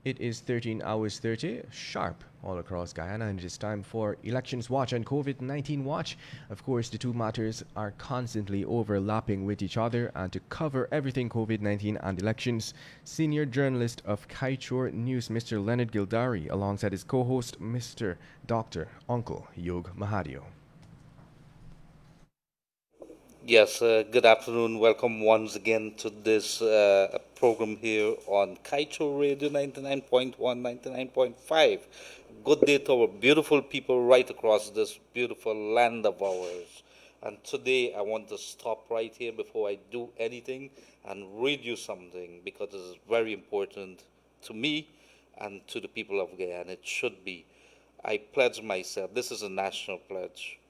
It is 13 hours 30 sharp all across Guyana, and it is time for Elections Watch and COVID 19 Watch. Of course, the two matters are constantly overlapping with each other, and to cover everything COVID 19 and elections, senior journalist of Kaichor News, Mr. Leonard Gildarie, alongside his co host, Mr. Dr. Uncle Yog Mahadeo. Yes, good afternoon. Welcome once again to this program here on Kaicho Radio 99.1, 99.5. Good day to our beautiful people right across this beautiful land of ours. And today I want to stop right here before I do anything and read you something because this is very important to me and to the people of Guyana. It should be. I pledge myself, this is a national pledge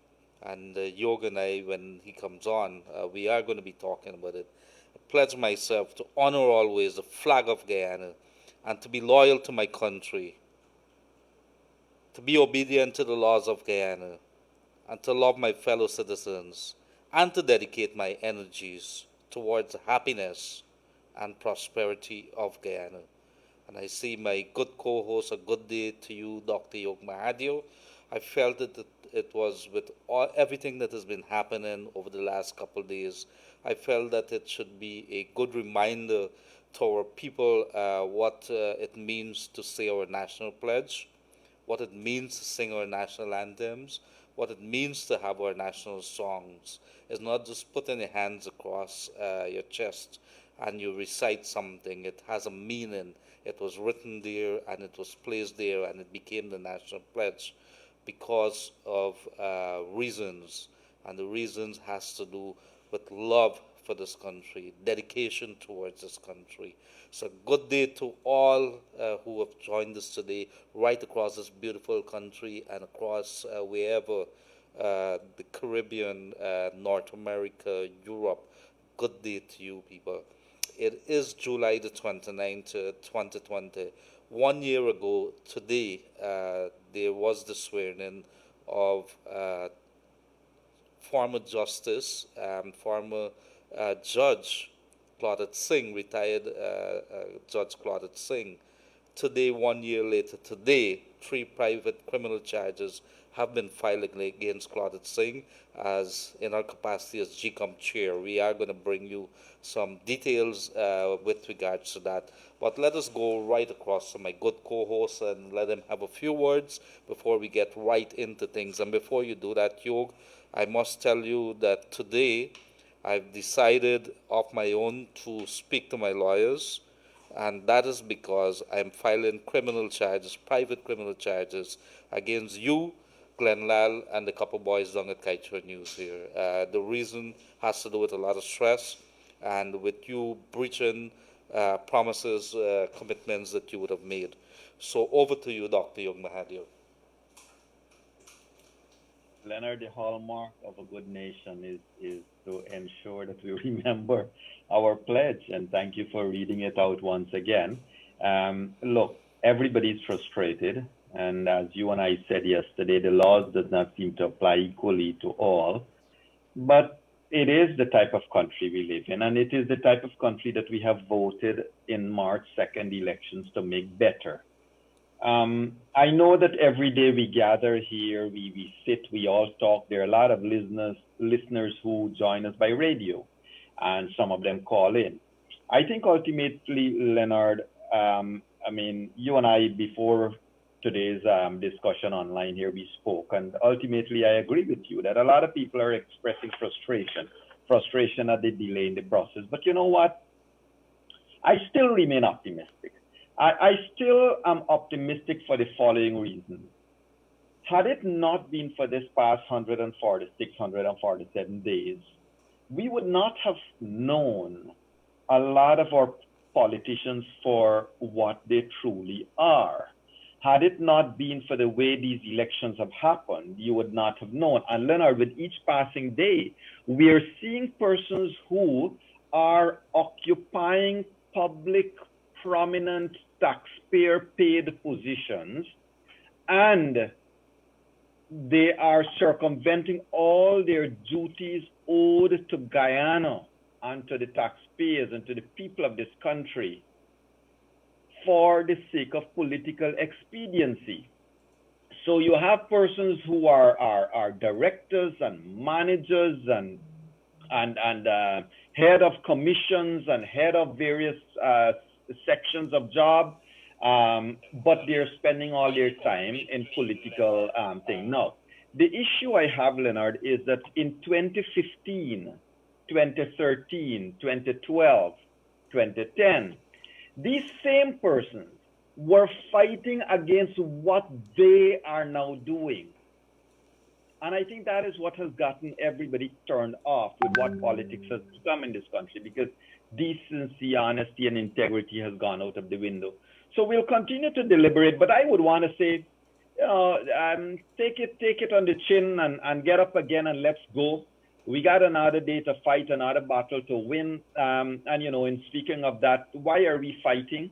and Yoga and I, when he comes on, we are going to be talking about it. I pledge myself to honor always the flag of Guyana and to be loyal to my country, to be obedient to the laws of Guyana, and to love my fellow citizens, and to dedicate my energies towards the happiness and prosperity of Guyana. And I see my good co-host, a good day to you, Dr. Yog Mahadeo. I felt that it was with everything that has been happening over the last couple of days. I felt that it should be a good reminder to our people what it means to say our national pledge, what it means to sing our national anthems, what it means to have our national songs. It's not just putting your hands across your chest and you recite something. It has a meaning. It was written there and it was placed there and it became the national pledge because of reasons, and the reasons has to do with love for this country, dedication towards this country. So good day to all who have joined us today, right across this beautiful country and across wherever the Caribbean, North America, Europe. Good day to you, people. It is July the 29th, 2020. 1 year ago today, there was the swearing in of former Justice and former Judge Claudette Singh, retired Judge Claudette Singh. Today, 1 year later, today, three private criminal charges have been filed against Claudette Singh as in our capacity as GCOM chair. We are going to bring you some details with regards to that. But let us go right across to my good co-host and let him have a few words before we get right into things. And before you do that, Yog, I must tell you that today I've decided of my own to speak to my lawyers, and that is because I'm filing criminal charges, private criminal charges, against you, Glenn Lal, and the couple boys down at Kaichur News here. The reason has to do with a lot of stress and with you breaching promises, commitments that you would have made. So over to you, Dr. Yog Mahadeo. Leonard, the hallmark of a good nation is to ensure that we remember our pledge. And thank you for reading it out once again. Look, everybody's frustrated. And as you and I said yesterday, the laws does not seem to apply equally to all. But it is the type of country we live in. And it is the type of country that we have voted in March 2nd elections to make better. I know that every day we gather here, we sit, we all talk. There are a lot of listeners who join us by radio, and some of them call in. I think ultimately, Leonard, you and I, before today's discussion online here, we spoke, and ultimately I agree with you that a lot of people are expressing frustration at the delay in the process. But you know what? I still remain optimistic. I still am optimistic for the following reasons. Had it not been for this past 146, 147 days, we would not have known a lot of our politicians for what they truly are. Had it not been for the way these elections have happened, you would not have known. And Leonard, with each passing day, we are seeing persons who are occupying public, prominent, taxpayer-paid positions, and they are circumventing all their duties owed to Guyana and to the taxpayers and to the people of this country for the sake of political expediency. So you have persons who are directors and managers and head of commissions and head of various sections of job, but they're spending all their time in political thing. Now, the issue I have, Leonard, is that in 2015, 2013, 2012, 2010, these same persons were fighting against what they are now doing. And I think that is what has gotten everybody turned off with what politics has become in this country, because decency, honesty, and integrity has gone out of the window. So we'll continue to deliberate, but I would want to say, take it on the chin and get up again and let's go. We got another day to fight, another battle to win. And, in speaking of that, why are we fighting?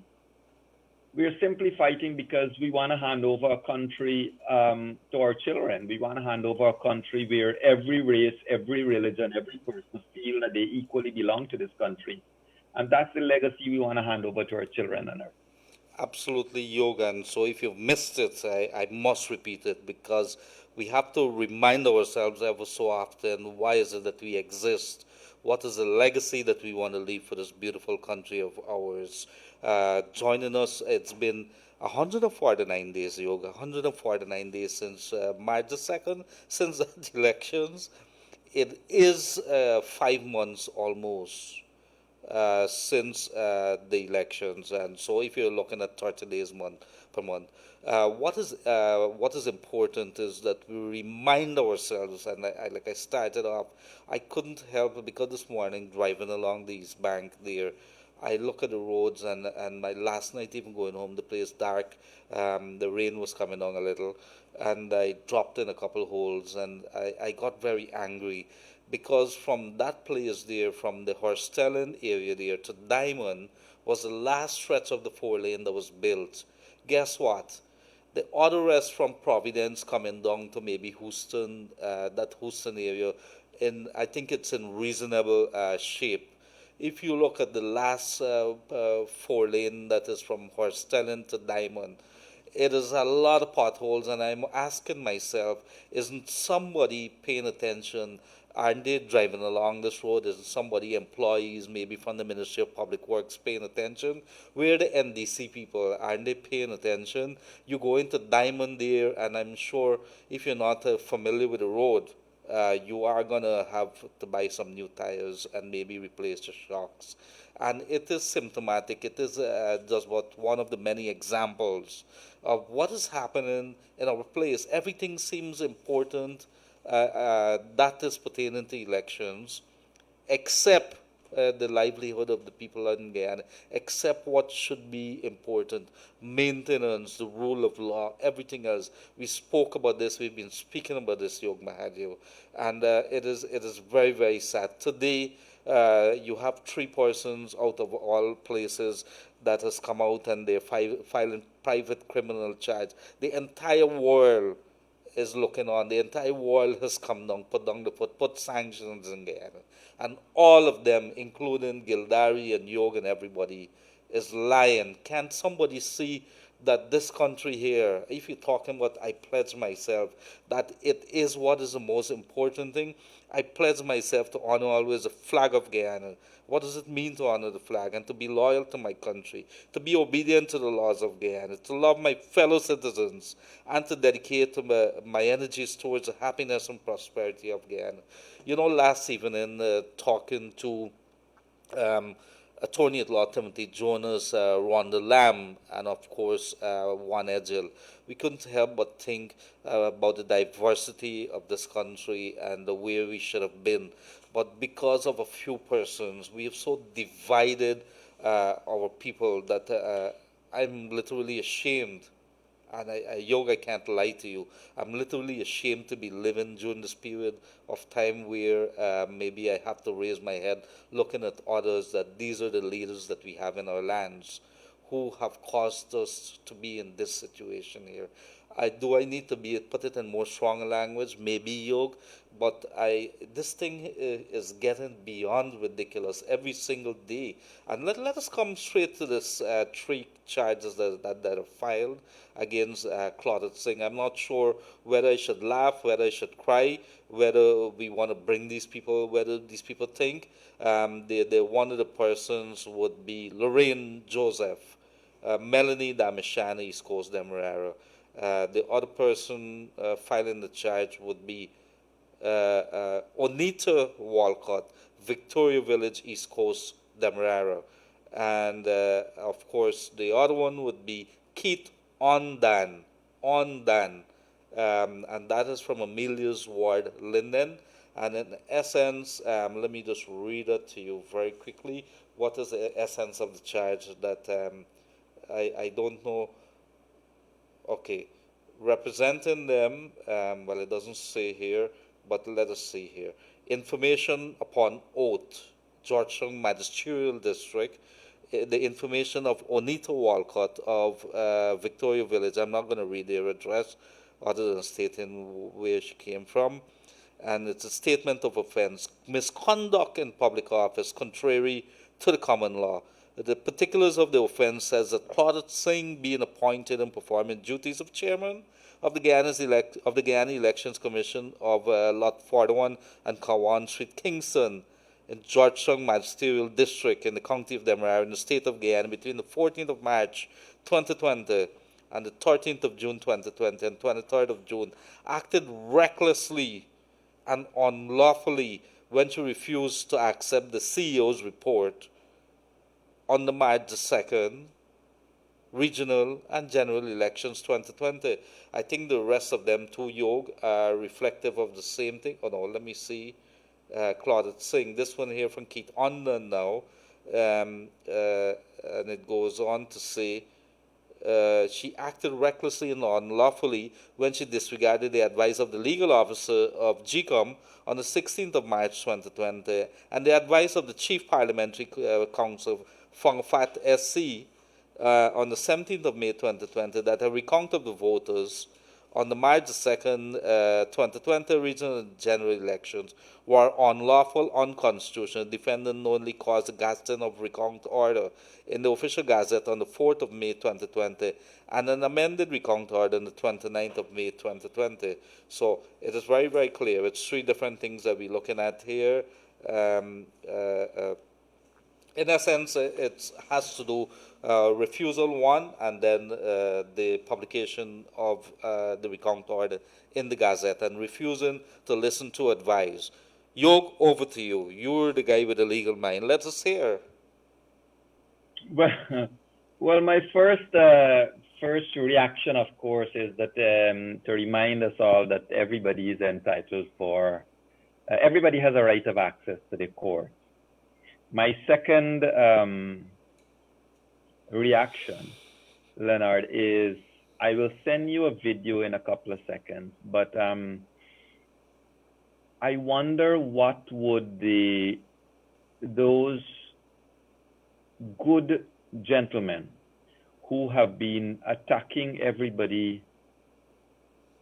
We're simply fighting because we want to hand over a country to our children. We want to hand over a country where every race, every religion, every person feel that they equally belong to this country. And that's the legacy we want to hand over to our children on earth. Absolutely, Yoga. And so if you've missed it, I must repeat it, because we have to remind ourselves ever so often, why is it that we exist? What is the legacy that we want to leave for this beautiful country of ours? Joining us, it's been 149 days, Yoga, 149 days since March the 2nd, since the elections. It is 5 months almost since the elections, and so if you're looking at 30 days per month, what is important is that we remind ourselves, and like I started off, I couldn't help it, because this morning driving along the East Bank there, I look at the roads, and my last night even going home, the place dark, the rain was coming down a little, and I dropped in a couple holes, and I got very angry, because from that place there, from the Horstellan area there to Diamond, was the last stretch of the 4 lane that was built. Guess what? The other rest from Providence coming down to maybe Houston, that Houston area, I think it's in reasonable shape. If you look at the last 4 lane that is from Horstellan to Diamond, it is a lot of potholes, and I'm asking myself, isn't somebody paying attention? Aren't they driving along this road? Isn't somebody, employees maybe from the Ministry of Public Works, paying attention? Where are the NDC people? Aren't they paying attention? You go into Diamond there, and I'm sure if you're not familiar with the road, you are going to have to buy some new tires and maybe replace the shocks. And it is symptomatic. It is just one of the many examples of what is happening in our place. Everything seems important that is pertaining to elections, except the livelihood of the people in Guyana, except what should be important: maintenance, the rule of law, everything else. We spoke about this. We've been speaking about this, Yog Mahadeo, and it is very, very sad. Today, you have 3 persons out of all places that has come out, and they're filing private criminal charge. The entire world is looking on. The entire world has come down, put down the foot, put sanctions in Guyana. And all of them, including Gildarie and Yog and everybody, is lying. Can't somebody see that this country here, if you're talking about I pledge myself, that it is what is the most important thing? I pledge myself to honor always the flag of Guyana. What does it mean to honor the flag and to be loyal to my country, to be obedient to the laws of Guyana, to love my fellow citizens, and to dedicate my energies towards the happiness and prosperity of Guyana? Last evening, talking to Attorney at Law Timothy Jonas, Rhonda Lamb, and of course Juan Edgel, we couldn't help but think about the diversity of this country and the way we should have been. But because of a few persons, we have so divided our people that I'm literally ashamed. And Yoga, can't lie to you. I'm literally ashamed to be living during this period of time where maybe I have to raise my head looking at others, that these are the leaders that we have in our lands, who have caused us to be in this situation here. I need to put it in more strong language, maybe Yog, but this thing is getting beyond ridiculous every single day. And let us come straight to this three charges that are filed against Claudette Singh. I'm not sure whether I should laugh, whether I should cry, whether we want to bring these people, whether these people think. One of the persons would be Lorraine Joseph, Melanie Damishani, East Coast Demerara. The other person filing the charge would be Onita Walcott, Victoria Village, East Coast Demerara. And of course, the other one would be Keith Ondan, and that is from Amelia's Ward, Linden. And in essence, let me just read it to you very quickly. What is the essence of the charge that I don't know? Okay, representing them, well, it doesn't say here, but let us see here. Information upon oath, Georgetown Magisterial District, the information of Onita Walcott of Victoria Village. I'm not going to read their address other than stating where she came from. And it's a statement of offense, misconduct in public office, contrary to the common law. The particulars of the offense says that Claudette Singh being appointed and performing duties of chairman of the Guyana Elections Commission of Lot 41 and Kawan Street, Kingston, in Georgetown Magisterial District in the County of Demerara in the state of Guyana between the 14th of March 2020 and the 13th of June 2020 and 23rd of June, acted recklessly and unlawfully when she refused to accept the CEO's report on the March 2nd regional and general elections 2020. I think the rest of them too, Yog, are reflective of the same thing. Oh no, let me see. Claudette Singh, this one here from Keith Ondan now, and it goes on to say, she acted recklessly and unlawfully when she disregarded the advice of the legal officer of GCOM on the 16th of March 2020 and the advice of the Chief Parliamentary Counsel, Fongfat SC, on the 17th of May 2020 that a recount of the voters on the March 2nd, 2020 regional and general elections were unlawful, unconstitutional. Defendant knowingly caused the gazetting of recount order in the official gazette on the 4th of May 2020 and an amended recount order on the 29th of May 2020. So it is very, very clear. It's three different things that we're looking at here. In essence, it has to do refusal one, and then the publication of the recount order in the Gazette, and refusing to listen to advice. Yog, over to you. You're the guy with the legal mind. Let us hear. Well, my first reaction, of course, is that to remind us all that everybody is entitled everybody has a right of access to the court. My second reaction, Leonard, is I will send you a video in a couple of seconds, but I wonder what would those good gentlemen who have been attacking everybody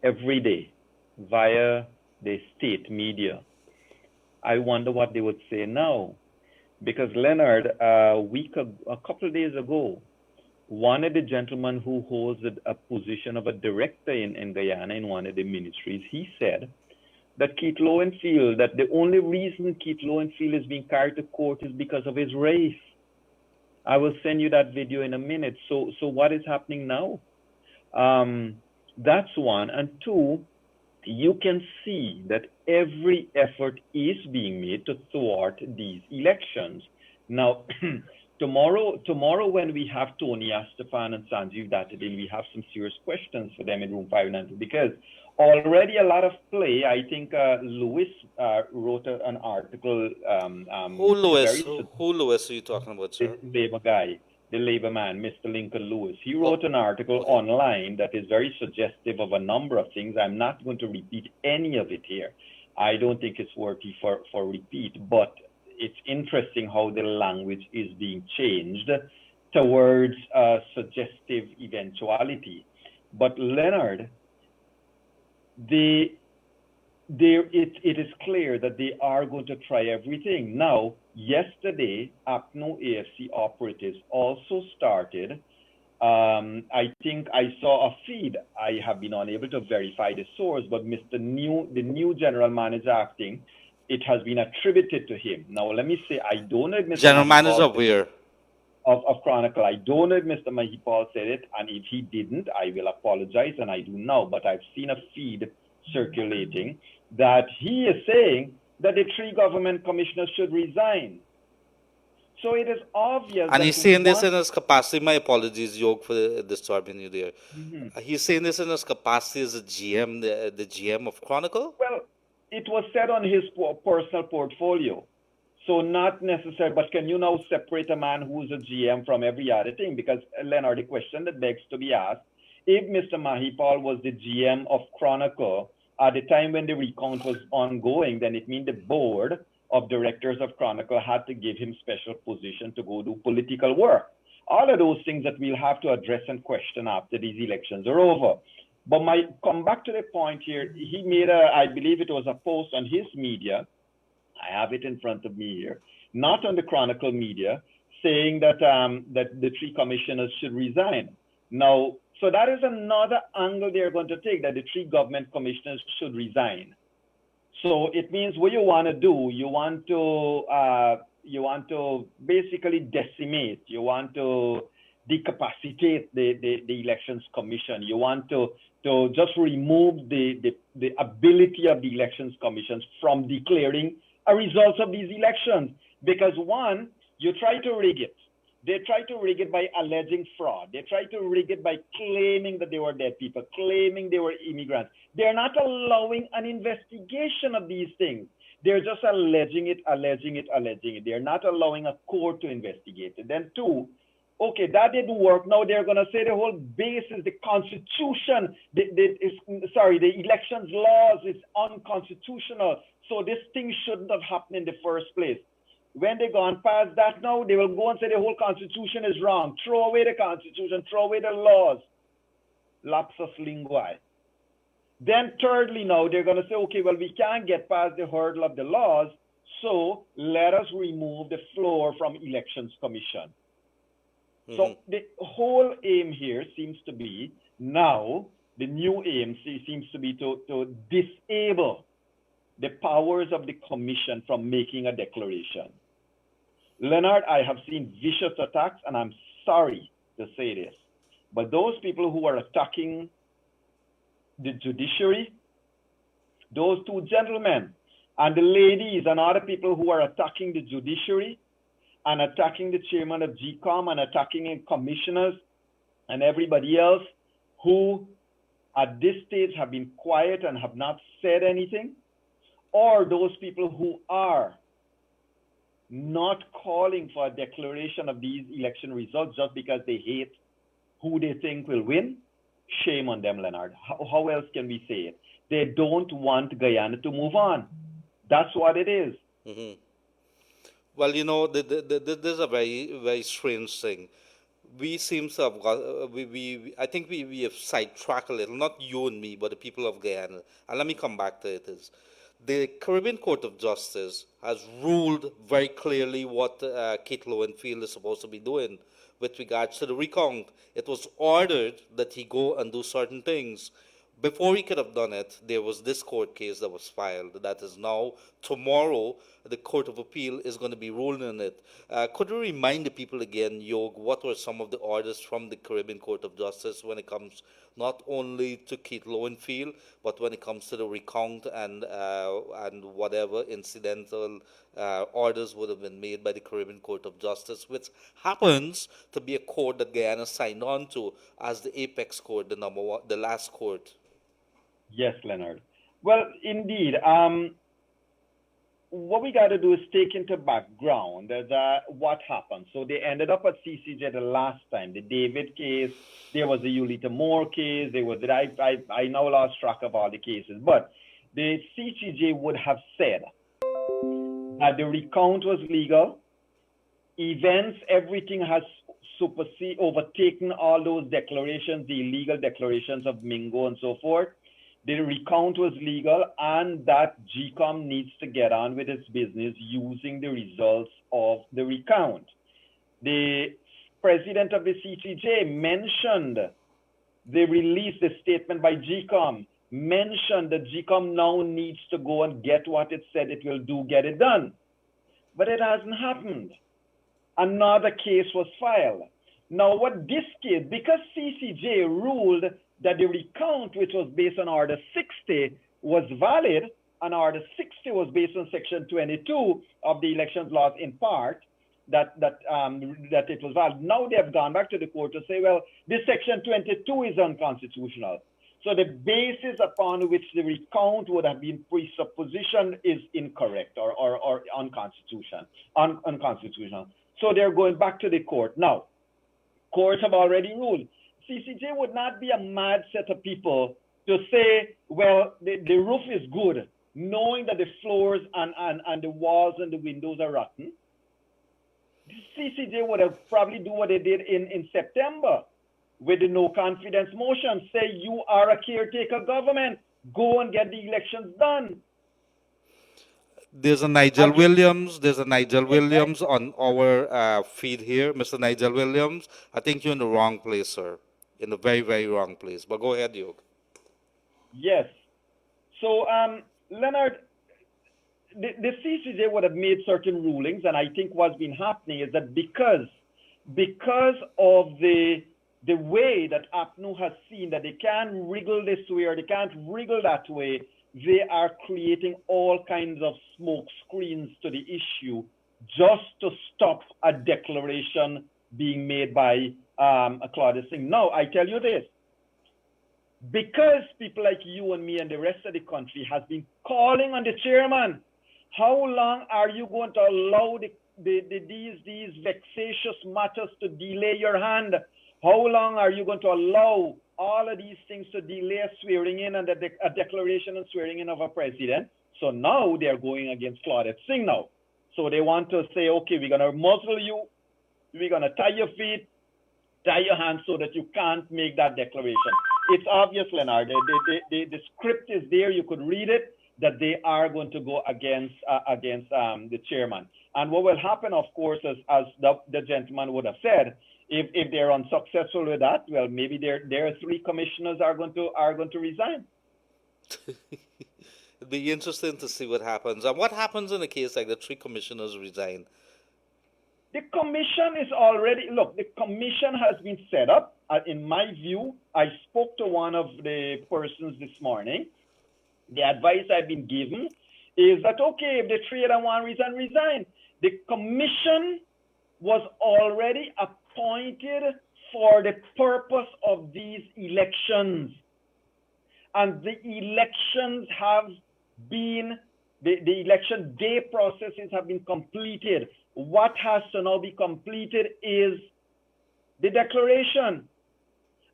every day via the state media, I wonder what they would say now. Because Leonard, a couple of days ago, one of the gentlemen who holds a position of a director in Guyana in one of the ministries, he said that Keith Lowenfield, that the only reason Keith Lowenfield is being carried to court is because of his race. I will send you that video in a minute. So what is happening now? That's one. And two, you can see that every effort is being made to thwart these elections. Now, tomorrow when we have Tony Astafan and Sanjeev Dattadin, we have some serious questions for them in room 590, because already a lot of play. I think Lewis wrote an article. Who Lewis are you talking about, sir? The Labour guy, the Labour man, Mr. Lincoln Lewis. He wrote an article online that is very suggestive of a number of things. I'm not going to repeat any of it here. I don't think it's worthy for repeat, but it's interesting how the language is being changed towards a suggestive eventuality. But Leonard, it is clear that they are going to try everything. Now, yesterday, APNO AFC operatives also started. I think I saw a feed. I have been unable to verify the source, but the new general manager acting, it has been attributed to him. Now, let me say, I don't know if Mr. General manager Mahipal where? of Chronicle. I don't know if Mr. Mahipal said it, and if he didn't, I will apologize, and I do now. But I've seen a feed circulating that he is saying that the 3 government commissioners should resign. So it is obvious. And he's saying this in his capacity. My apologies, Yog, for disturbing you there. He's saying this in his capacity as a GM, the GM of Chronicle? Well, it was said on his personal portfolio. So not necessary, but can you now separate a man who's a GM from every other thing? Because, Leonard, the question that begs to be asked, if Mr. Mahipal was the GM of Chronicle at the time when the recount was ongoing, then it means the board of directors of Chronicle had to give him special position to go do political work. All of those things that we'll have to address and question after these elections are over. But come back to the point here, he made I believe it was a post on his media, I have it in front of me here, not on the Chronicle media, saying that that the 3 commissioners should resign. Now, so that is another angle they're going to take, that the 3 government commissioners should resign. So it means what you want to do, you want to basically decimate, you want to decapacitate the elections commission, you want to just remove the ability of the elections commissions from declaring a result of these elections. Because one, you try to rig it. They try to rig it by alleging fraud. They try to rig it by claiming that they were dead people, claiming they were immigrants. They're not allowing an investigation of these things. They're just alleging it. They're not allowing a court to investigate it. Then 2, okay, that didn't work. Now they're going to say the whole basis, the Constitution, the elections laws is unconstitutional. So this thing shouldn't have happened in the first place. When they gone past that now, they will go and say the whole Constitution is wrong. Throw away the Constitution, throw away the laws. Lapsus linguae. Then thirdly now, they're going to say, okay, well, we can't get past the hurdle of the laws, so let us remove the floor from Elections Commission. So the whole aim here seems to be now, the new aim seems to be to disable the powers of the commission from making a declaration. Leonard, I have seen vicious attacks, and I'm sorry to say this, but those people who are attacking the judiciary, those 2 gentlemen, and the ladies and other people who are attacking the judiciary and attacking the chairman of GCOM and attacking commissioners and everybody else who at this stage have been quiet and have not said anything, or those people who are not calling for a declaration of these election results just because they hate who they think will win, shame on them, Leonard. How else can we say it? They don't want Guyana to move on. That's what it is. Well, you know, there's a very, very strange thing. We seem to have got, I think we have sidetracked a little, not you and me, but the people of Guyana. And let me come back to it. The Caribbean Court of Justice has ruled very clearly what Keith Lowenfield is supposed to be doing with regards to the recount. It was ordered that he go and do certain things. Before he could have done it, there was this court case that was filed. That is now, tomorrow, the Court of Appeal is going to be ruling on it. Could you remind the people again, Yog, what were some of the orders from the Caribbean Court of Justice when it comes not only to Keith Lowenfield, but when it comes to the recount and whatever incidental orders would have been made by the Caribbean Court of Justice, which happens to be a court that Guyana signed on to as the apex court, the last court? Yes, Leonard. Well, indeed. What we got to do is take into background what happened. So they ended up at CCJ the last time. The David case, there was the Yulita Moore case. There was I now lost track of all the cases. But the CCJ would have said that the recount was legal. Events, everything has overtaken all those declarations, the illegal declarations of Mingo and so forth. The recount was legal, and that GCOM needs to get on with its business using the results of the recount. The president of the CCJ mentioned the release, the statement by GCOM, mentioned that GCOM now needs to go and get what it said it will do, get it done. But it hasn't happened. Another case was filed. Now, what this case, because CCJ ruled that the recount, which was based on Order 60, was valid, and Order 60 was based on Section 22 of the elections laws in part, that it was valid. Now they have gone back to the court to say, well, this Section 22 is unconstitutional. So the basis upon which the recount would have been presupposition is incorrect or unconstitutional. So they're going back to the court. Now, courts have already ruled. CCJ would not be a mad set of people to say, well, the roof is good, knowing that the floors and the walls and the windows are rotten. CCJ would have probably do what they did in September with the no confidence motion. Say you are a caretaker government, go and get the elections done. There's a Nigel Williams. There's a Nigel Williams on our feed here. Mr. Nigel Williams, I think you're in the wrong place, sir. In the very, very wrong place. But go ahead, Yog. Yes. So, Leonard, the CCJ would have made certain rulings, and I think what's been happening is that because of the way that APNU has seen that they can't wriggle this way or they can't wriggle that way, they are creating all kinds of smoke screens to the issue just to stop a declaration being made by Claudia Singh. Now, I tell you this, because people like you and me and the rest of the country has been calling on the chairman, how long are you going to allow these vexatious matters to delay your hand? How long are you going to allow all of these things to delay swearing in and a declaration and swearing in of a president? So now they're going against Claudette Singh now. So they want to say, okay, we're going to muzzle you, we're going to tie your feet, tie your hands so that you can't make that declaration. It's obvious, Leonard. The script is there. You could read it, that they are going to go against the chairman. And what will happen, of course, as the gentleman would have said, if they're unsuccessful with that, well, maybe their three commissioners are going to resign. It'd be interesting to see what happens. And what happens in a case like the three commissioners resign? The commission is already, look, the commission has been set up. In my view, I spoke to one of the persons this morning. The advice I've been given is that, okay, if the three of them want to resign. The commission was already appointed for the purpose of these elections. And the elections have been, the election day processes have been completed. What has to now be completed is the declaration.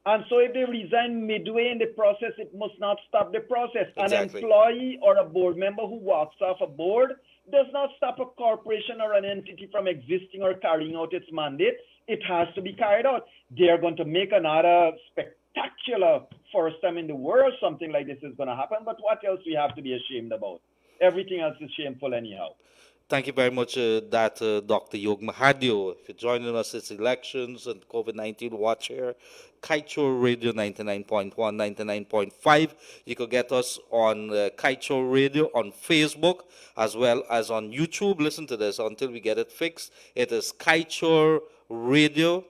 And so if they resign midway in the process, it must not stop the process. Exactly. An employee or a board member who walks off a board does not stop a corporation or an entity from existing or carrying out its mandate. It has to be carried out. They're going to make another spectacular first time in the world something like this is going to happen. But what else we have to be ashamed about? Everything else is shameful anyhow. Thank you very much, Dr. Yog Mahadeo. If you're joining us, it's elections and COVID-19 watch here. Kiteshore Radio 99.1, 99.5. You could get us on Kiteshore Radio on Facebook as well as on YouTube. Listen to this until we get it fixed. It is Kiteshore Radio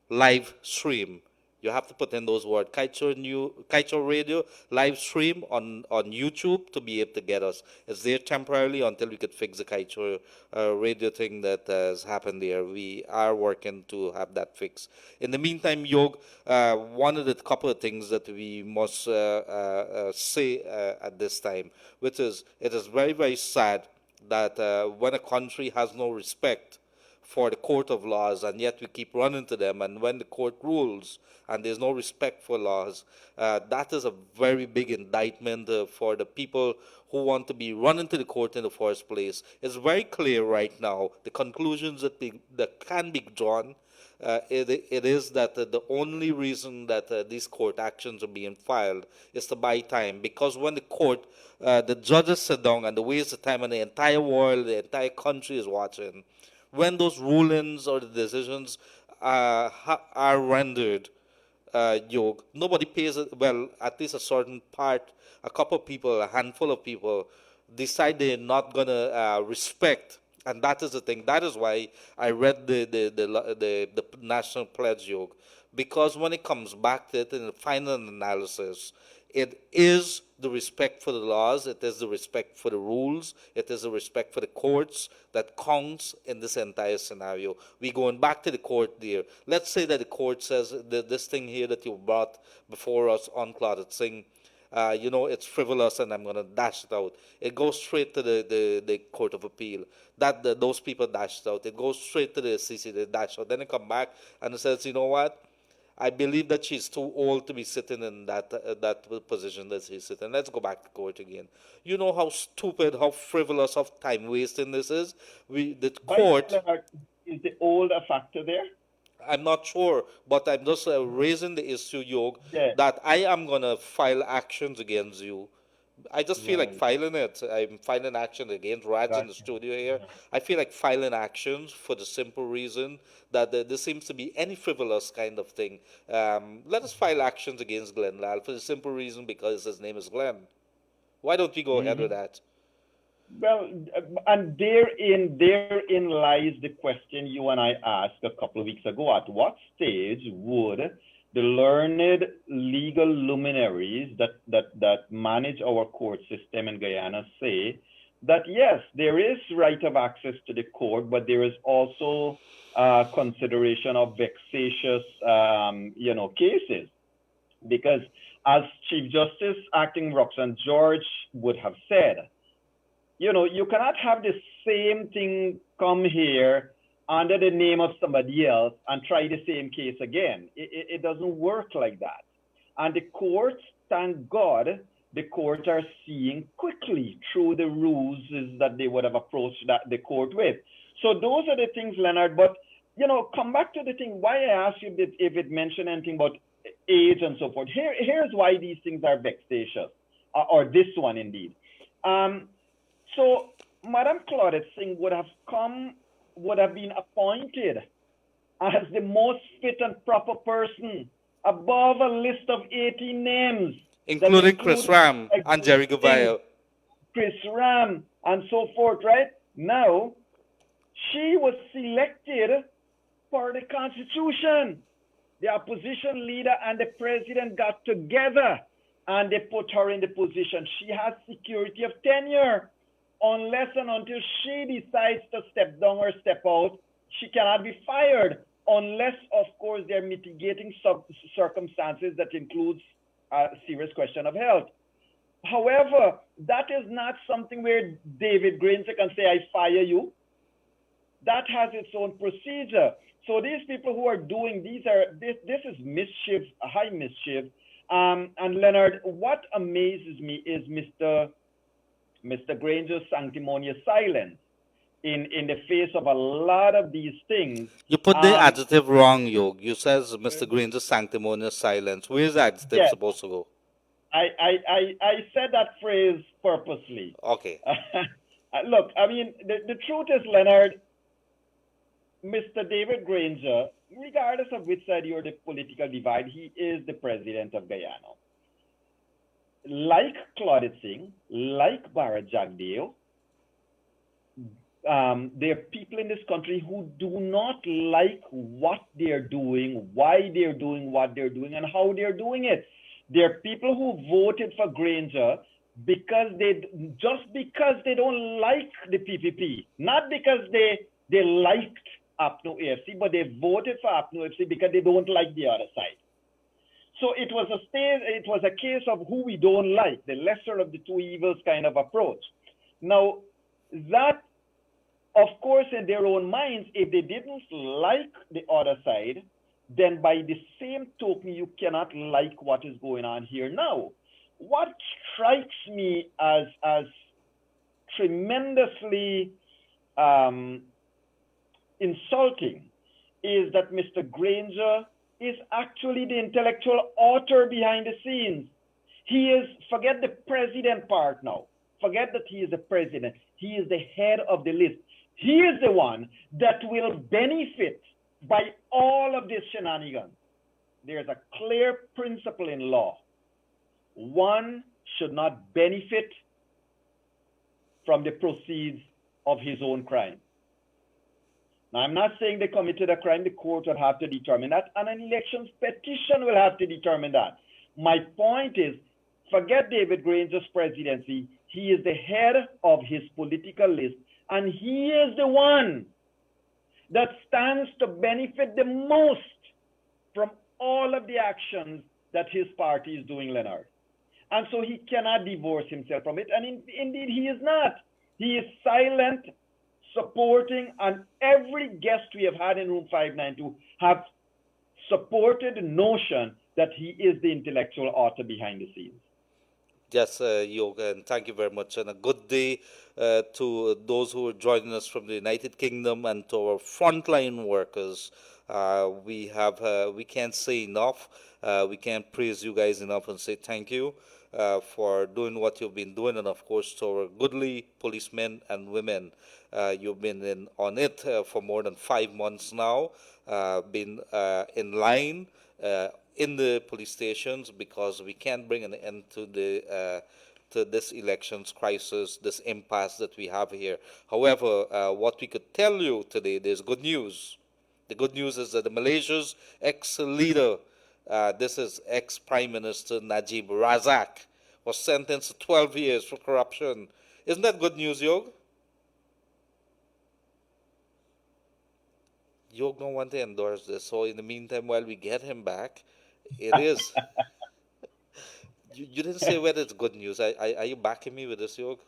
live stream. You have to put in those words, Kiteshore Radio live stream on YouTube to be able to get us. It's there temporarily until we could fix the Kiteshore Radio thing that has happened there. We are working to have that fixed. In the meantime, Yog, one of the couple of things that we must say at this time, which is it is very, very sad that when a country has no respect for the court of laws, and yet we keep running to them, and when the court rules and there's no respect for laws, that is a very big indictment for the people who want to be running to the court in the first place. It's very clear right now, the conclusions that can be drawn It is that the only reason that these court actions are being filed is to buy time, because when the judges sit down and they waste the time, and the entire world, the entire country is watching, when those rulings or the decisions are rendered, Yog, nobody pays it. Well, at least a certain part, a couple of people, a handful of people, decide they're not gonna respect, and that is the thing. That is why I read the national pledge, Yog, because when it comes back to it in the final analysis, it is the respect for the laws, it is the respect for the rules, it is the respect for the courts that counts in this entire scenario. We going back to the court there. Let's say that the court says that this thing here that you brought before us, unclotted thing, it's frivolous and I'm going to dash it out. It goes straight to the Court of Appeal. Those people dash it out. It goes straight to the CC, they dash it out. Then it come back and it says, you know what? I believe that she's too old to be sitting in that position that she's sitting. Let's go back to court again. You know how stupid, how frivolous, how time wasting this is. The court. Is the old a factor there? I'm not sure, but I'm just raising the issue, Yog, Yeah. that I am gonna file actions against you. I just feel like Right. filing it. I'm filing action against Raj in the Gotcha. studio here. Yeah. I feel like filing actions for the simple reason that there seems to be any frivolous kind of thing. Let us file actions against Glenn Lal for the simple reason because his name is Glenn. Why don't we go ahead with that? Well, and therein lies the question you and I asked a couple of weeks ago. At what stage would the learned legal luminaries that manage our court system in Guyana say that yes, there is right of access to the court, but there is also consideration of vexatious, cases? Because as Chief Justice Acting Roxanne George would have said, you cannot have the same thing come here under the name of somebody else and try the same case again. It doesn't work like that. And the courts, thank God, the courts are seeing quickly through the rules that they would have approached the court with. So those are the things, Leonard. But, come back to the thing, why I asked you if it mentioned anything about age and so forth. Here's why these things are vexatious, or this one indeed. So Madam Claudette Singh would have been appointed as the most fit and proper person above a list of 18 names. Including Chris Ram and Jerry Gavayo. Chris Ram and so forth, right? Now, she was selected for the Constitution. The opposition leader and the president got together and they put her in the position. She has security of tenure. Unless and until she decides to step down or step out, she cannot be fired, unless, of course, there are mitigating circumstances that includes a serious question of health. However, that is not something where David Granger can say, I fire you. That has its own procedure. So these people who are doing this is mischief, a high mischief. And Leonard, what amazes me is Mr. Granger's sanctimonious silence in the face of a lot of these things. You put the adjective wrong, Yog. You says Mr. Granger's sanctimonious silence. Where is the adjective supposed to go? I said that phrase purposely. Okay. Look, I mean, the truth is, Leonard, Mr. David Granger, regardless of which side you're the political divide, he is the president of Guyana. Like Claudette Singh, like Bharat Jagdeo, there are people in this country who do not like what they're doing, why they're doing what they're doing, and how they're doing it. There are people who voted for Granger because they don't like the PPP, not because they liked APNO AFC, but they voted for APNO AFC because they don't like the other side. So it was a case of who we don't like, the lesser of the two evils kind of approach. Now, that, of course, in their own minds, if they didn't like the other side, then by the same token, you cannot like what is going on here now. What strikes me as tremendously insulting is that Mr. Granger is actually the intellectual author behind the scenes. He is, forget the president part now. Forget that he is the president. He is the head of the list. He is the one that will benefit by all of this shenanigans. There's a clear principle in law. One should not benefit from the proceeds of his own crime. Now, I'm not saying they committed a crime. The court will have to determine that, and an elections petition will have to determine that. My point is, forget David Granger's presidency. He is the head of his political list, and he is the one that stands to benefit the most from all of the actions that his party is doing, Leonard. And so he cannot divorce himself from it, and indeed he is not. He is silent, supporting, and every guest we have had in room 592 have supported the notion that he is the intellectual author behind the scenes. Yes, Yoga, and thank you very much. And a good day to those who are joining us from the United Kingdom and to our frontline workers. We can't say enough. We can't praise you guys enough and say thank you for doing what you've been doing. And of course, to our goodly policemen and women. You've been on it for more than 5 months now, been in line in the police stations, because we can't bring an end to this elections crisis, this impasse that we have here. However, what we could tell you today, there's good news. The good news is that the Malaysia's ex-leader, this is ex-Prime Minister Najib Razak, was sentenced to 12 years for corruption. Isn't that good news, Yog? Yog don't want to endorse this, so in the meantime, while we get him back, it is. You didn't say whether it's good news. Are you backing me with this, Yog?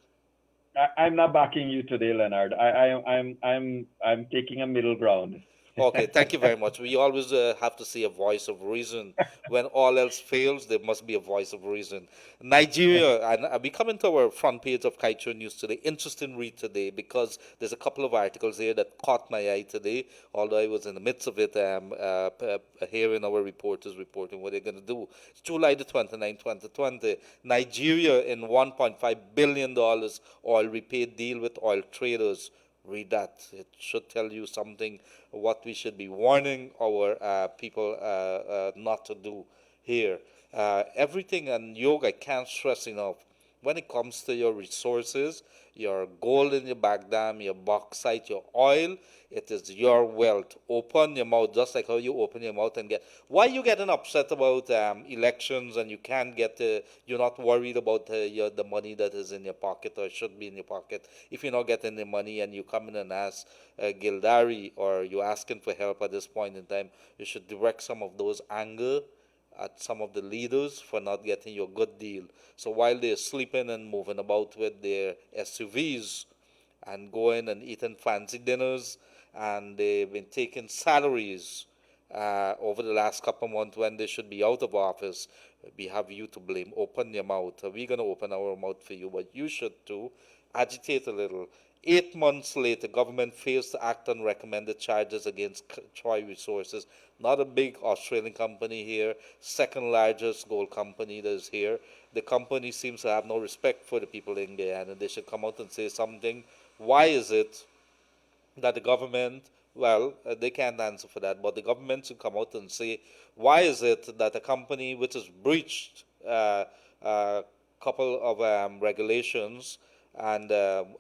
I'm not backing you today, Leonard. I'm taking a middle ground. Okay, thank you very much. We always have to see a voice of reason. When all else fails, there must be a voice of reason. Nigeria, and we come into our front page of Kaito News today. Interesting read today, because there's a couple of articles here that caught my eye today, although I was in the midst of it, hearing our reporters reporting what they're going to do. It's July the 29th, 2020. Nigeria in $1.5 billion oil repaid deal with oil traders. Read that. It should tell you something, what we should be warning our people not to do here. Everything, and Yoga, I can't stress enough, when it comes to your resources, your gold in your back dam, your bauxite, your oil, it is your wealth. Open your mouth, just like how you open your mouth and get. Why you getting upset about elections and you can't get, you're not worried about the money that is in your pocket or should be in your pocket? If you're not getting the money and you come in and ask Gildarie, or you're asking for help at this point in time, you should direct some of those anger at some of the leaders for not getting your good deal. So while they're sleeping and moving about with their SUVs and going and eating fancy dinners, and they've been taking salaries over the last couple of months when they should be out of office, we have you to blame. Open your mouth. We're going to open our mouth for you, but you should too. Agitate a little. 8 months later, government fails to act on recommended charges against Troy Resources, not a big Australian company here, second largest gold company that is here. The company seems to have no respect for the people in Guyana. They should come out and say something. Why is it that the government, well, they can't answer for that, but the government should come out and say, why is it that a company which has breached a couple of regulations, and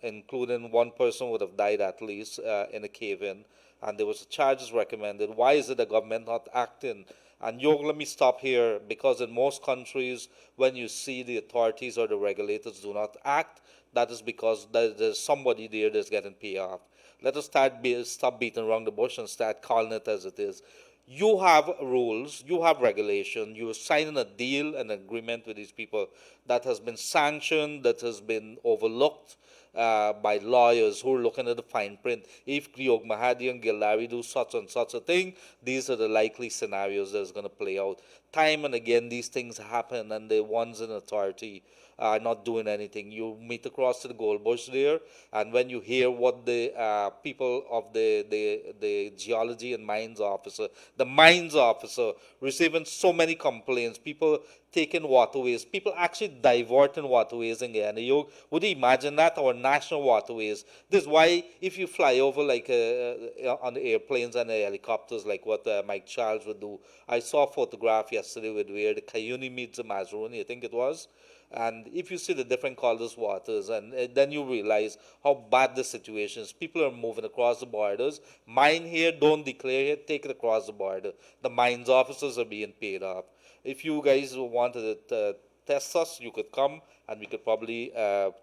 including one person would have died at least in a cave-in, and there was charges recommended. Why is it the government not acting? And Yog, let me stop here, because in most countries, when you see the authorities or the regulators do not act, that is because there's somebody there that's getting paid off. Let us stop beating around the bush and start calling it as it is. You have rules, you have regulation, you're signing a deal, an agreement with these people that has been sanctioned, that has been overlooked, by lawyers who are looking at the fine print. If Yog Mahadeo and Gildarie do such and such a thing, these are the likely scenarios that's going to play out. Time and again, these things happen, and the ones in authority are not doing anything. You meet across to the gold bush there, and when you hear what the people of the geology and the mines officer receiving so many complaints, people taking waterways, people actually diverting waterways in Guyana. You would you imagine that, our national waterways? This is why if you fly over like on the airplanes and the helicopters, like what Mike Charles would do. I saw a photograph yesterday with where the Cayuni meets the Mazaruni, I think it was. And if you see the different colors waters, and then you realize how bad the situation is. People are moving across the borders. Mine here, don't declare it, take it across the border. The mines officers are being paid off. If you guys wanted to test us, you could come and we could probably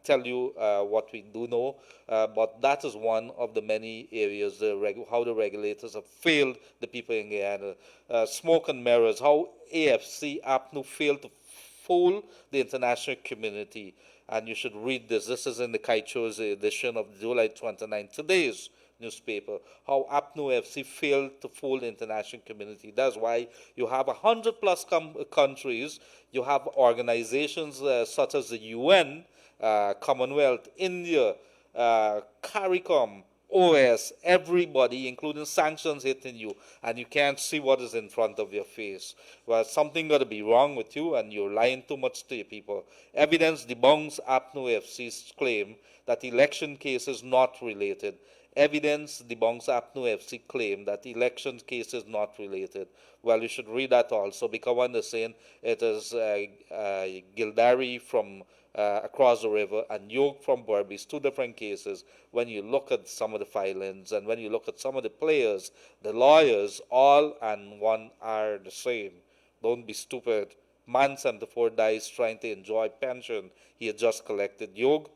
tell you what we do know. But that is one of the many areas, how the regulators have failed the people in Guyana. Smoke and mirrors, how AFC, APNU failed to fool the international community. And you should read this. This is in the Kaicho's edition of July 29, today's newspaper, how APNU FC failed to fool the international community. That's why you have 100 plus countries, you have organizations such as the UN, Commonwealth, India, CARICOM, OS, everybody, including sanctions hitting you, and you can't see what is in front of your face. Well, something got to be wrong with you, and you're lying too much to your people. Evidence debunks APNU FC's claim that election case is not related. Evidence debunks APNU FC claim that election case is not related. Well, you should read that also, because one is saying it is Gildarie from across the river and Yog from Berbice, two different cases. When you look at some of the filings and when you look at some of the players, the lawyers, all and one are the same. Don't be stupid. Man 74 dies trying to enjoy pension he had just collected. Yog,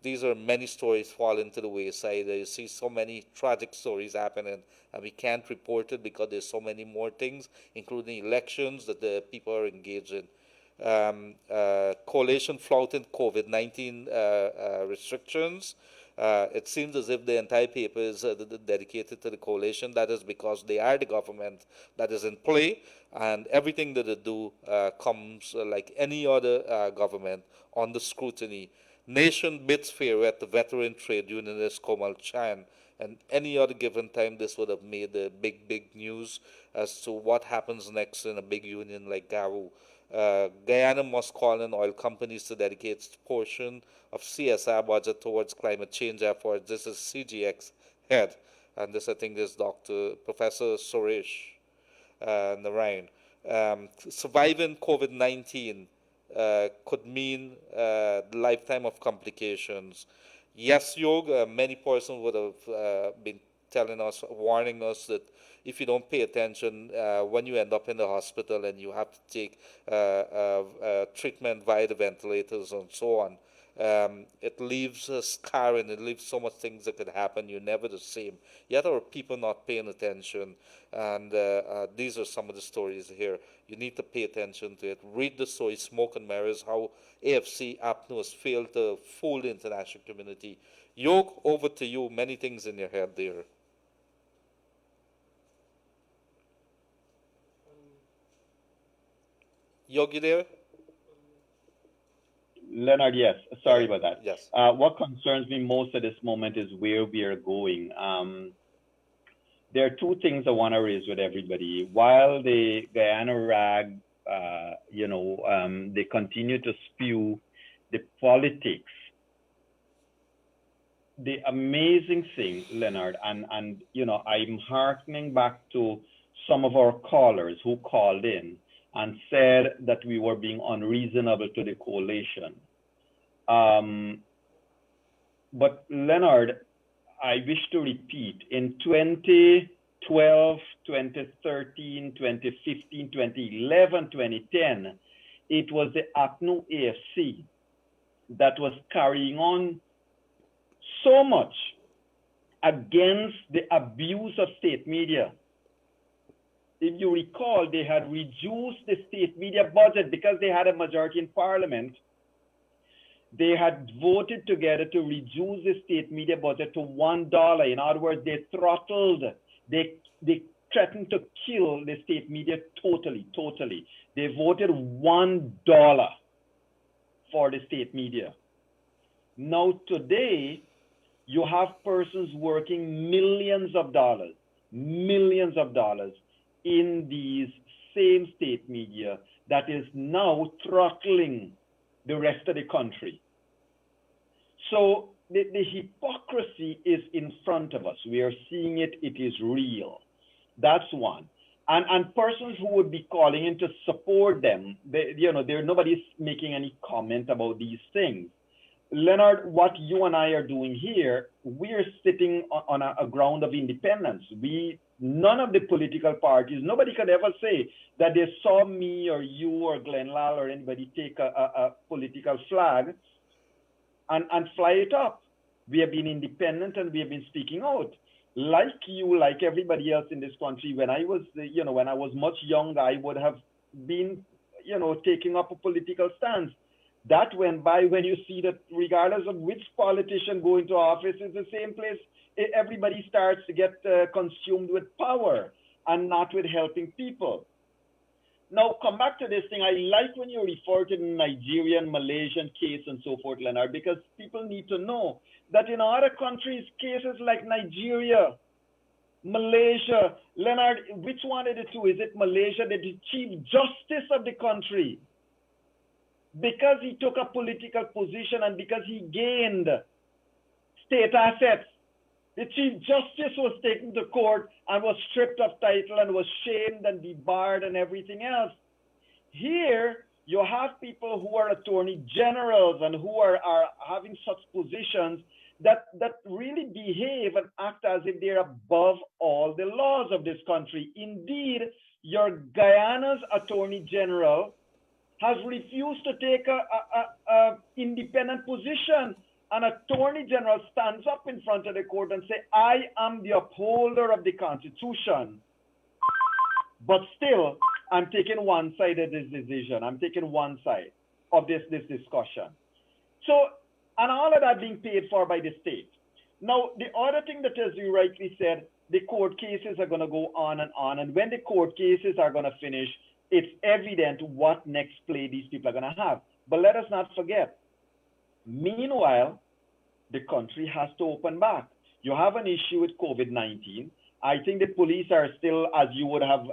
these are many stories falling to the wayside. You see so many tragic stories happening, and we can't report it because there's so many more things, including elections that the people are engaged in. Coalition flouting COVID-19 restrictions. It seems as if the entire paper is dedicated to the coalition. That is because they are the government that is in play, and everything that they do comes like any other government under scrutiny. Nation bids farewell to veteran trade unionist Komal Chan. And any other given time, this would have made the big news as to what happens next in a big union like Garou. Guyana must call on oil companies to dedicate a portion of CSR budget towards climate change efforts. This is CGX head, and this I think is Professor Suresh Narayan. Surviving COVID-19 could mean the lifetime of complications. Yes, Yog, many persons would have been telling us, warning us that if you don't pay attention, when you end up in the hospital and you have to take treatment via the ventilators and so on, it leaves a scar and it leaves so much things that could happen. You're never the same. Yet our people not paying attention, and these are some of the stories here. You need to pay attention to it. Read the story, Smoke and Mirrors, how AFC APNU has failed to fool the international community. Yog, over to you. Many things in your head there. Yogi there? Leonard, yes. Sorry about that. Yes. What concerns me most at this moment is where we are going. There are two things I want to raise with everybody. While the Guyana RAG, they continue to spew the politics, the amazing thing, Leonard, and I'm hearkening back to some of our callers who called in and said that we were being unreasonable to the coalition. But Leonard, I wish to repeat, in 2012, 2013, 2015, 2011, 2010, it was the APNU AFC that was carrying on so much against the abuse of state media. If you recall, they had reduced the state media budget because they had a majority in parliament. They had voted together to reduce the state media budget to $1. In other words, they throttled, they threatened to kill the state media totally, totally. They voted $1 for the state media. Now today, you have persons working millions of dollars in these same state media that is now throttling the rest of the country. So the hypocrisy is in front of us. We are seeing it. It is real. That's one. And persons who would be calling in to support them, nobody's making any comment about these things. Leonard, what you and I are doing here, we're sitting on a ground of independence. None of the political parties, nobody could ever say that they saw me or you or Glenn Lal or anybody take a political flag and fly it up. We have been independent and we have been speaking out. Like you, like everybody else in this country, when I was much younger, I would have been, taking up a political stance. That went by. When you see that regardless of which politician go into office, it's the same place. Everybody starts to get consumed with power and not with helping people. Now, come back to this thing. I like when you refer to the Nigerian, Malaysian case and so forth, Leonard, because people need to know that in other countries, cases like Nigeria, Malaysia, Leonard, which one of the two? Is it Malaysia, the Chief Justice of the country? Because he took a political position and because he gained state assets, the Chief Justice was taken to court and was stripped of title and was shamed and debarred and everything else. Here, you have people who are attorney generals and who are having such positions that really behave and act as if they're above all the laws of this country. Indeed, your Guyana's attorney general has refused to take a independent position. An attorney general stands up in front of the court and say, I am the upholder of the Constitution, but still, I'm taking one side of this decision. I'm taking one side of this discussion. So, and all of that being paid for by the state. Now, the other thing that, as you rightly said, the court cases are going to go on, and when the court cases are going to finish, it's evident what next play these people are going to have. But let us not forget, meanwhile, the country has to open back. You have an issue with COVID-19. I think the police are still, as you would have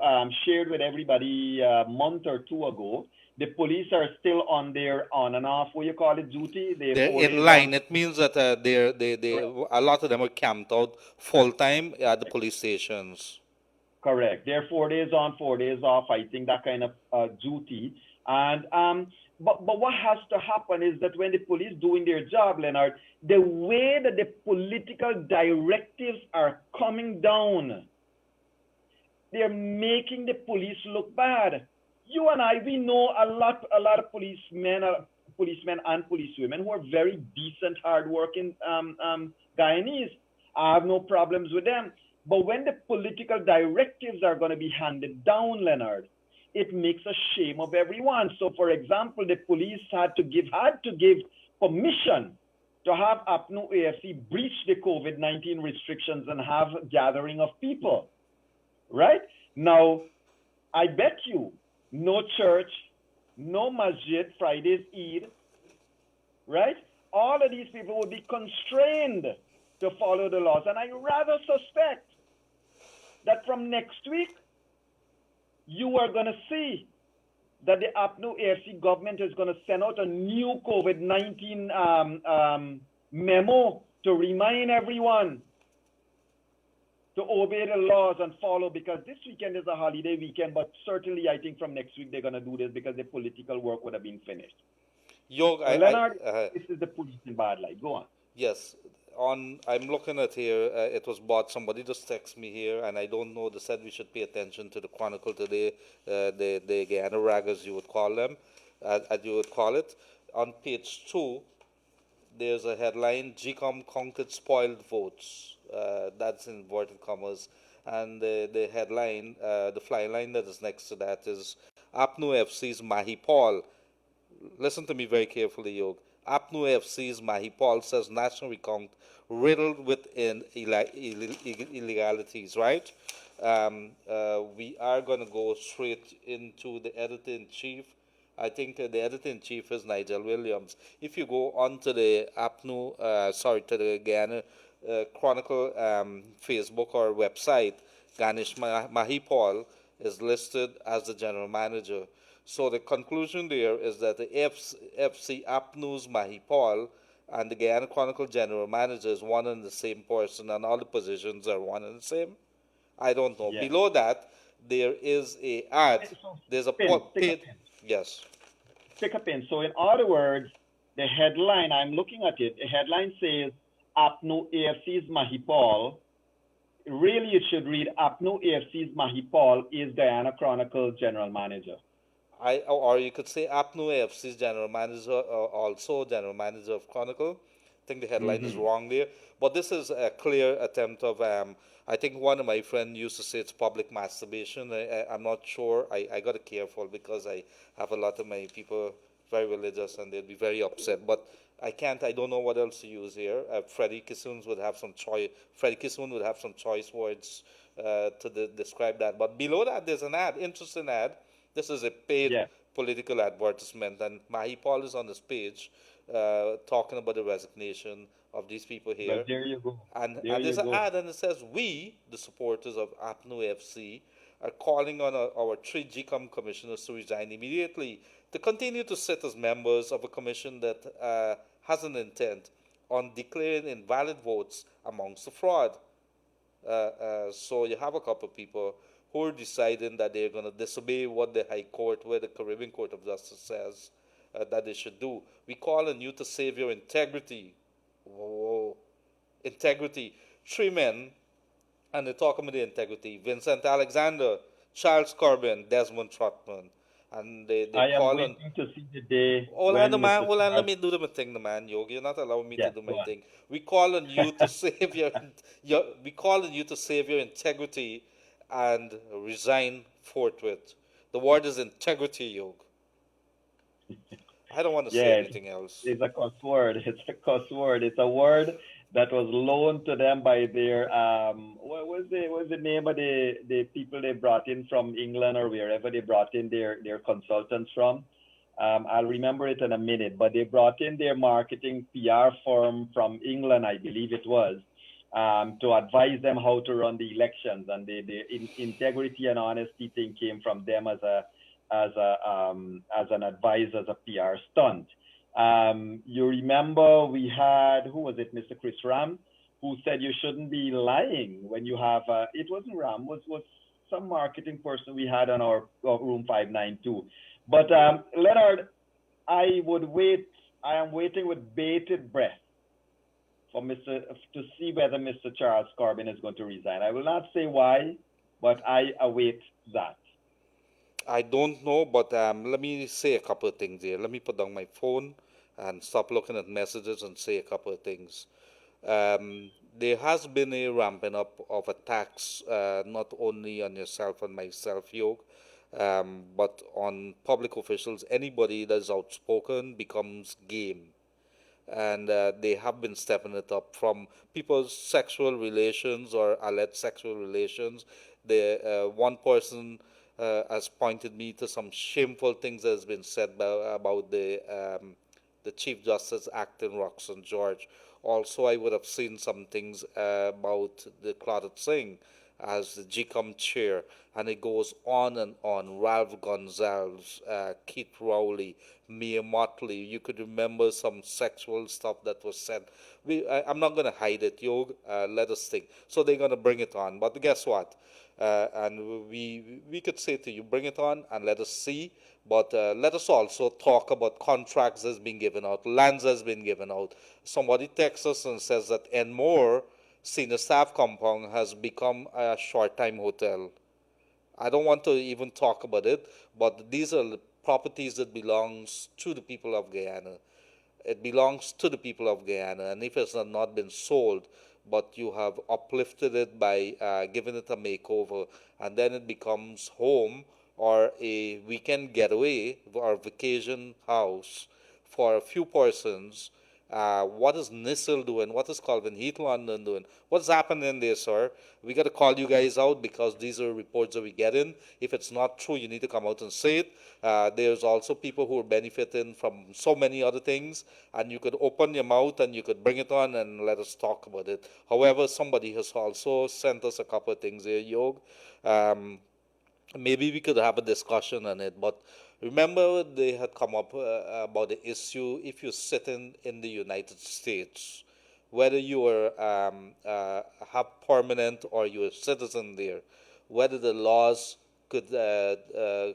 shared with everybody a month or two ago, the police are still on their on and off, what you call it, duty. They're in line. It means that a lot of them are camped out full time at the police stations. Correct. They're 4 days on, 4 days off. I think that kind of duty. And but what has to happen is that when the police doing their job, Leonard, the way that the political directives are coming down, they're making the police look bad. You and I, we know a lot of policemen and policewomen who are very decent, hardworking Guyanese. I have no problems with them. But when the political directives are going to be handed down, Leonard, it makes a shame of everyone. So, for example, the police had to give permission to have APNU AFC breach the COVID-19 restrictions and have a gathering of people, right? Now, I bet you, no church, no masjid, Friday's Eid, right? All of these people will be constrained to follow the laws. And I rather suspect that from next week, you are going to see that the APNU AFC government is going to send out a new COVID-19 memo to remind everyone to obey the laws and follow, because this weekend is a holiday weekend, but certainly I think from next week they're going to do this because the political work would have been finished. Yog, Leonard, this is the police in bad light. Go on. Yes. I'm looking at here, it was bought, somebody just texted me here, and I don't know, they said we should pay attention to the Chronicle today, the Guyana Raggers, you would call them, as you would call it. On page 2, there's a headline, GCOM conquered spoiled votes. That's in inverted commas. And the headline, the fly line that is next to that is APNU FC's Mahi Paul. Listen to me very carefully, Yog. APNU FC's Mahipal says national account riddled with illegalities, right? We are going to go straight into the editor-in-chief. I think the editor-in-chief is Nigel Williams. If you go onto the to the Guyana Chronicle Facebook or website, Ganesh Mahipal is listed as the general manager. So the conclusion there is that the FC Apnews Mahipal and the Guyana Chronicle general manager is one and the same person, and all the positions are one and the same. I don't know. Yes. Below that, there is a ad. So There's a stick a paid. pin. Yes. Stick a pin. So in other words, the headline, I'm looking at it, the headline says APNU AFC's Mahipal. Really, it should read APNU AFC's Mahipal is Guyana Chronicle general manager. Or you could say APNU AFC's general manager, also general manager of Chronicle. I think the headline is wrong there. But this is a clear attempt of, I think one of my friends used to say it's public masturbation. I'm not sure. I got to be careful because I have a lot of my people very religious and they'd be very upset. But I don't know what else to use here. Freddie Kissoon would have some choice words to describe that. But below that, there's an ad, interesting ad. This is a paid political advertisement, and Mahipal is on this page talking about the resignation of these people here. Well, there you go. And there's an ad, and it says, we, the supporters of APNU FC, are calling on our three GCOM commissioners to resign immediately to continue to sit as members of a commission that has an intent on declaring invalid votes amongst the fraud. So you have a couple of people who are deciding that they're going to disobey what the High Court, where the Caribbean Court of Justice says that they should do. We call on you to save your integrity. Whoa. Integrity. Three men, and they're talking about the integrity. Vincent Alexander, Charles Corbin, Desmond Trotman. And they I call am waiting to see the day. Hold on, let me do my thing, man. Yog, you're not allowing me to do my thing. We call on you to save we call on you to save your integrity and resign forthwith. The word is integrity, Yog. I don't want to say anything else. It's a cuss word. It's a cuss word. It's a word that was loaned to them by their what was the name of the people they brought in from England or wherever they brought in their consultants from. I'll remember it in a minute, but they brought in their marketing PR firm from England, I believe it was, to advise them how to run the elections, and the integrity and honesty thing came from them as an advisor, as a PR stunt. You remember we had, who was it, Mr. Chris Ram, who said you shouldn't be lying when you have, it wasn't Ram, was some marketing person we had on our room 592. But Leonard, I am waiting with bated breath for to see whether Mr. Charles Corbin is going to resign. I will not say why, but I await that. I don't know, but let me say a couple of things here. Let me put down my phone and stop looking at messages and say a couple of things. There has been a ramping up of attacks, not only on yourself and myself, Yog, but on public officials. Anybody that's outspoken becomes game. And they have been stepping it up, from people's sexual relations or alleged sexual relations. One person has pointed me to some shameful things that has been said about the Chief Justice acting Roxanne George. Also, I would have seen some things about the Claudette Singh as the GCOM chair, and it goes on and on. Ralph Gonzalez, Keith Rowley, Mia Motley. You could remember some sexual stuff that was said. I'm not going to hide it, Yog. Let us think. So they're going to bring it on. But guess what? And we could say to you, bring it on and let us see. But let us also talk about contracts that's been given out, lands that's been given out. Somebody texts us and says that Enmore Senior Staff Compound has become a short-time hotel. I don't want to even talk about it, but these are properties that belongs to the people of Guyana. It belongs to the people of Guyana, and if it's not been sold, but you have uplifted it by giving it a makeover, and then it becomes home or a weekend getaway or vacation house for a few persons. What is NISIL doing? What is Calvin Heath London doing? What's happening there, sir? We got to call you guys out because these are reports that we get in. If it's not true, you need to come out and say it. There's also people who are benefiting from so many other things, and you could open your mouth and you could bring it on and let us talk about it. However, somebody has also sent us a couple of things here, Yog. Maybe we could have a discussion on it. But remember, they had come up about the issue if you're sitting in the United States, whether you are have permanent or you're a citizen there, whether the laws could they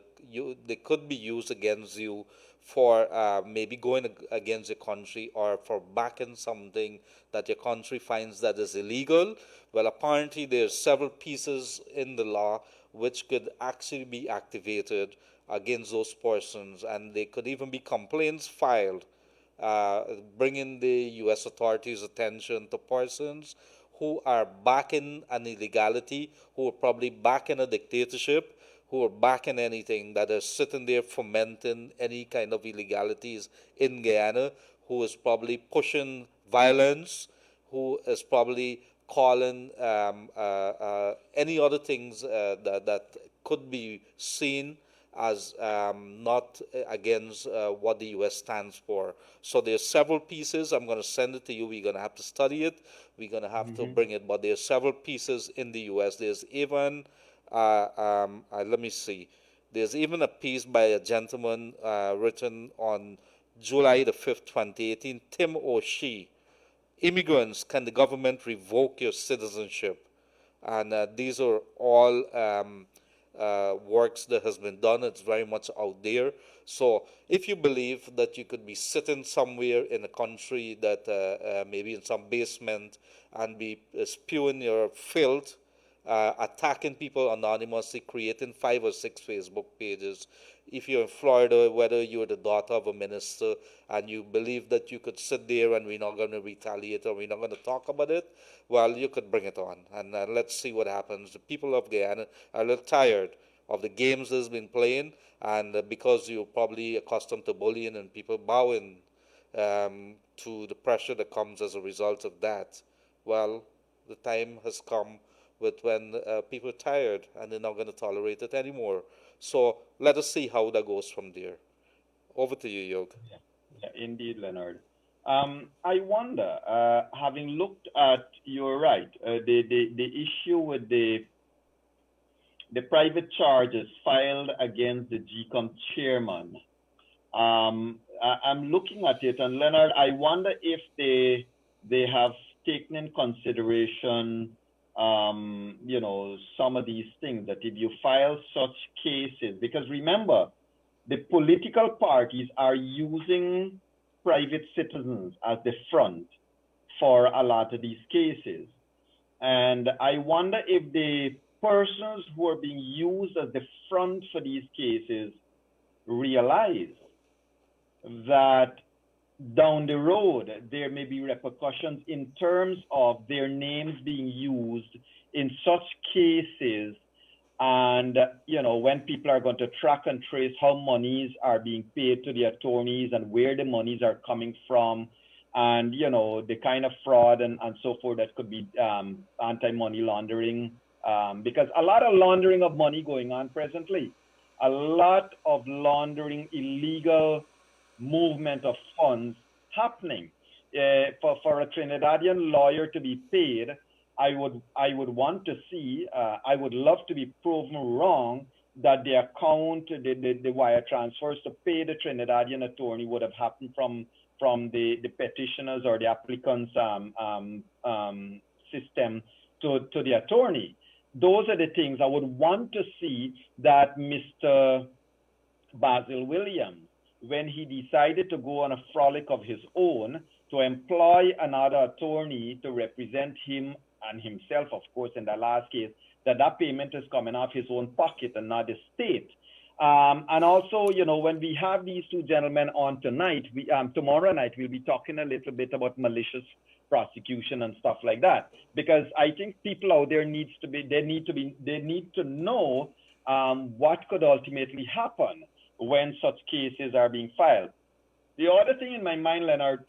could be used against you for maybe going against your country or for backing something that your country finds that is illegal. Well, apparently there's several pieces in the law which could actually be activated against those persons, and there could even be complaints filed bringing the U.S. authorities' attention to persons who are backing an illegality, who are probably backing a dictatorship, who are backing anything that is sitting there fomenting any kind of illegalities in Guyana, who is probably pushing violence, who is probably calling any other things that could be seen as not against what the U.S. stands for. So there's several pieces. I'm going to send it to you. We're going to have to study it. We're going to have to bring it. But there's several pieces in the U.S. There's even, let me see, there's even a piece by a gentleman written on July the 5th, 2018, Tim O'Shea. Immigrants, can the government revoke your citizenship? And these are all works that has been done. It's very much out there. So if you believe that you could be sitting somewhere in a country that maybe in some basement and be spewing your filth, attacking people anonymously, creating 5 or 6 Facebook pages. If you're in Florida, whether you're the daughter of a minister and you believe that you could sit there and we're not going to retaliate or we're not going to talk about it, well, you could bring it on. And let's see what happens. The people of Guyana are a little tired of the games that's been playing, and because you're probably accustomed to bullying and people bowing to the pressure that comes as a result of that, well, the time has come with when people are tired and they're not going to tolerate it anymore. So let us see how that goes from there. Over to you, Yog. Yeah, indeed, Leonard. I wonder, having looked at, you're right, the issue with the private charges filed against the GCOM chairman. I'm looking at it, and Leonard, I wonder if they have taken in consideration, some of these things, that if you file such cases, because remember, the political parties are using private citizens as the front for a lot of these cases. And I wonder if the persons who are being used as the front for these cases realize that down the road there may be repercussions in terms of their names being used in such cases. And, when people are going to track and trace how monies are being paid to the attorneys and where the monies are coming from, and, the kind of fraud and so forth that could be anti-money laundering, because a lot of laundering of money going on presently, a lot of laundering, illegal movement of funds happening. For a Trinidadian lawyer to be paid, I would want to see, I would love to be proven wrong that the account, the wire transfers to pay the Trinidadian attorney would have happened from the petitioners or the applicants' system to the attorney. Those are the things I would want to see that Mr. Basil Williams, when he decided to go on a frolic of his own, to employ another attorney to represent him and himself, of course, in the last case, that payment is coming off his own pocket and not the state. And also, when we have these two gentlemen on tonight, tomorrow night, we'll be talking a little bit about malicious prosecution and stuff like that, because I think people out there need to know what could ultimately happen when such cases are being filed. The other thing in my mind, Leonard,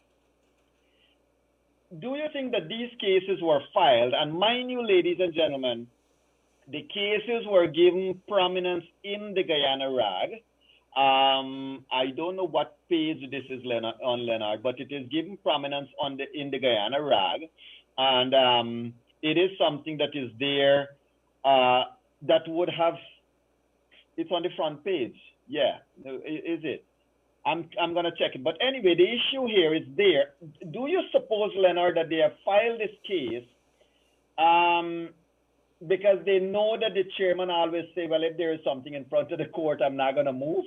do you think that these cases were filed? And mind you, ladies and gentlemen, the cases were given prominence in the Guyana Rag. I don't know what page this is, Leonard, but it is given prominence in the Guyana Rag, and it is something that is there that would have. It's on the front page. Yeah, is it? I'm gonna check it. But anyway, the issue here is there. Do you suppose, Leonard, that they have filed this case because they know that the chairman always say, well, if there is something in front of the court, I'm not gonna move.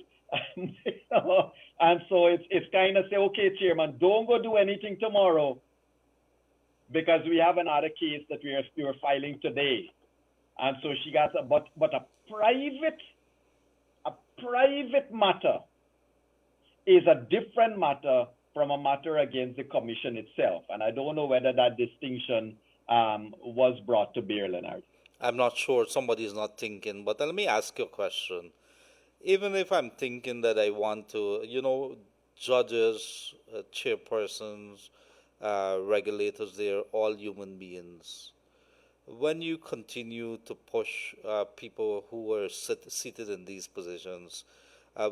And so it's kind of say, okay, chairman, don't go do anything tomorrow because we have another case that we are filing today. And so she got but a private matter is a different matter from a matter against the commission itself. And I don't know whether that distinction was brought to bear, Leonard. I'm not sure. Somebody's not thinking, but let me ask you a question. Even if I'm thinking that I want to, judges, chairpersons, regulators, they're all human beings. When you continue to push people who were seated in these positions,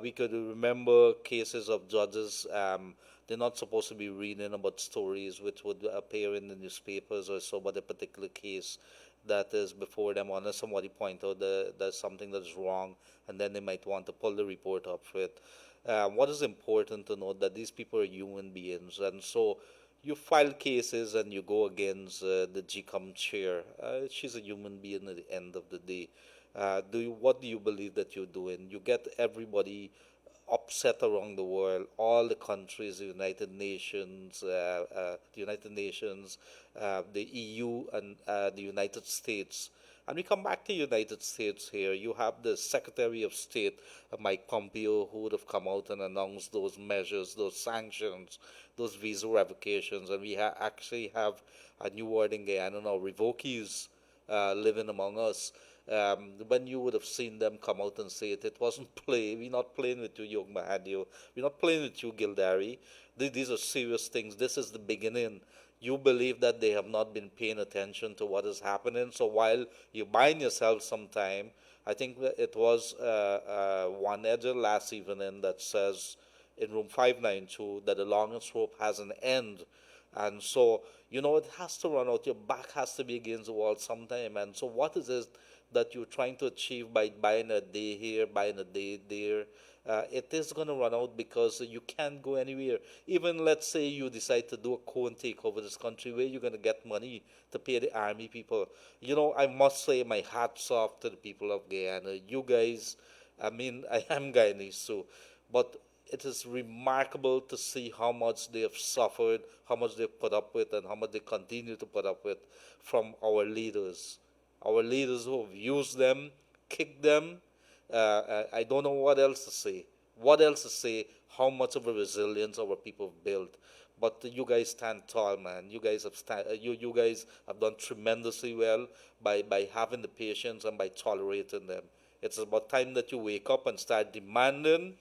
we could remember cases of judges. They're not supposed to be reading about stories which would appear in the newspapers or so, but a particular case that is before them, unless somebody point out that there's something that's wrong, and then they might want to pull the report up for it. What is important to note that these people are human beings, and so you file cases and you go against the GCOM chair. She's a human being at the end of the day. What do you believe that you're doing? You get everybody upset around the world, all the countries, the EU, and the United States. And we come back to the United States here. You have the Secretary of State, Mike Pompeo, who would have come out and announced those measures, those sanctions, those visa revocations. And we actually have a new word in Guyana now, revokees, living among us. When you would have seen them come out and say it wasn't play. We're not playing with you, Yog Mahadeo. We're not playing with you, Gildarie. These are serious things. This is the beginning. You believe that they have not been paying attention to what is happening. So while you're buying yourself some time, I think that it was one edger last evening that says in room 592 that the longest rope has an end. And so, it has to run out. Your back has to be against the wall sometime. And so what is it that you're trying to achieve by buying a day here, buying a day there? It is going to run out because you can't go anywhere. Even let's say you decide to do a cone take over this country, where you're going to get money to pay the army people. I must say my hat's off to the people of Guyana. You guys, I mean, I am Guyanese too, but it is remarkable to see how much they have suffered, how much they've put up with, and how much they continue to put up with from our leaders. Our leaders who have used them, kicked them. I don't know what else to say. What else to say? How much of a resilience our people have built. But you guys stand tall, man. You guys have done tremendously well by having the patience and by tolerating them. It's about time that you wake up and start demanding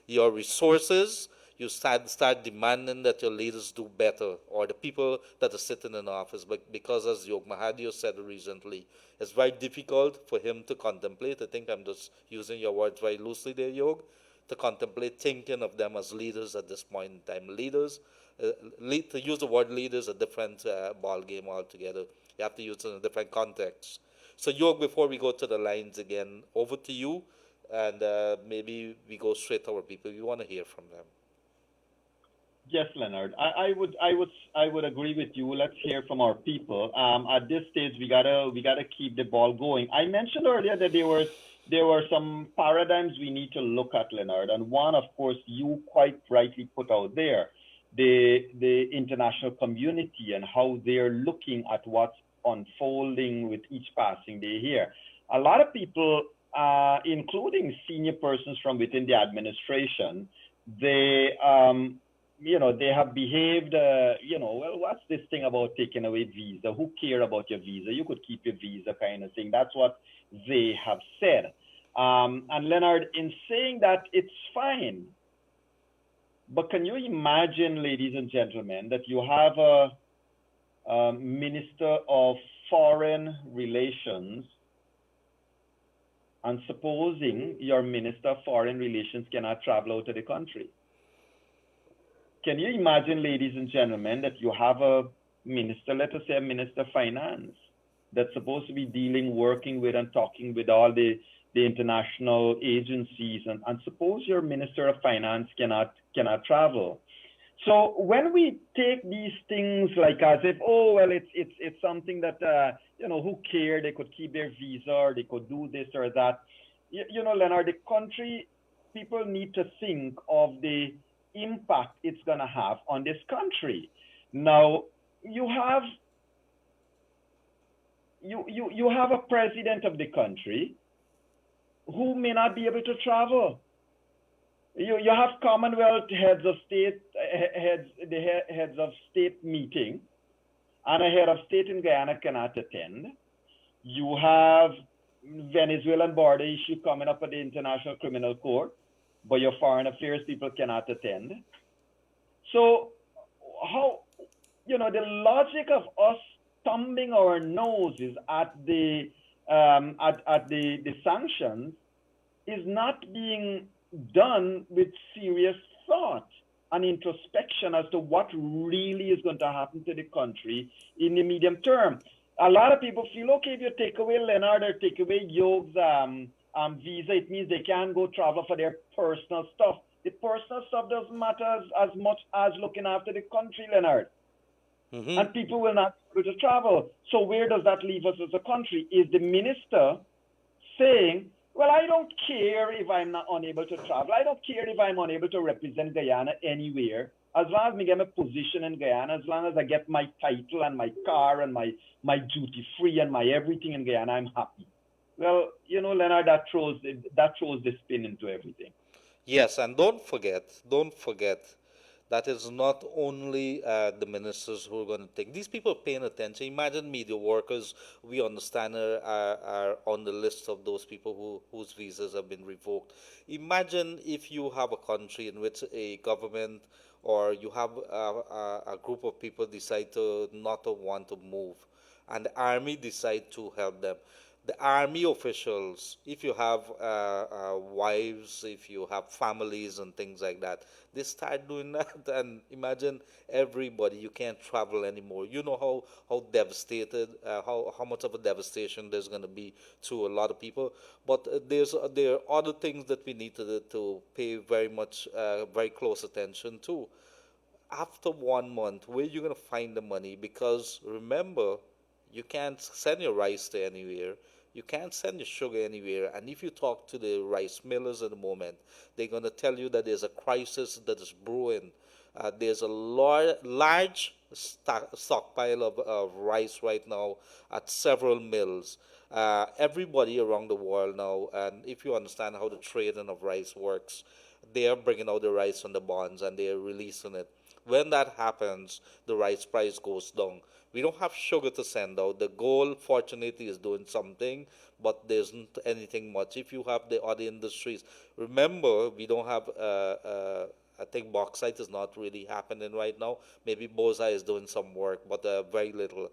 your resources. You start demanding that your leaders do better, or the people that are sitting in office. But because, as Yog Mahadeo said recently, it's very difficult for him to contemplate. I think I'm just using your words very loosely there, Yog, to contemplate thinking of them as leaders at this point in time. Leaders, to use the word leader is a different ball game altogether. You have to use it in a different context. So, Yog, before we go to the lines again, over to you, and maybe we go straight to our people. We want to hear from them. Yes, Leonard. I would agree with you. Let's hear from our people. At this stage, we gotta keep the ball going. I mentioned earlier that there were some paradigms we need to look at, Leonard, and one, of course, you quite rightly put out there, the international community and how they're looking at what's unfolding with each passing day here. A lot of people, including senior persons from within the administration, they they have behaved, well, what's this thing about taking away visa? Who care about your visa? You could keep your visa kind of thing. That's what they have said. And Leonard, in saying that, it's fine. But can you imagine, ladies and gentlemen, that you have a Minister of Foreign Relations, and supposing your Minister of Foreign Relations cannot travel out of the country? Can you imagine, ladies and gentlemen, that you have a minister, let us say a Minister of Finance, that's supposed to be dealing, working with, and talking with all the international agencies, and suppose your Minister of Finance cannot travel? So when we take these things like as if, oh well, it's something that who care? They could keep their visa, or they could do this or that. Leonard, the country, people need to think of the impact it's gonna have on this country. Now you have a president of the country who may not be able to travel. You have Commonwealth heads of state, heads of state meeting, and a head of state in Guyana cannot attend. You have Venezuelan border issue coming up at the International Criminal Court, but your foreign affairs people cannot attend. So how, the logic of us thumbing our noses at the sanctions is not being done with serious thought and introspection as to what really is going to happen to the country in the medium term. A lot of people feel, okay, if you take away Leonard or take away Yog's visa, it means they can't go travel for their personal stuff. The personal stuff doesn't matter as much as looking after the country, Leonard. Mm-hmm. And people will not be able to travel. So where does that leave us as a country? Is the minister saying, well, I don't care if I'm not unable to travel. I don't care if I'm unable to represent Guyana anywhere. As long as I get my position in Guyana, as long as I get my title and my car and my duty free and my everything in Guyana, I'm happy. Well, Leonard, that throws the spin into everything. Yes, and don't forget, that is not only the ministers who are going to take. These people are paying attention. Imagine media workers, we understand, are on the list of those people whose visas have been revoked. Imagine if you have a country in which a government or you have a group of people decide to not want to move, and the army decide to help them. The army officials, if you have wives, if you have families and things like that, they start doing that. And imagine everybody, you can't travel anymore. You know how devastated, how much of a devastation there's going to be to a lot of people. But there are other things that we need to pay very close attention to. After 1 month, where are you going to find the money? Because remember, you can't send your rice to anywhere. You can't send your sugar anywhere. And if you talk to the rice millers at the moment, they're going to tell you that there's a crisis that is brewing. There's a large stockpile of rice right now at several mills. Everybody around the world now, and if you understand how the trading of rice works, they are bringing out the rice from the bonds and they are releasing it. When that happens, the rice price goes down. We don't have sugar to send out. The gold, fortunately, is doing something, but there isn't anything much. If you have the other industries, remember, we don't have, I think bauxite is not really happening right now. Maybe bauxite is doing some work, but very little.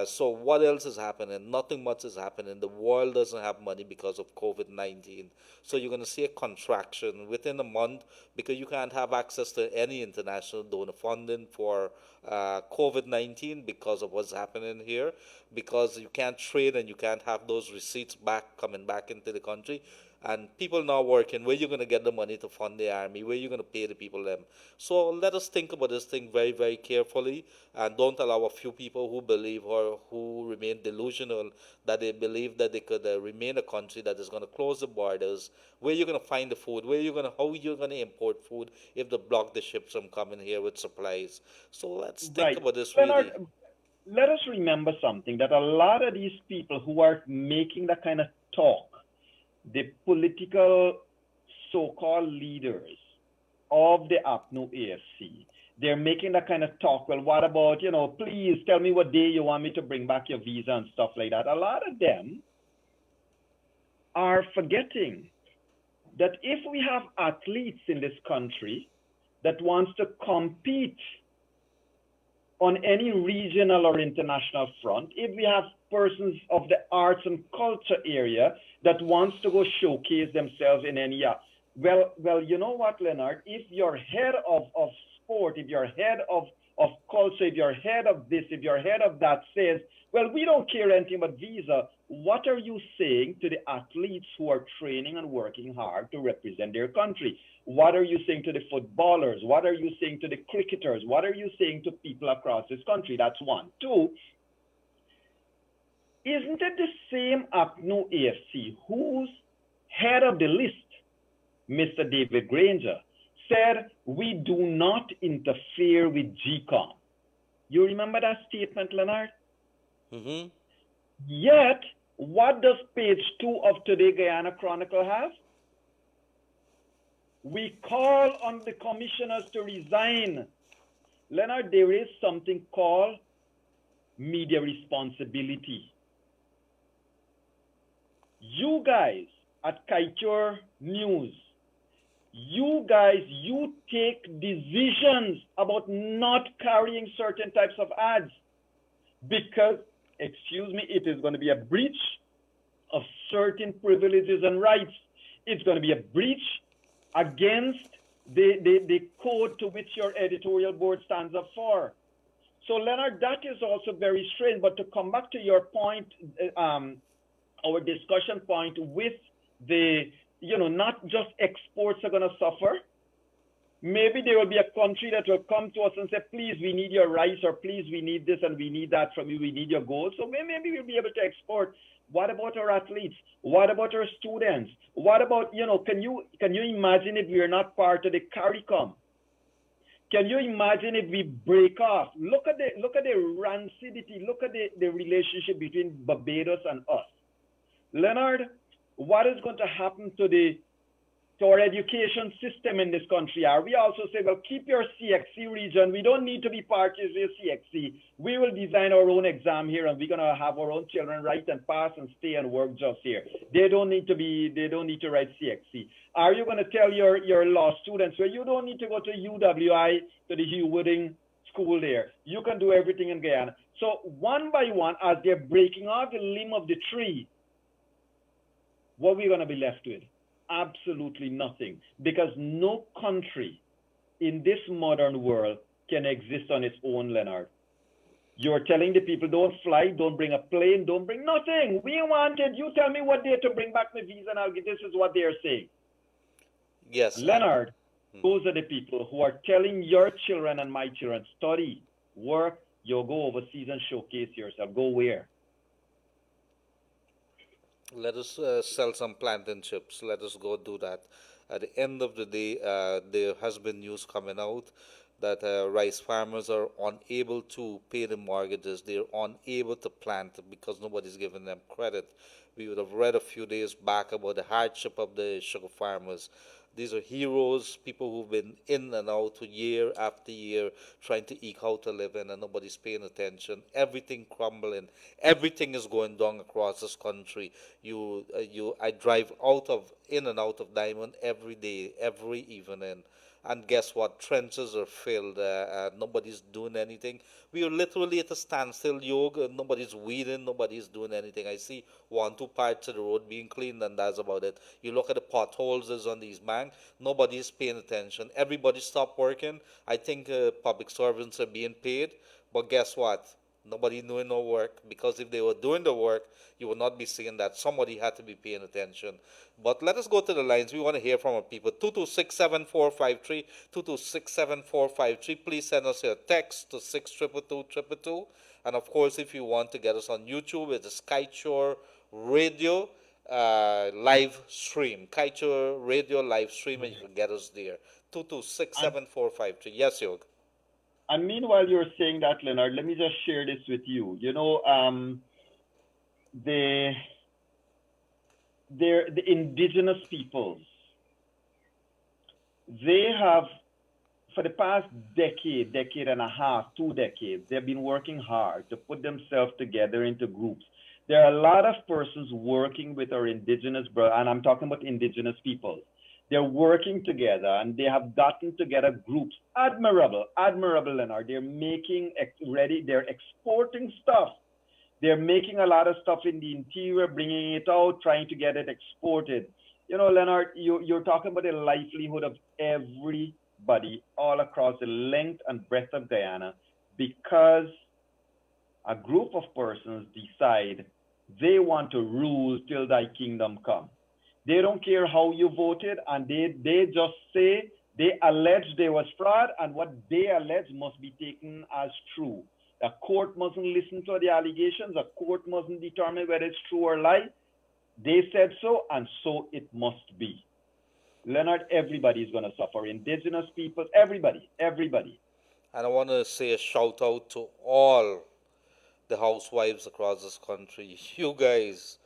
So what else is happening? Nothing much is happening. The world doesn't have money because of COVID-19. So you're going to see a contraction within a month because you can't have access to any international donor funding for COVID-19 because of what's happening here, because you can't trade and you can't have those receipts coming back into the country. And people now working, where you going to get the money to fund the army? Where you going to pay the people them? So let us think about this thing very, very carefully and don't allow a few people who believe or who remain delusional that they believe that they could remain a country that is going to close the borders. Where you going to find the food? How are you going to import food if they block the ships from coming here with supplies? So let's think about this really. Let us remember something, that a lot of these people who are making that kind of talk, the political so-called leaders of the APNU AFC, they're making that kind of talk. Well, what about, please tell me what day you want me to bring back your visa and stuff like that. A lot of them are forgetting that if we have athletes in this country that wants to compete on any regional or international front, if we have persons of the arts and culture area that wants to go showcase themselves in any well, you know what, Leonard? If you're head of sport, if you're head of culture, if you're head of this, if you're head of that, says, well, we don't care anything about visa, what are you saying to the athletes who are training and working hard to represent their country? What are you saying to the footballers? What are you saying to the cricketers? What are you saying to people across this country? That's one. Two, isn't it the same APNU AFC whose head of the list, Mr. David Granger, said, we do not interfere with GCOM? You remember that statement, Leonard? Mm-hmm. Yet, what does page 2 of Today Guyana Chronicle have? We call on the commissioners to resign. Leonard, there is something called media responsibility. You guys at Kaitor News, you guys, you take decisions about not carrying certain types of ads because, excuse me, it is going to be a breach of certain privileges and rights. It's going to be a breach against the code to which your editorial board stands up for. So, Leonard, that is also very strange. But to come back to your point, our discussion point with the, not just exports are going to suffer. Maybe there will be a country that will come to us and say, please, we need your rice, or please, we need this and we need that from you. We need your gold. So maybe we'll be able to export. What about our athletes? What about our students? What about, can you imagine if we are not part of the CARICOM? Can you imagine if we break off? Look at the rancidity. Look at the relationship between Barbados and us. Leonard, what is going to happen to our education system in this country? Are we also say, well, keep your CXC region. We don't need to be part of your CXC. We will design our own exam here, and we're going to have our own children write and pass and stay and work just here. They don't need to write CXC. Are you going to tell your law students, well, you don't need to go to UWI, to the Hugh Wooding school there. You can do everything in Guyana. So one by one, as they're breaking off the limb of the tree, what are we going to be left with? Absolutely nothing, because no country in this modern world can exist on its own, Leonard. You're telling the people, don't fly, don't bring a plane, don't bring nothing. We wanted, you tell me what day to bring back my visa, and I'll get, this is what they're saying. Yes. Leonard, those are the people who are telling your children and my children, study, work, you'll go overseas and showcase yourself. Go where? Let us sell some plantain chips. Let us go do that. At the end of the day, there has been news coming out that rice farmers are unable to pay the mortgages. They're unable to plant because nobody's giving them credit. We would have read a few days back about the hardship of the sugar farmers. These are heroes, people who've been in and out year after year trying to eke out a living, and nobody's paying attention. Everything crumbling. Everything is going down across this country. I drive in and out of Diamond every day, every evening. And guess what? Trenches are filled. Nobody's doing anything. We are literally at a standstill, Yog. Nobody's weeding. Nobody's doing anything. I see 1-2 parts of the road being cleaned, and that's about it. You look at the potholes that's on these banks. Nobody's paying attention. Everybody stopped working. I think public servants are being paid. But guess what? Nobody doing no work, because if they were doing the work, you would not be seeing that. Somebody had to be paying attention. But let us go to the lines. We want to hear from our people. 2267453, 2267453. Please send us your text to 6222222. And of course, if you want to get us on YouTube, it's the Kiteshore Radio live stream. Kiteshore Radio live stream, and you can get us there. 2267453. Yes, Yog. And meanwhile, you're saying that, Leonard, let me just share this with you. The indigenous peoples, they have, for the past decade and a half, 2 decades, they've been working hard to put themselves together into groups. There are a lot of persons working with our indigenous, and I'm talking about indigenous peoples. They're working together and they have gotten together groups. Admirable, admirable, Leonard. They're making ready, they're exporting stuff. They're making a lot of stuff in the interior, bringing it out, trying to get it exported. You know, Leonard, you're talking about the livelihood of everybody all across the length and breadth of Guyana because a group of persons decide they want to rule till thy kingdom come. They don't care how you voted, and they just say they allege there was fraud, and what they allege must be taken as true. A court mustn't listen to the allegations. A court mustn't determine whether it's true or lie. They said so, and so it must be. Leonard, everybody is going to suffer. Indigenous people, everybody. And I want to say a shout out to all the housewives across this country. You guys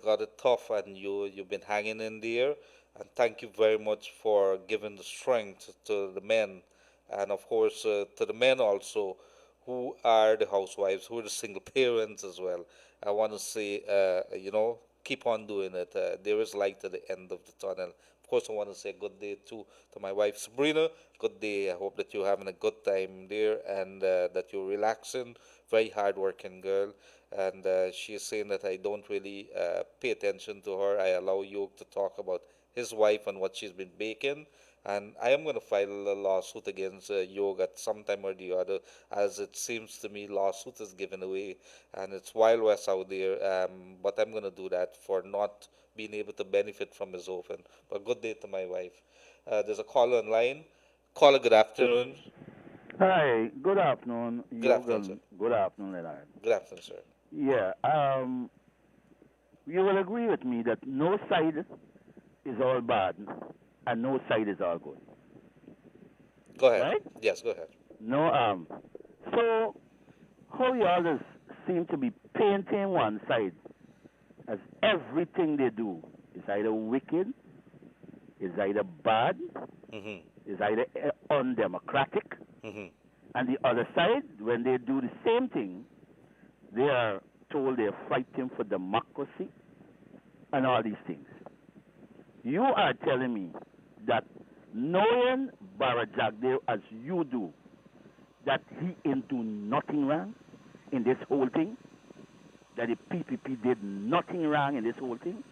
got it tough, and you've been hanging in there. And thank you very much for giving the strength to the men, and of course to the men also, who are the housewives, who are the single parents as well. I want to say, keep on doing it. There is light at the end of the tunnel. Of course, I want to say good day to my wife Sabrina. Good day. I hope that you're having a good time there, and that you're relaxing. Very hard-working girl. And she is saying that I don't really pay attention to her. I allow Yog to talk about his wife and what she's been baking. And I am going to file a lawsuit against Yog at some time or the other, as it seems to me lawsuit is given away, and it's Wild West out there. But I'm going to do that for not being able to benefit from his oven. But good day to my wife. There's a caller online. Caller, good afternoon. Hi, good afternoon, Good afternoon, Yogan. sir. Good afternoon, Leonard. Good afternoon, sir. Yeah, you will agree with me that no side is all bad and no side is all good, Go ahead. right? Yes, go ahead. No, so how y'all just seem to be painting one side as everything they do is either wicked, is either bad, Mhm. is either undemocratic, Mhm. and the other side, when they do the same thing, they are told they're fighting for democracy and all these things. You are telling me that knowing Barajagdeo as you do, that he ain't do nothing wrong in this whole thing, that the PPP did nothing wrong in this whole thing,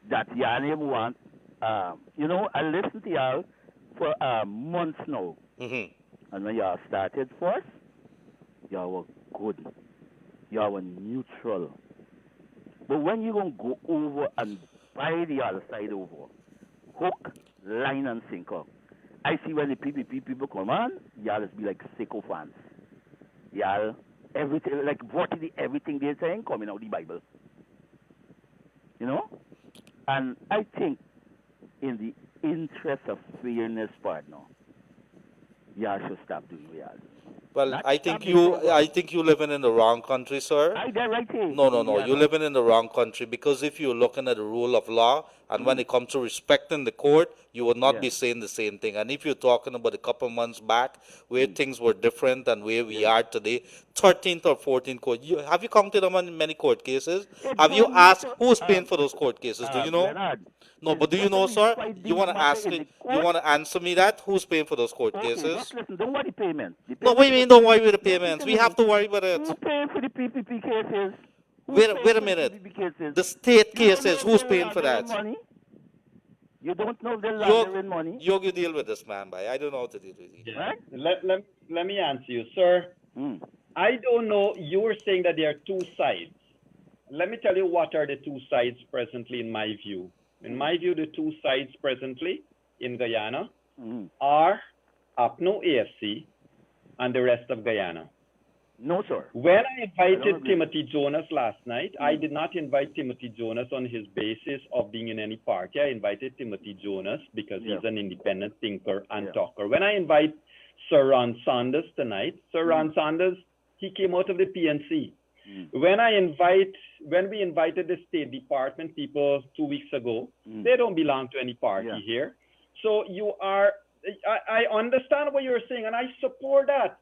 that y'all him want, I listened to y'all for months now, Mhm. and when y'all started first, y'all were good, y'all were neutral. But when you gonna go over and buy the other side over, hook, line, and sinker, I see when the PPP people come on, y'all just be like sycophants. Y'all, everything, like virtually everything they're saying coming out of the Bible. You know? And I think in the interest of fairness, partner, y'all should stop doing what y'all do. Well, Not I stop think doing what I think you living in the wrong country, sir. I did right here. No, no, in no. You're Guyana. living in the wrong country, because if you're looking at the rule of law, and when it comes to respecting the court, you will not Yeah. be saying the same thing. And if you're talking about a couple months back, where things were different than where we are today, 13th or 14th court. Have you counted how many court cases? It Have you don't asked matter. who's paying for those court cases? Do you know? Leonard, No, it's but do you better know, we sir? fight You these want to matter ask in me? the You court. want to answer me that? Who's paying for those court Okay, cases? just listen. Don't worry payment. The No, payment what do you mean? is Don't worry with the Just payments. listen We to have me. to worry about it. Who's paying for the PPP cases? Who's Wait, paying wait a for minute. the PPP cases? The state You don't know cases. if Who's they're paying for laundering that? money. You don't know if they're Yog, laundering money, Yog, you deal with this man, boy. I don't know how to deal with you. Yeah. right? Let me answer you, sir. I don't know. You were saying that there are two sides. Let me tell you what are the two sides presently, in my view. In my view, the two sides presently in Guyana are APNO AFC and the rest of Guyana. No, sir. When I invited agree. Timothy Jonas last night, I did not invite Timothy Jonas on his basis of being in any party. I invited Timothy Jonas because he's an independent thinker and talker. When I invite Sir Ron Sanders tonight, Sir Ron Sanders, he came out of the PNC. When we invited the State Department people 2 weeks ago, they don't belong to any party here. So I understand what you're saying, and I support that.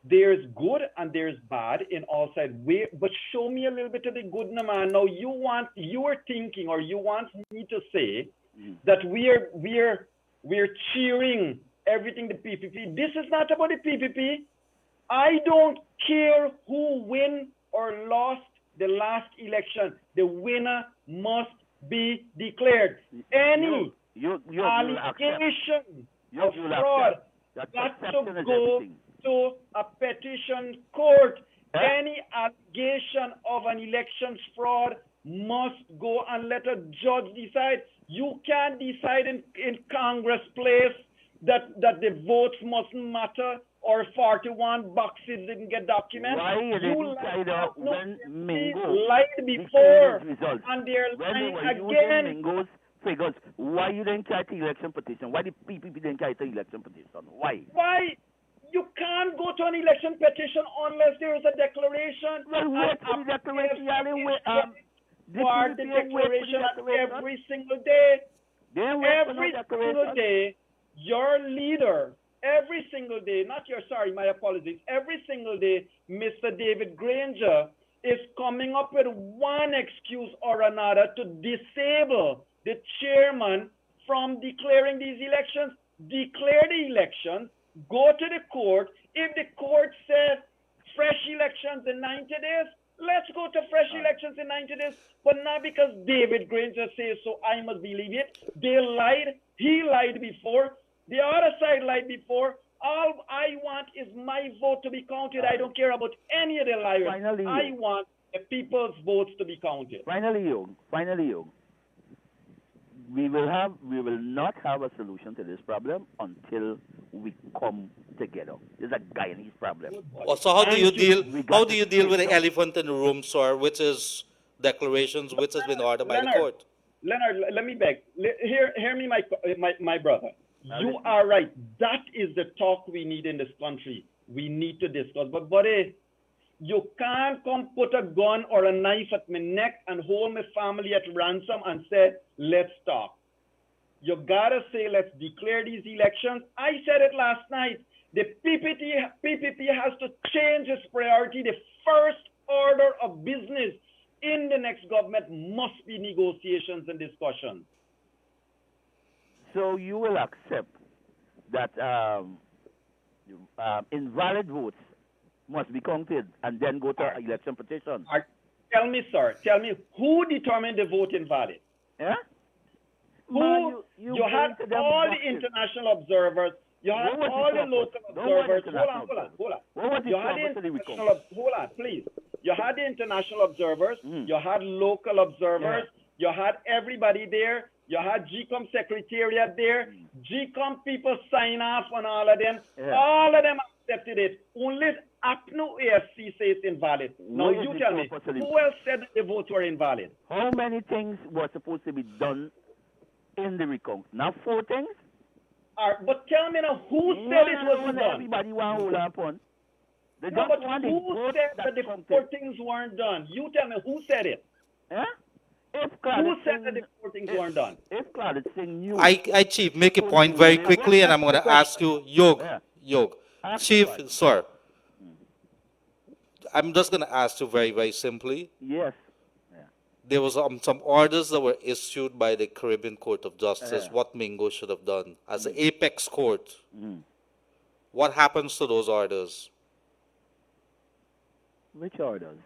there's good and there's bad in all sides. But show me a little bit of the good, no, man. Now you are thinking, or you want me to say that we're cheering everything the PPP. This is not about the PPP. I don't care who win or lost the last election. The winner must be declared. Any allegation of fraud got to go to a petition court. Any allegation of an elections fraud must go and let a judge decide. You can't decide in Congress place that the votes mustn't matter, or 41 boxes didn't get documented. Why You lied out when Mingo lied before, results? and they're When lying they were using again. Mingo's figures, why you didn't carry the election petition? Why the PPP didn't carry the election petition? Why? Why? You can't go to an election petition unless there is a declaration. Well, wait for the declaration. For the declaration every single day. Every single day, your leader, every single day, my apologies, every single day, Mr. David Granger is coming up with one excuse or another to disable the chairman from declaring these elections. Declare the elections, go to the court. If the court says fresh elections in 90 days, let's go to fresh elections in 90 days. But not because David Granger says so, I must believe it. They lied. He lied before. The other side lied before. All I want is my vote to be counted. I don't care about any of the liars. Finally, I want the people's votes to be counted. Finally, Yog. We will not have a solution to this problem until we come together. It's a Guyanese problem. So how do you deal with the elephant in the room, sir, which is declarations which has been ordered by the court? Leonard, let me beg. Hear me, my brother. You are right. That is the talk we need in this country. We need to discuss. But buddy, you can't come put a gun or a knife at my neck and hold my family at ransom and say, let's talk. You gotta say, let's declare these elections. I said it last night. The PPP has to change its priority. The first order of business in the next government must be negotiations and discussions. So you will accept that invalid votes must be counted and then go to election petition. Tell me, who determined the vote invalid? Yeah? Who? You had all the international observers. You had all the local observers. Hold on. You had the international. Hold on, please. You had the international observers. You had local observers. You had everybody there. You had GCOM secretariat there. GCOM people sign off on all of them. All of them accepted it. Only APNU AFC says it's invalid. Now you tell me, who else said that the votes were invalid? How many things were supposed to be done in the recount? Now 4 things? But tell me now, who said it was done? Everybody want to hold upon. But who said that the 4 things weren't done? You tell me, who said it? Who said that the 4 things weren't done? If Claude Singh knew... Chief, make a point very quickly, and I'm going to ask you, Yog. Chief, sir, I'm just going to ask you very, very simply. Yes. There was some orders that were issued by the Caribbean Court of Justice, what Mingo should have done as the apex court. What happens to those orders? Which orders?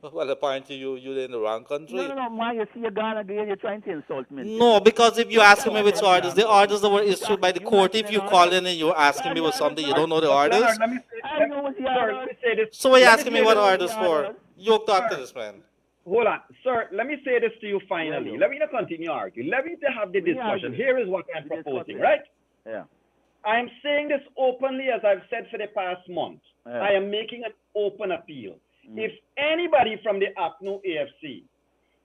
Well, apparently you're in the wrong country. No, man, you see, you're gone again, you're trying to insult me. No, because if you're asking me which orders, the orders that were issued by the court, if you call in and you're asking me about something, you don't know the orders? So why are you asking me what orders for? You talk to this man. Hold on. Sir, let me say this to you finally. Let me not continue arguing. Let me have the discussion. Here is what I'm proposing, right? Yeah. I am saying this openly, as I've said for the past month. I am making an open appeal. If anybody from the APNU AFC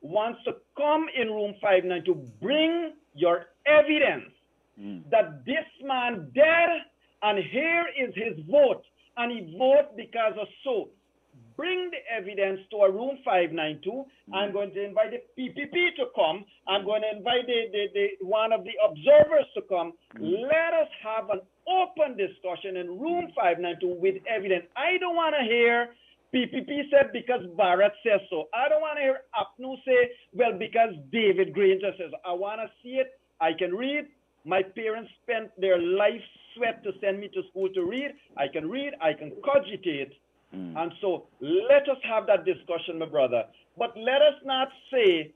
wants to come in room 592, bring your evidence that this man dead and here is his vote and he voted because of so. Bring the evidence to a room 592. I'm going to invite the PPP to come. I'm going to invite the one of the observers to come. Let us have an open discussion in room 592 with evidence. I don't want to hear PPP said because Barrett says so. I don't want to hear APNU say, well, because David Granger says so. I want to see it. I can read. My parents spent their life sweat to send me to school to read. I can read. I can cogitate. And so let us have that discussion, my brother. But let us not say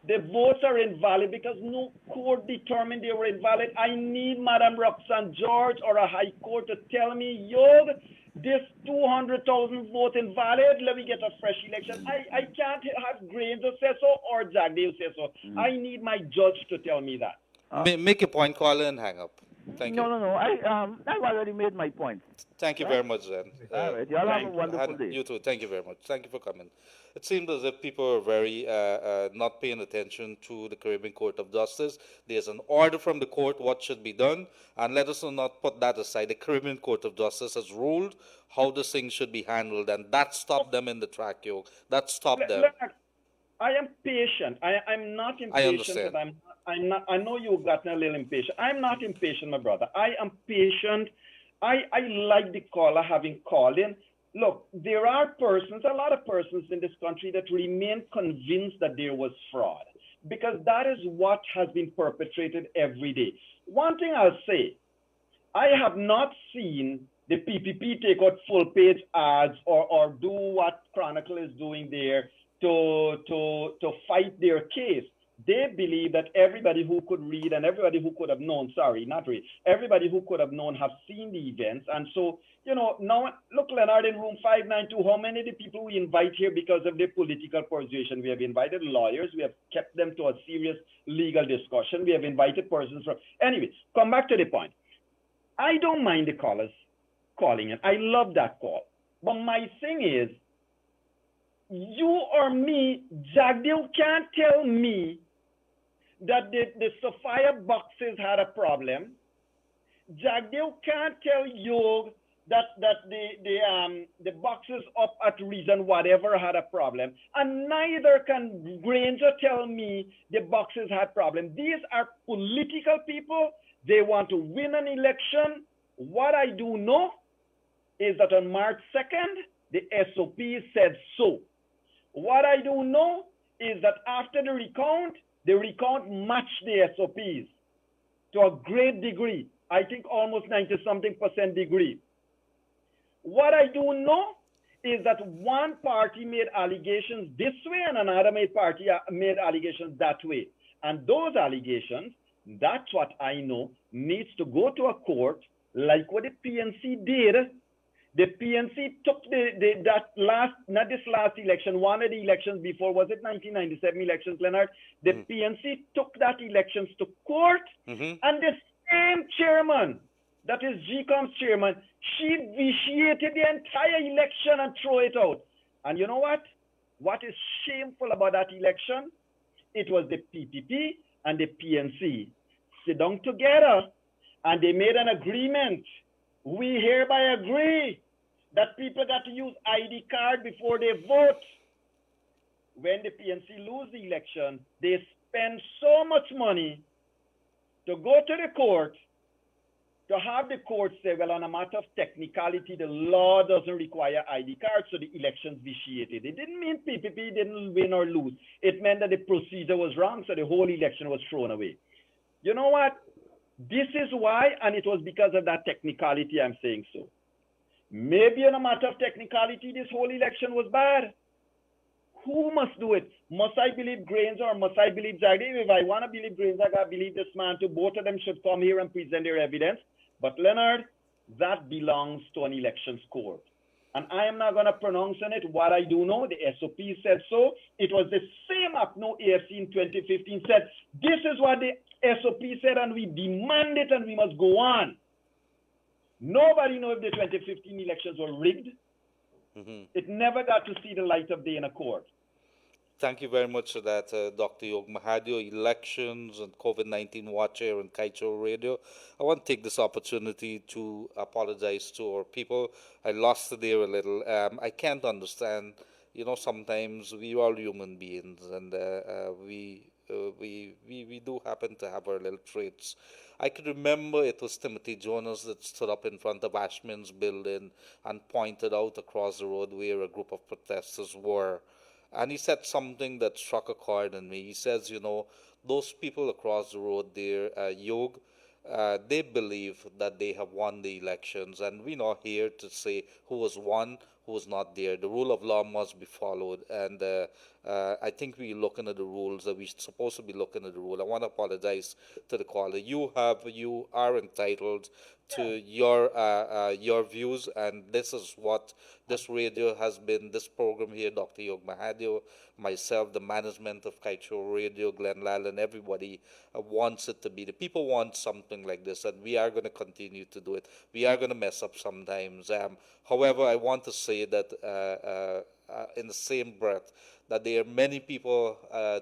the votes are invalid because no court determined they were invalid. I need Madam Roxanne George or a high court to tell me, Yog, this 200,000 vote invalid, let me get a fresh election. I can't have Granger say so or Jagdeo say so. I need my judge to tell me that. Make a point, caller, and hang up. Thank you. No. I've already made my point. Thank you very much, then. All right. Y'all have a wonderful day. You too. Thank you very much. Thank you for coming. It seems as if people are very not paying attention to the Caribbean Court of Justice. There's an order from the court what should be done, and let us not put that aside. The Caribbean Court of Justice has ruled how this thing should be handled, and that stopped them in the track, Yog. That stopped them. I am patient. I'm not impatient. I understand. But I'm not. I know you've gotten a little impatient. I'm not impatient, my brother. I am patient. I like the caller having called in. Look, there are persons, a lot of persons in this country that remain convinced that there was fraud because that is what has been perpetrated every day. One thing I'll say, I have not seen the PPP take out full-page ads or do what Chronicle is doing there to fight their case. They believe that everybody who could read and everybody who could have known, everybody who could have known have seen the events. And so, now, look, Leonard, in room 592, how many of the people we invite here because of their political persuasion? We have invited lawyers. We have kept them to a serious legal discussion. We have invited persons from... Anyway, come back to the point. I don't mind the callers calling in. I love that call. But my thing is, you or me, Jagdeo can't tell me that the Sophia boxes had a problem. Jagdeo can't tell Yog that the boxes up at Reason whatever had a problem. And neither can Granger tell me the boxes had problem. These are political people. They want to win an election. What I do know is that on March 2nd, the SOP said so. What I do know is that after the recount matched the SOPs to a great degree. I think almost 90-something% degree. What I do know is that one party made allegations this way and another party made allegations that way. And those allegations, that's what I know, needs to go to a court like what the PNC did. The PNC took not this last election, one of the elections before, was it 1997 elections, Leonard? The PNC took that elections to court, and the same chairman, that is GCOM's chairman, she vitiated the entire election and threw it out. And you know what? What is shameful about that election? It was the PPP and the PNC sit down together, and they made an agreement. We hereby agree that people got to use ID card before they vote. When the PNC lose the election, they spend so much money to go to the court, to have the court say, well, on a matter of technicality, the law doesn't require ID cards, so the election's vitiated. It didn't mean PPP didn't win or lose. It meant that the procedure was wrong, so the whole election was thrown away. You know what? This is why, and it was because of that technicality I'm saying so. Maybe on a matter of technicality, this whole election was bad. Who must do it? Must I believe Granger or must I believe Jagdeo? If I want to believe Granger, I got to believe this man too. Both of them should come here and present their evidence. But Leonard, that belongs to an elections court. And I am not going to pronounce on it. What I do know, the SOP said so. It was the same APNO AFC in 2015 said, this is what the SOP said, and we demand it, and we must go on. Nobody knows if the 2015 elections were rigged. It never got to see the light of day in a court. Thank you very much for that, Dr. Yog Mahadeo. Elections and COVID-19 watch here on Kaicho Radio. I want to take this opportunity to apologize to our people. I lost it there a little. I can't understand. Sometimes we are all human beings, and we We do happen to have our little traits. I could remember it was Timothy Jonas that stood up in front of Ashman's building and pointed out across the road where a group of protesters were. And he said something that struck a chord in me. He says, you know, those people across the road there, Yog, they believe that they have won the elections, and we're not here to say who was won, who was not there. The rule of law must be followed, and I think we're looking at the rules that we're supposed to be looking at the rule. I want to apologize to the caller. You are entitled to your views, and this is what this radio has been. This program here, Dr. Yog Mahadeo, myself, the management of Kaito Radio, Glenn Lal, and everybody wants it to be. The people want something like this, and we are going to continue to do it. We are going to mess up sometimes. However, I want to say that in the same breath, that there are many people,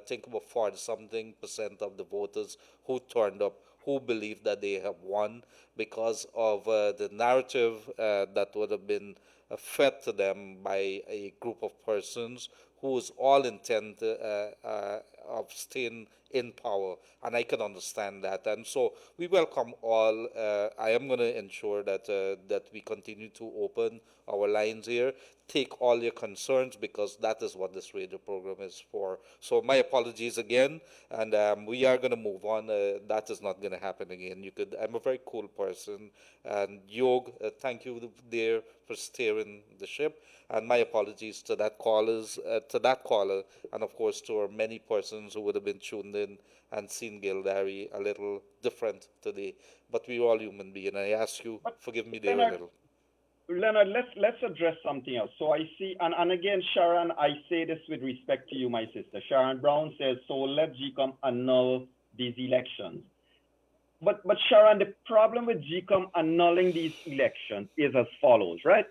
think about 40-something% of the voters who turned up, who believe that they have won because of the narrative that would have been fed to them by a group of persons whose all intent of staying in power, and I can understand that. And so we welcome all. I am going to ensure that that we continue to open our lines here, take all your concerns, because that is what this radio program is for. So my apologies again, and we are going to move on. That is not going to happen again. I'm a very cool person, and Yog, thank you there for steering the ship. And my apologies to that caller, and of course to our many persons who would have been tuned in and seen Gildarie a little different today. But we're all human beings. I ask you, forgive me there a little. Leonard, let's address something else. So I see, and again, Sharon, I say this with respect to you, my sister. Sharon Brown says, so let GCOM annul these elections. But Sharon, the problem with GCOM annulling these elections is as follows, right?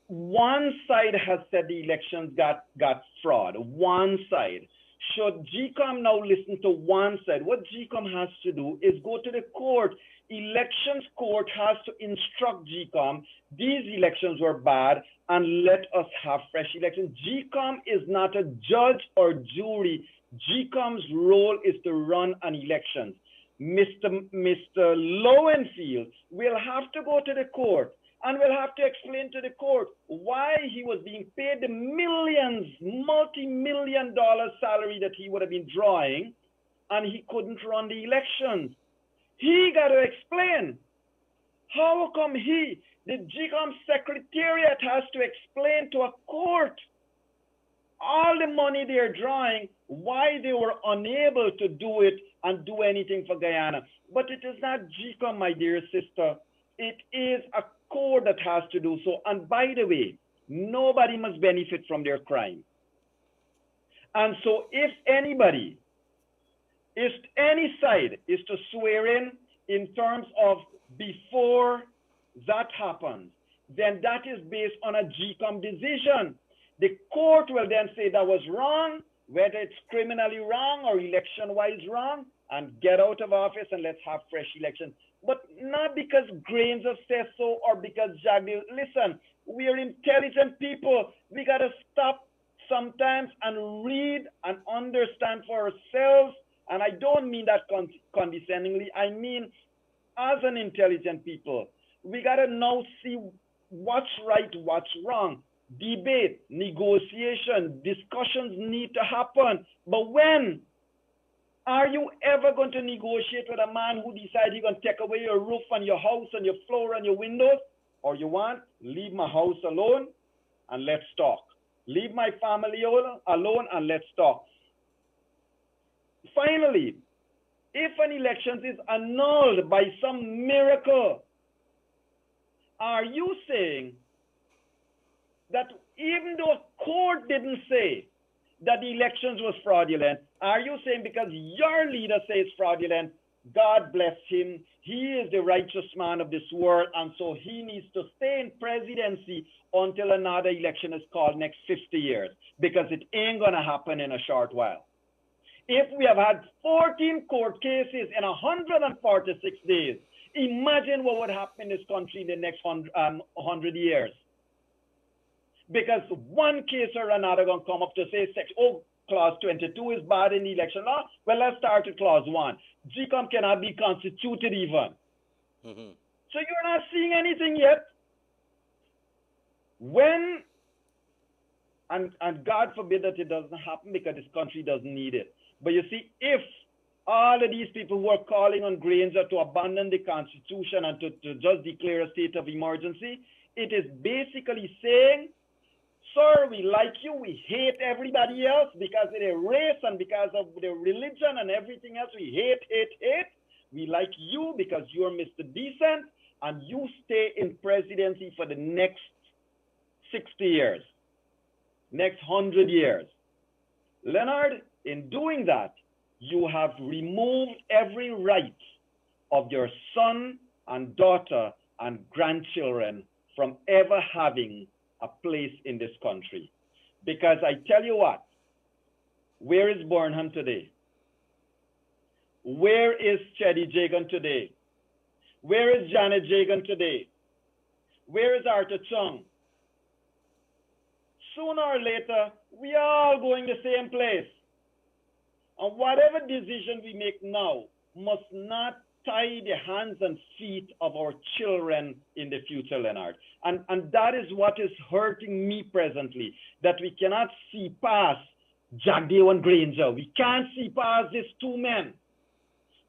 One side has said the elections got fraud. One side. Should GCOM now listen to one side? What GCOM has to do is go to the court. Elections court has to instruct GCOM, these elections were bad, and let us have fresh elections. GCOM is not a judge or jury. GCOM's role is to run an election. Mr. Lowenfield will have to go to the court and will have to explain to the court why he was being paid the millions, multi-million-dollar salary that he would have been drawing, and he couldn't run the elections. He got to explain. How come the GCOM secretariat has to explain to a court all the money they're drawing, why they were unable to do it and do anything for Guyana? But it is not GCOM, my dear sister. It is a court that has to do so. And by the way, nobody must benefit from their crime. And so if any side is to swear in terms of before that happens, then that is based on a GCOM decision. The court will then say that was wrong, whether it's criminally wrong or election-wise wrong, and get out of office and let's have fresh elections. But not because Grains have said so or because Jagdale. Listen, we are intelligent people. We got to stop sometimes and read and understand for ourselves. And I don't mean that condescendingly. I mean, as an intelligent people, we got to now see what's right, what's wrong. Debate, negotiation, discussions need to happen. But when? Are you ever going to negotiate with a man who decides he's going to take away your roof and your house and your floor and your windows? Or you want, leave my house alone and let's talk. Leave my family alone and let's talk. Finally, if an election is annulled by some miracle, are you saying that even though a court didn't say that the elections was fraudulent, are you saying because your leader says fraudulent, God bless him, he is the righteous man of this world, and so he needs to stay in presidency until another election is called next 50 years, because it ain't going to happen in a short while? If we have had 14 court cases in 146 days, imagine what would happen in this country in the next 100 years. Because one case or another going to come up to say, clause 22 is bad in the election law. Well, let's start with clause 1. GCOM cannot be constituted even. Mm-hmm. So you're not seeing anything yet. When, and God forbid that it doesn't happen because this country doesn't need it. But you see, if all of these people who are calling on Granger to abandon the Constitution and to just declare a state of emergency, it is basically saying, sir, we like you, we hate everybody else because of their race and because of their religion and everything else. We hate. We like you because you're Mr. Decent and you stay in presidency for the next 60 years, next 100 years. Leonard, in doing that, you have removed every right of your son and daughter and grandchildren from ever having a place in this country. Because I tell you what, where is Burnham today? Where is Cheddy Jagan today? Where is Janet Jagan today? Where is Arthur Chung? Sooner or later, we are all going the same place. And whatever decision we make now must not tie the hands and feet of our children in the future, Leonard. And that is what is hurting me presently, that we cannot see past Jagdeo and Granger. We can't see past these two men.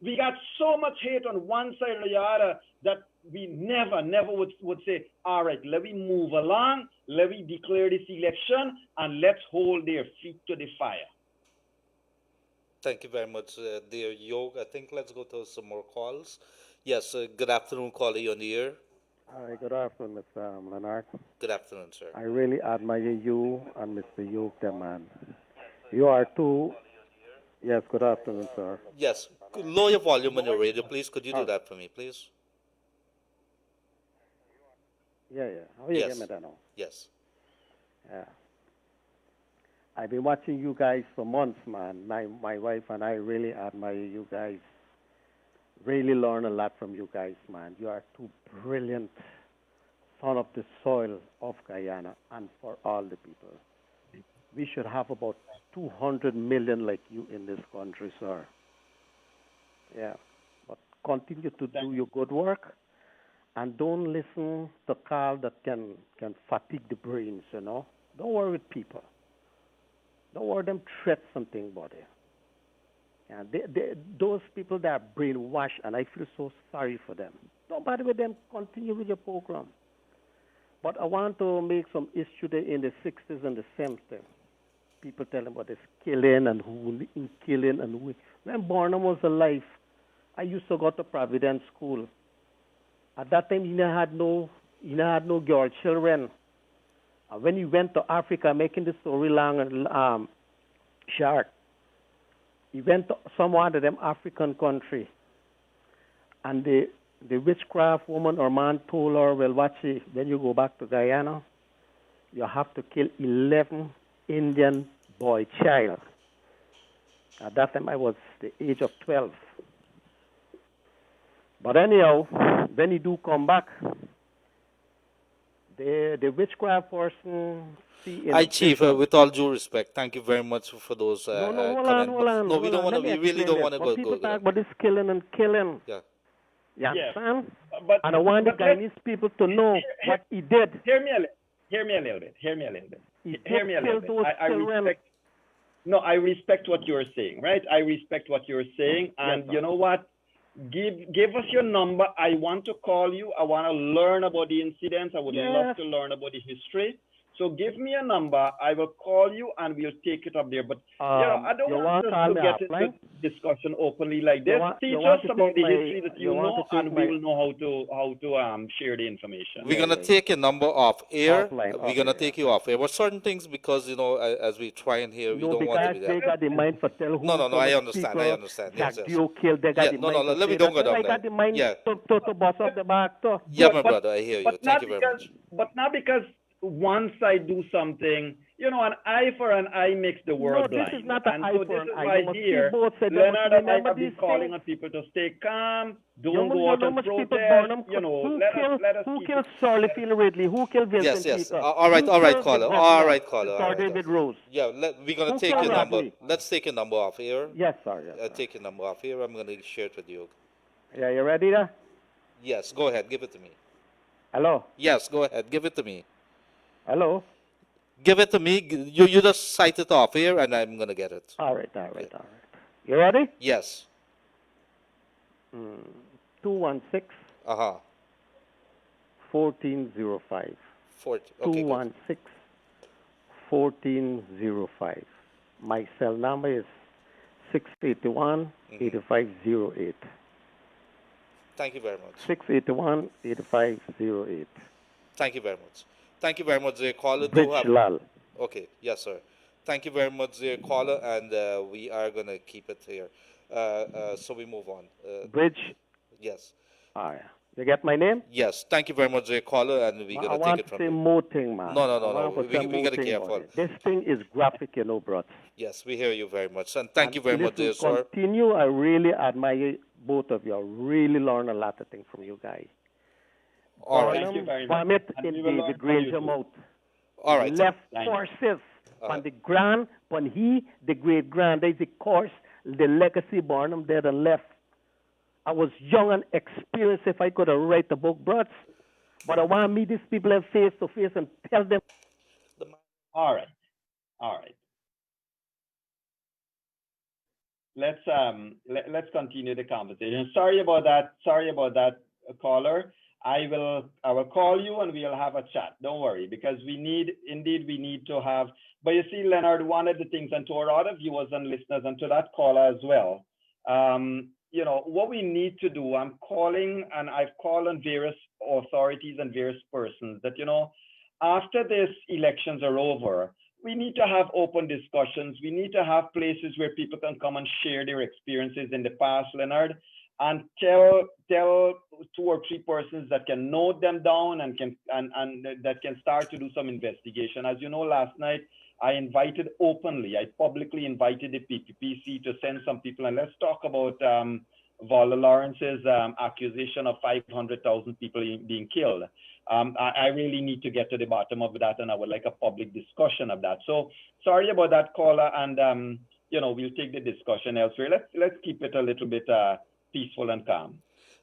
We got so much hate on one side or the other that we never would say, all right, let me move along, let me declare this election, and let's hold their feet to the fire. Thank you very much, dear Yog. I think let's go to some more calls. Yes, good afternoon, caller, you're on the air. Hi, good afternoon, Mr. Leonard. Good afternoon, sir. I really admire you and Mr. Yoke, the man. You are two. Yes, good afternoon, sir. Yes, lower your volume on your radio, please. Could you do that for me, please? Yeah. How are you Yes. getting me now? Yes. Yeah. I've been watching you guys for months, man. My wife and I really admire you guys. Really learn a lot from you guys, man. You are two brilliant son of the soil of Guyana and for all the people. We should have about 200 million like you in this country, sir. Yeah. But continue to do your good work and don't listen to call that can fatigue the brains, you know. Don't worry with people. Don't worry them threat something about it. And those people that are brainwashed, and I feel so sorry for them. Don't bother with them. Continue with your program. But I want to make some issue there in the 60s and the 70s. People telling about this killing and who killing and who. When Barnum was alive, I used to go to Providence School. At that time, he had no girl children. When he went to Africa, making the story long and short, he went to some one of them African country, and the witchcraft woman or man told her, well, watch it, when you go back to Guyana, you have to kill 11 Indian boy child. At that time, I was the age of 12. But anyhow, when he do come back, the witchcraft person see in Hi, Chief. With all due respect, thank you very much for those hold comments. on. No, we don't want to. We really don't want to go. People talk about this killing and killing. Yeah. You understand? But, and I want the Guyanese people to know what he did. Hear me a little bit. I respect what you're saying, right? I respect what you're saying. And yes, you know what? Give us your number. I want to call you. I want to learn about the incidents. I would love to learn about the history. So give me a number. I will call you and we'll take it up there. But I don't want us to get into discussion openly like this. Teach us about the history that you know, and we will know how to share the information. We're gonna take your number off air. We're gonna take you off air. But certain things, because as we try and hear, we don't want to be there. They got the mind for tell who. No. I understand. Yes. Killed. They got the mind. Let me don't go down there. They got the mind to boss up the back too. Yeah, my brother, I hear you. Thank you very much. But not because one side do something, an eye for an eye makes the world No, this blind. is not an And eye so for this an is eye. why You must here, see both sides. You must Leonard and I remember have been these calling things. on people to stay calm, You don't go know out how and much people protest. burn them. Let us Who keep killed it. Charlie Field Ridley? Who killed Yes, Vincent yes. Peter? All right, Who killed caller. the All governor? right, caller. All Sir right. David Rose. Yeah, we're gonna Who take killed your number. Bradley? Let's take your number off here. Yes, sir. Yes, sir. Take your number off here. I'm gonna share it with you. Yeah, you ready there? Yes, go ahead. Give it to me. Hello? Yes, go ahead. Give it to me. Hello? Give it to me. You just cite it off here, and I'm gonna get it. All right. You ready? Yes. 216 Uh-huh. 1405. 40. Okay, good. 216 1405. My cell number is 681 8508. Thank you very much. 681 8508. Thank you very much. Thank you very much, dear caller. Bridge Lal. Okay, yes, sir. Thank you very much, dear caller, and we are gonna keep it here. So we move on. Bridge. Yes. Ah, yeah. You get my name? Yes. Thank you very much, dear caller, and we're I gonna take want it to from say here. more thing, man. No. I want to say We more gotta thing careful. about it. This thing is graphic, bro. Yes, we hear you very much, and thank you very much, dear Listen, sir. continue. I really admire both of you. I really learn a lot of things from you guys. All right. Thank you very much. Vomit And in we will learn David from you Granger too. mouth. All right. Left Thank you. courses on the grand, on he, the great grand. There's the course, the legacy Barnum dead and left. I was young and experienced if I could have write a book, brats. But I want to meet these people face to face and tell them. All right. Let's continue the conversation. Sorry about that, caller. I will call you and we'll have a chat. Don't worry, because we need to have. But you see, Leonard, one of the things, and to our other viewers and listeners, and to that caller as well, what we need to do. I'm calling, and I've called on various authorities and various persons that after these elections are over, we need to have open discussions. We need to have places where people can come and share their experiences in the past, Leonard, and tell 2 or 3 persons that can note them down and that can start to do some investigation. As you know, last night I publicly invited the PPPC to send some people, and let's talk about Vala Lawrence's accusation of 500,000 people being killed. I really need to get to the bottom of that, and I would like a public discussion of that. So sorry about that, caller, and we'll take the discussion elsewhere. Let's keep it a little bit peaceful and calm.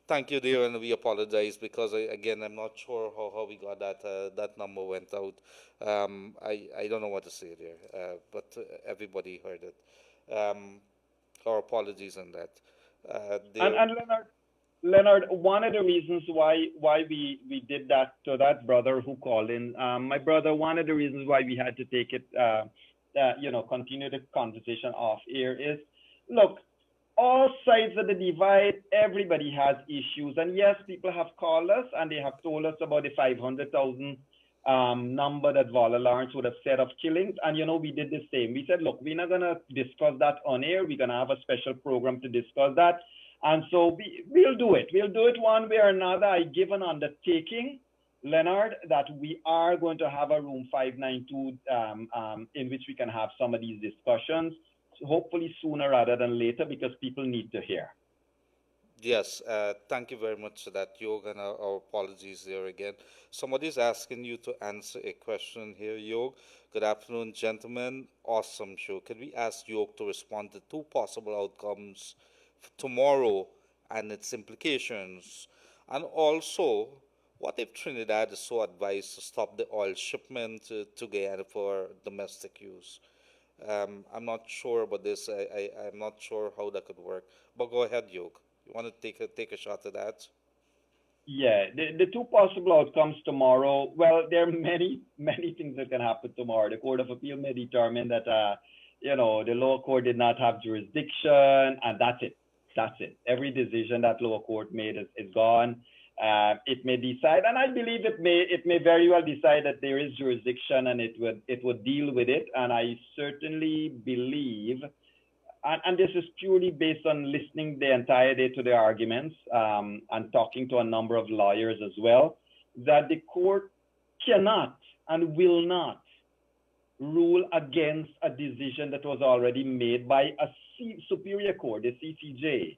Thank you, dear, and we apologize because again, I'm not sure how we got that number went out. I don't know what to say there, but everybody heard it. Our apologies on that. And Leonard, one of the reasons why we did that to that brother who called in, my brother, one of the reasons why we had to take it, continue the conversation off air is, look, all sides of the divide, everybody has issues. And yes, people have called us and they have told us about the 500,000 number that Vala Lawrence would have said of killings. And, we did the same. We said, look, we're not going to discuss that on air. We're going to have a special program to discuss that. And so we'll do it. We'll do it one way or another. I give an undertaking, Leonard, that we are going to have a room 592 in which we can have some of these discussions, hopefully sooner rather than later, because people need to hear. Yes, thank you very much for that, Yog, and our apologies there again. Somebody's asking you to answer a question here, Yog. Good afternoon, gentlemen. Awesome show. Can we ask Yog to respond to 2 possible outcomes for tomorrow and its implications? And also, what if Trinidad is so advised to stop the oil shipment to Guyana for domestic use? I'm not sure about this. I'm not sure how that could work. But go ahead, Yog. You want to take a shot at that? Yeah, the 2 possible outcomes tomorrow. Well, there are many things that can happen tomorrow. The Court of Appeal may determine that the lower court did not have jurisdiction, and that's it. Every decision that lower court made is gone. It may decide, and I believe it may very well decide that there is jurisdiction, and it would deal with it. And I certainly believe, and this is purely based on listening the entire day to the arguments and talking to a number of lawyers as well, that the court cannot and will not rule against a decision that was already made by a superior court, the CCJ,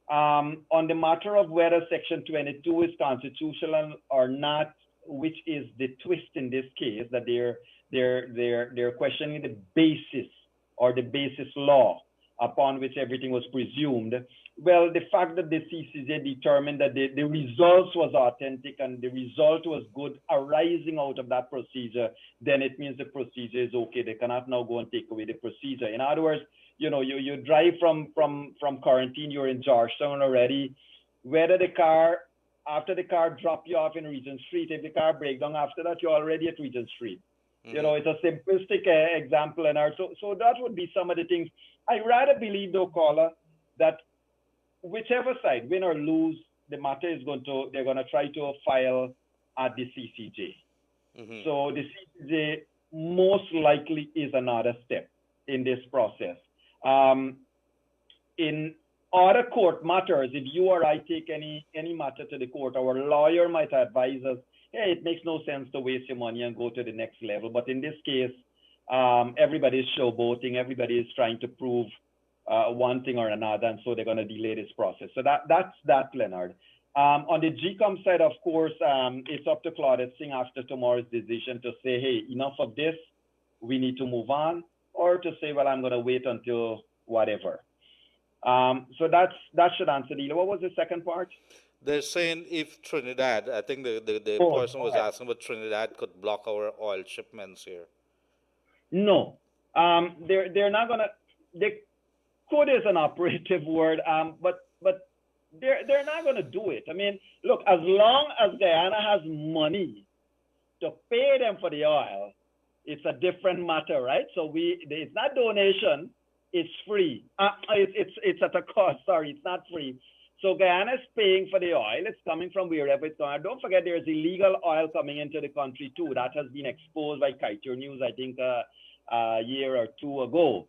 on the matter of whether Section 22 is constitutional or not, which is the twist in this case, that they're questioning the basis or the basis law upon which everything was presumed. Well, the fact that the CCJ determined that the result was authentic and the result was good arising out of that procedure, then it means the procedure is okay. They cannot now go and take away the procedure. In other words, you know, you drive from quarantine, you're in Georgetown already. Whether the car, after the car drop you off in Regent Street, if the car breaks down after that, you're already at Regent Street. Mm-hmm. You know, it's a simplistic example, and so that would be some of the things. I rather believe, though, caller, that whichever side, win or lose, the matter is they're going to try to file at the CCJ. Mm-hmm. So the CCJ most likely is another step in this process. In other court matters, if you or I take any matter to the court, our lawyer might advise us, hey, it makes no sense to waste your money and go to the next level. But in this case, everybody is showboating, everybody is trying to prove one thing or another, and so they're going to delay this process. So that's that, Leonard. On the GCOM side, of course, it's up to Claudette Singh after tomorrow's decision to say, hey, enough of this, we need to move on, or to say, well, I'm going to wait until whatever. So that should answer the. What was the second part? They're saying if Trinidad, I think the person was asking about Trinidad could block our oil shipments here. No, they're not gonna. They could is an operative word, but they're not gonna do it. I mean, look, as long as Guyana has money to pay them for the oil, it's a different matter, right? So it's not donation, it's free. It's at a cost. Sorry, it's not free. So Guyana is paying for the oil. It's coming from wherever it's going. Don't forget there's illegal oil coming into the country too. That has been exposed by Kaiser News, I think, a year or two ago.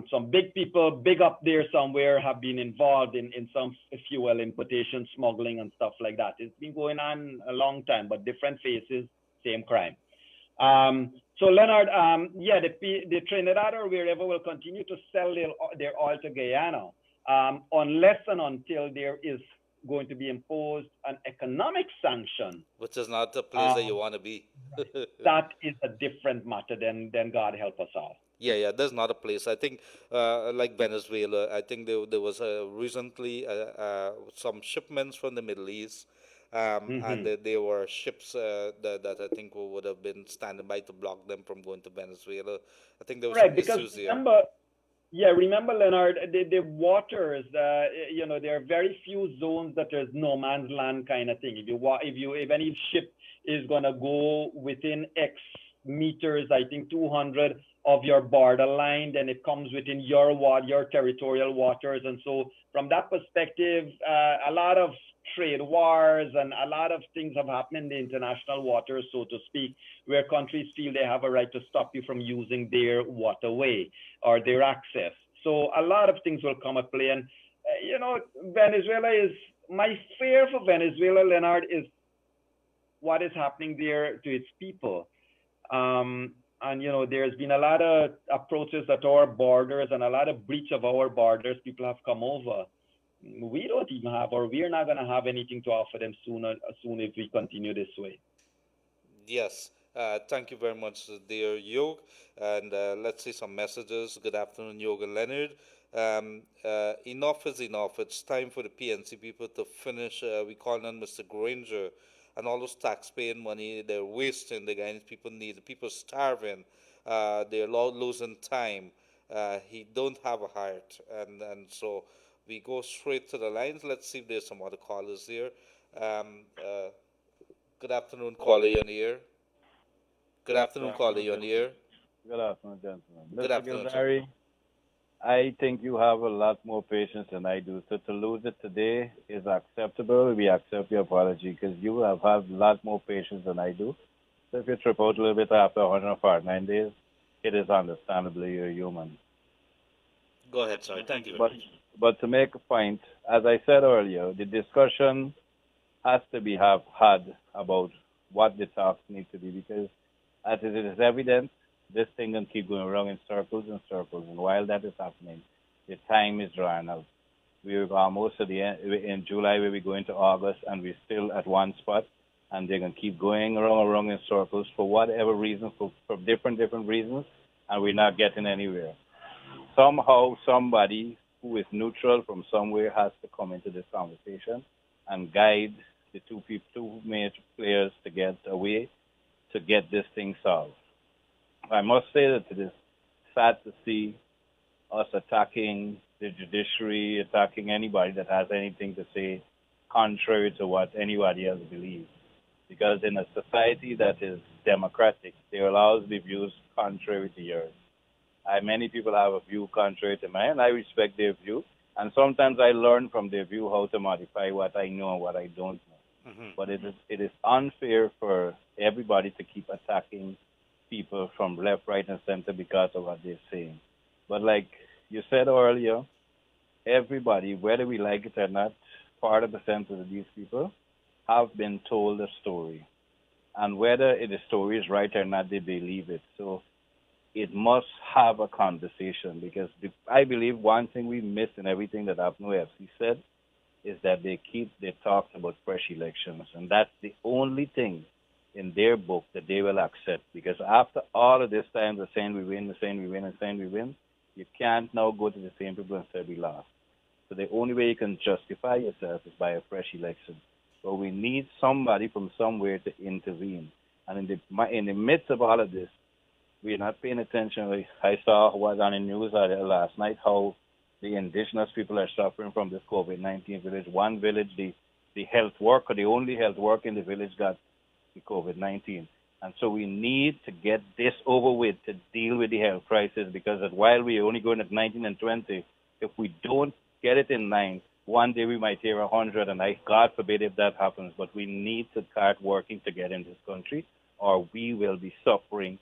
Some big people, big up there somewhere, have been involved in some fuel importation, smuggling, and stuff like that. It's been going on a long time, but different faces, same crime. So Leonard, the Trinidad or wherever will continue to sell their oil to Guyana. Unless and until there is going to be imposed an economic sanction. Which is not the place that you want to be. That is a different matter than God help us all. Yeah, there's not a place. I think like Venezuela, I think there was recently some shipments from the Middle East. And there were ships that I think would have been standing by to block them from going to Venezuela. I think there was some issues there. Remember, Leonard, the waters, there are very few zones that there's no man's land kind of thing. If any ship is going to go within X meters, I think 200 of your border line, then it comes within your territorial waters. And so from that perspective, a lot of trade wars and a lot of things have happened in the international waters, so to speak, where countries feel they have a right to stop you from using their waterway or their access. So a lot of things will come at play. And, Venezuela is, my fear for Venezuela, Leonard, is what is happening there to its people. And, there's been a lot of approaches at our borders and a lot of breach of our borders. People have come over. We don't even have, or we're not going to have anything to offer them soon if we continue this way. Yes. Thank you very much, dear Yog. And let's see some messages. Good afternoon, Yog and Leonard. Enough is enough. It's time for the PNC people to finish. We call on Mr. Granger and all those tax-paying money they're wasting. The Guyanese people need. The people starving. They're losing time. He don't have a heart. And so we go straight to the lines. Let's see if there's some other callers here. Good afternoon, caller. You're on the air. Good afternoon, caller. You're on the air. Good afternoon, gentlemen. Good afternoon, Gildarie, I think you have a lot more patience than I do. So to lose it today is acceptable. We accept your apology because you have had a lot more patience than I do. So if you trip out a little bit after 149 days, it is understandable. You're human. Go ahead, sorry. Thank you. But to make a point, as I said earlier, the discussion has to be had about what the tasks need to be, because as it is evident, this thing can keep going around in circles and circles. And while that is happening, the time is drawing out. We're almost at the end in July, where we go into August, and we're still at one spot, and they're gonna keep going around in circles for whatever reason, for different reasons, and we're not getting anywhere. Somehow, somebody who is neutral from somewhere has to come into this conversation and guide the two major players to get away to get this thing solved. I must say that it is sad to see us attacking the judiciary, attacking anybody that has anything to say contrary to what anybody else believes. Because in a society that is democratic, they allow the views contrary to yours. Many people have a view contrary to mine, and I respect their view. And sometimes I learn from their view how to modify what I know and what I don't know. But it is unfair for everybody to keep attacking people from left, right, and center because of what they're saying. But like you said earlier, everybody, whether we like it or not, part of the center of these people have been told a story. And whether the story is right or not, they believe it. So it must have a conversation, because I believe one thing we missed in everything that APNO FC said is that they talked about fresh elections. And that's the only thing in their book that they will accept. Because after all of this time, they're saying we win, they're saying we win, and saying we win, you can't now go to the same people and say we lost. So the only way you can justify yourself is by a fresh election. So we need somebody from somewhere to intervene. And in the midst of all of this, we're not paying attention. I saw what on the news last night, how the indigenous people are suffering from this COVID-19 village. One village, the health worker, the only health worker in the village got the COVID-19. And so we need to get this over with to deal with the health crisis, because while we're only going at 19 and 20, if we don't get it in line, one day we might hear 100, and God forbid if that happens, but we need to start working together in this country, or we will be suffering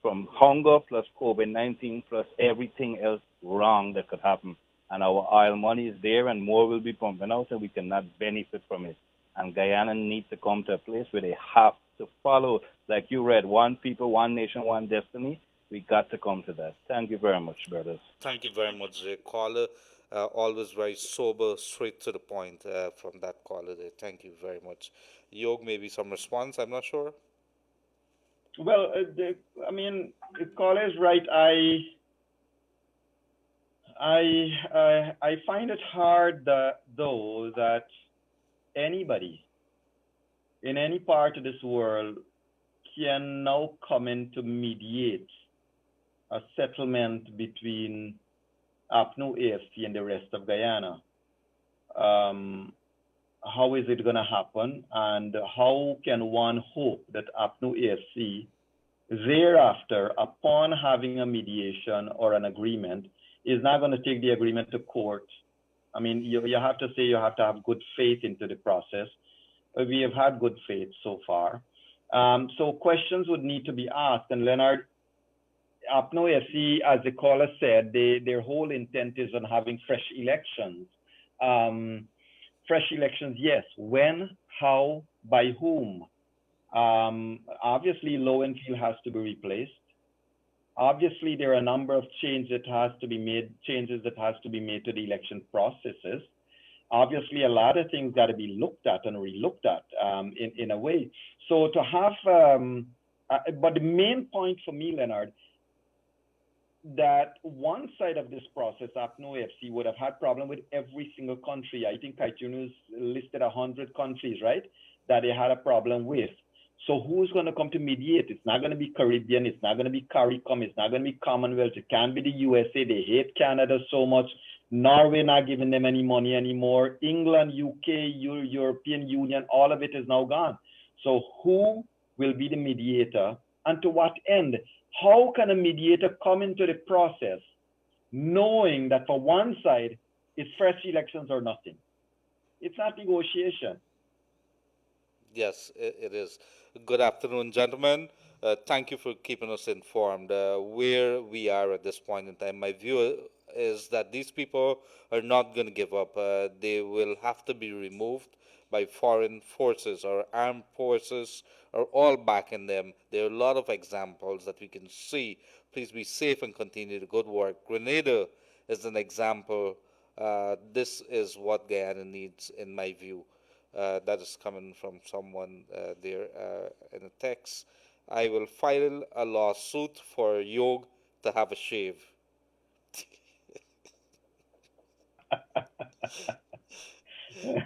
from hunger plus COVID-19 plus everything else wrong that could happen. And our oil money is there, and more will be pumping out, and we cannot benefit from it. And Guyana needs to come to a place where they have to follow, like you read, one people, one nation, one destiny. We got to come to that. Thank you very much, brothers. Thank you very much, caller. Always very sober, straight to the point from that caller there. Thank you very much. Yog, maybe some response, I'm not sure. Well, the caller is right. I find it hard though that anybody in any part of this world can now come in to mediate a settlement between APNO AFC and the rest of Guyana. How is it going to happen, and how can one hope that APNO AFC thereafter, upon having a mediation or an agreement, is not going to take the agreement to court? I mean, you have to say you have to have good faith into the process. We have had good faith so far. So questions would need to be asked. And Leonard, APNO AFC, as the caller said, their whole intent is on having fresh elections. Fresh elections, yes. When, how, by whom? Obviously, Lowenfield has to be replaced. Obviously, there are a number of changes that has to be made to the election processes. Obviously, a lot of things got to be looked at and relooked at in a way. So to have, but the main point for me, Leonard, that one side of this process, APNO AFC, would have had problem with every single country. I think Kaitunu's listed 100 countries, right, that they had a problem with. So who's going to come to mediate? It's not going to be Caribbean. It's not going to be CARICOM. It's not going to be Commonwealth. It can't be the USA. They hate Canada so much. Norway not giving them any money anymore. England, UK, European Union, all of it is now gone. So who will be the mediator, and to what end? How can a mediator come into the process knowing that for one side, it's fresh elections or nothing? It's not negotiation. Yes, it is. Good afternoon, gentlemen. Thank you for keeping us informed where we are at this point in time. My view is that these people are not going to give up. They will have to be removed by foreign forces or armed forces are all backing them. There are a lot of examples that we can see. Please be safe and continue the good work. Grenada is an example. This is what Guyana needs, in my view. That is coming from someone there in a text. I will file a lawsuit for Yog to have a shave.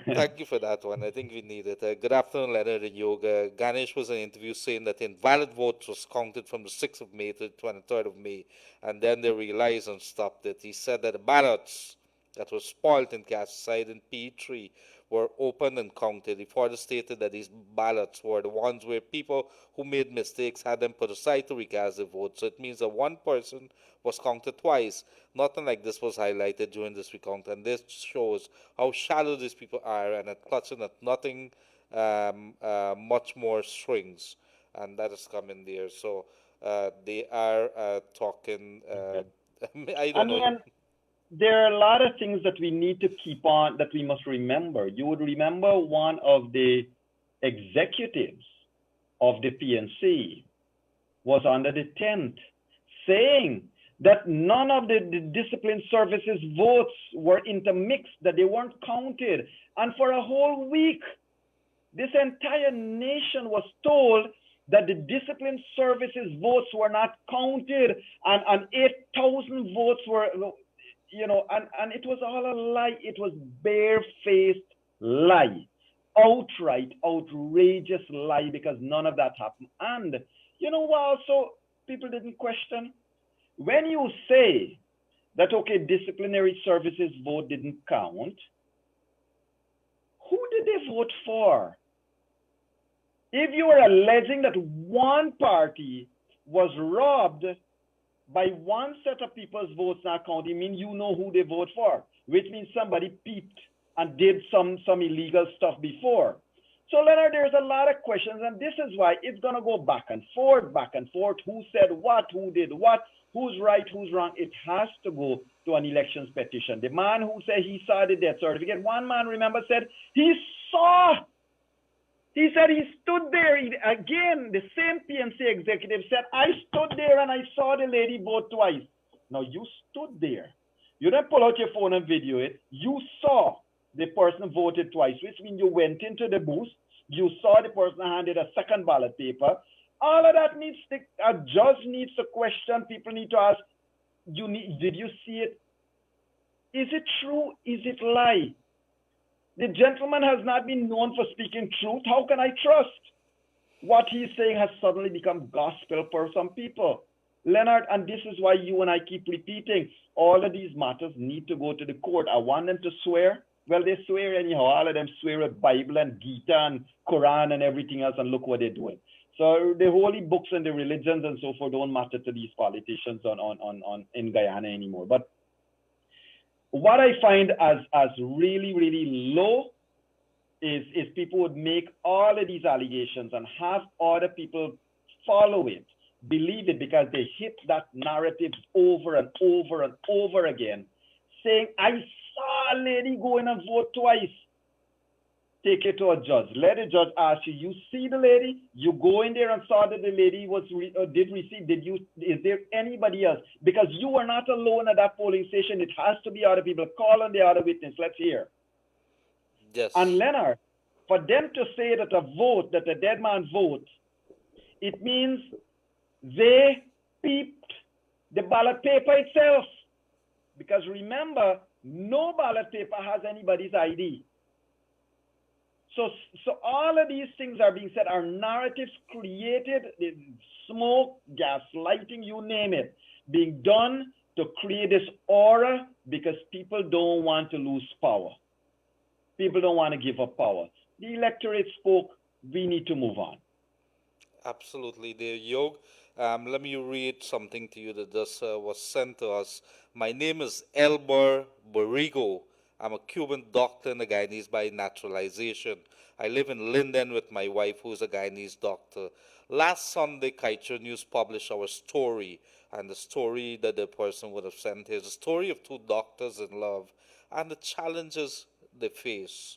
Thank you for that one. I think we need it. Good afternoon, Leonard and Yoga. Ganesh was in an interview saying that invalid votes was counted from the 6th of May to the 23rd of May, and then they realized and stopped it. He said that the ballots that were spoiled and cast aside in P3 were opened and counted. He further stated that these ballots were the ones where people who made mistakes had them put aside to recast their vote. So it means that one person was counted twice. Nothing like this was highlighted during this recount, and this shows how shallow these people are and at clutching at nothing much more strings, and that is coming there. So they are talking. I don't And know. then there are a lot of things that we need to keep on, that we must remember. You would remember one of the executives of the PNC was under the tent saying that none of the discipline services votes were intermixed, that they weren't counted. And for a whole week, this entire nation was told that the discipline services votes were not counted, and 8,000 votes were, and it was all a lie. It was barefaced lie, outright, outrageous lie, because none of that happened. And you know what also people didn't question? When you say that, okay, disciplinary services vote didn't count, who did they vote for? If you are alleging that one party was robbed by one set of people's votes not counting, mean you know who they vote for, which means somebody peeped and did some illegal stuff before. So Leonard, there's a lot of questions, and this is why it's going to go back and forth, who said what, who did what, who's right, who's wrong. It has to go to an elections petition. The man who said he saw the death certificate, one man, remember, said he saw. He said he stood there. Again, the same PNC executive said, I stood there and I saw the lady vote twice. Now, you stood there. You didn't pull out your phone and video it. You saw the person voted twice, which means you went into the booth. You saw the person handed a second ballot paper. All of that needs to, a judge needs to question. People need to ask, did you see it? Is it true? Is it lie? The gentleman has not been known for speaking truth. How can I trust? What he's saying has suddenly become gospel for some people. Leonard, and this is why you and I keep repeating, all of these matters need to go to the court. I want them to swear. Well, they swear anyhow. All of them swear with Bible and Gita and Quran and everything else, and look what they're doing. So the holy books and the religions and so forth don't matter to these politicians in Guyana anymore. But what I find as really, really low is people would make all of these allegations and have other people follow it, believe it, because they hit that narrative over and over and over again, saying, I saw a lady go in and vote twice. Take it to a judge. Let the judge ask you, you see the lady? You go in there and saw that the lady did receive. Is there anybody else? Because you are not alone at that polling station. It has to be other people. Call on the other witness. Let's hear. Yes. And Leonard, for them to say that a dead man vote, it means they peeped the ballot paper itself. Because remember, no ballot paper has anybody's ID. So all of these things are being said, are narratives created, smoke, gaslighting, you name it, being done to create this aura because people don't want to lose power. People don't want to give up power. The electorate spoke, we need to move on. Absolutely, dear Yog. Let me read something to you that just was sent to us. My name is Elber Borrego. I'm a Cuban doctor and a Guyanese by naturalization. I live in Linden with my wife, who's a Guyanese doctor. Last Sunday, Kaitra News published our story, and the story that the person would have sent is a story of two doctors in love and the challenges they face.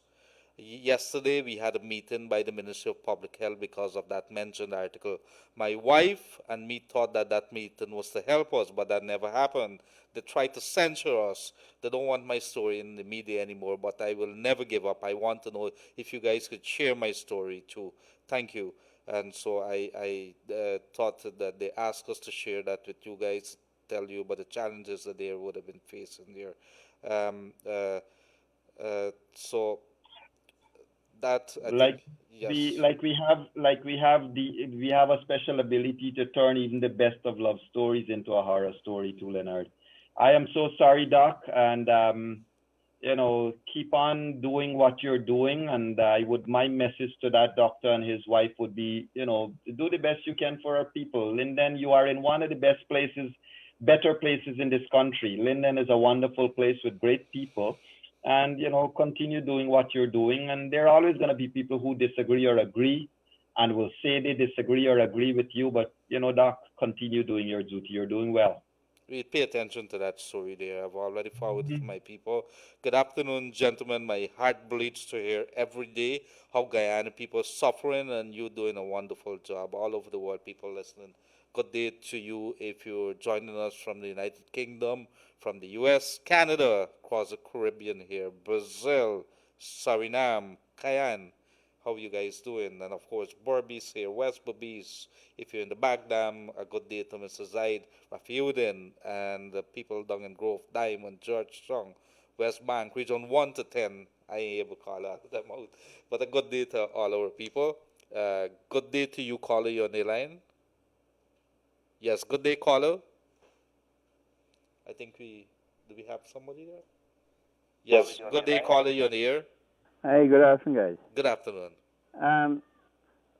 Yesterday, we had a meeting by the Ministry of Public Health because of that mentioned article. My wife and me thought that that meeting was to help us, but that never happened. They tried to censor us. They don't want my story in the media anymore, but I will never give up. I want to know if you guys could share my story too. Thank you. And so I thought that they asked us to share that with you guys, tell you about the challenges that they would have been facing there. Um, uh, so that I think like yes. we have a special ability to turn even the best of love stories into a horror story too, Leonard. I am so sorry, Doc, and keep on doing what you're doing. And I would my message to that doctor and his wife would be, do the best you can for our people. Linden, you are in one of the best places, better places in this country. Linden is a wonderful place with great people, and continue doing what you're doing. And there are always going to be people who disagree or agree, and will say they disagree or agree with you. But Doc, continue doing your duty. You're doing well. We pay attention to that story there. I've already forwarded to my people. Good afternoon, gentlemen. My heart bleeds to hear every day how Guyana people are suffering, and you doing a wonderful job. All over the world, people listening. Good day to you if you're joining us from the United Kingdom, from the US, Canada, across the Caribbean here, Brazil, Suriname, Cayenne. How you guys doing? And of course, Berbice here, West Berbice. If you're in the Bagdam, a good day to Mr. Zaid, Rafiuddin, and the people down in Grove, Diamond, Georgetown, West Bank, Region 1 to 10. I ain't able to call them out. But a good day to all our people. Good day to you, caller. You're on the line. Yes, good day, caller. I think do we have somebody there? Yes, good day, caller. You're on the air. Hi, good afternoon, guys. Good afternoon.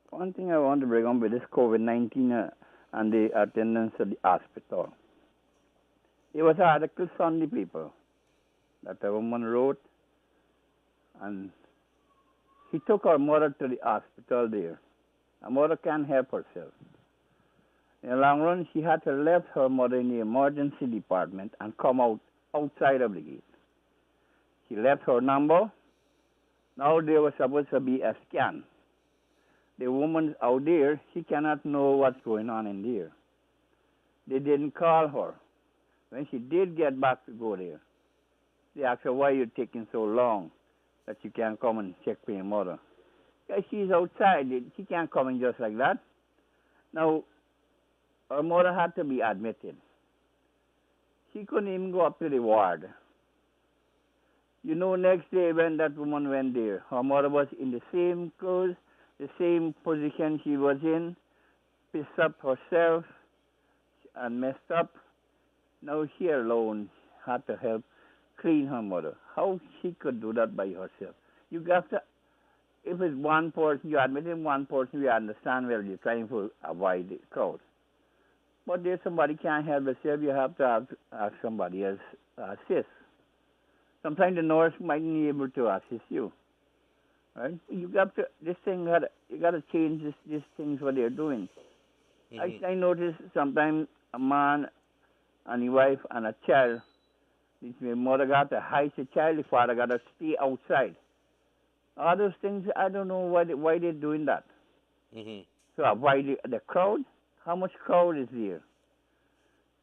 One thing I want to bring up with this COVID-19 and the attendance at the hospital. It was an article from the people that a woman wrote, and she took her mother to the hospital there. Her mother can't help herself. In the long run, she had to left her mother in the emergency department and come outside of the gate. She left her number. Now there was supposed to be a scan. The woman out there, she cannot know what's going on in there. They didn't call her. When she did get back to go there, they asked her, why are you taking so long that you can't come and check for your mother? Because she's outside. She can't come in just like that. Now, her mother had to be admitted. She couldn't even go up to the ward. Next day when that woman went there, her mother was in the same clothes, the same position she was in, pissed up herself and messed up. Now she alone had to help clean her mother. How she could do that by herself? You got to, if it's one person, you admit in one person, you understand well you're trying to avoid the crowd. But if somebody can't help themselves, you have to ask somebody else assist. Sometimes the nurse might be able to assist you, right? You got to you got to change these things what they're doing. Mm-hmm. I notice sometimes a man and his wife and a child, the mother got to hide the child, the father got to stay outside. All those things, I don't know why they're doing that. Mm-hmm. So avoid the crowd. How much crowd is there?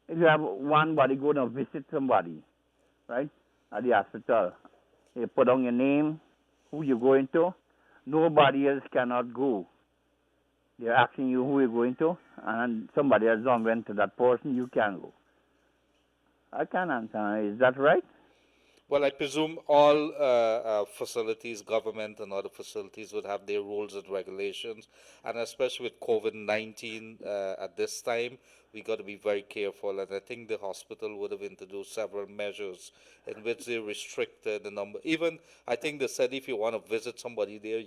If you have one body going to visit somebody, right? At the hospital. You put on your name, who you're going to. Nobody else cannot go. They're asking you who you're going to, and somebody else don't went to that person, you can go. I can't answer. Is that right? Well, I presume all facilities, government and other facilities would have their rules and regulations. And especially with COVID-19 at this time, we got to be very careful. And I think the hospital would have introduced several measures in which they restricted the number. Even, I think they said if you want to visit somebody there,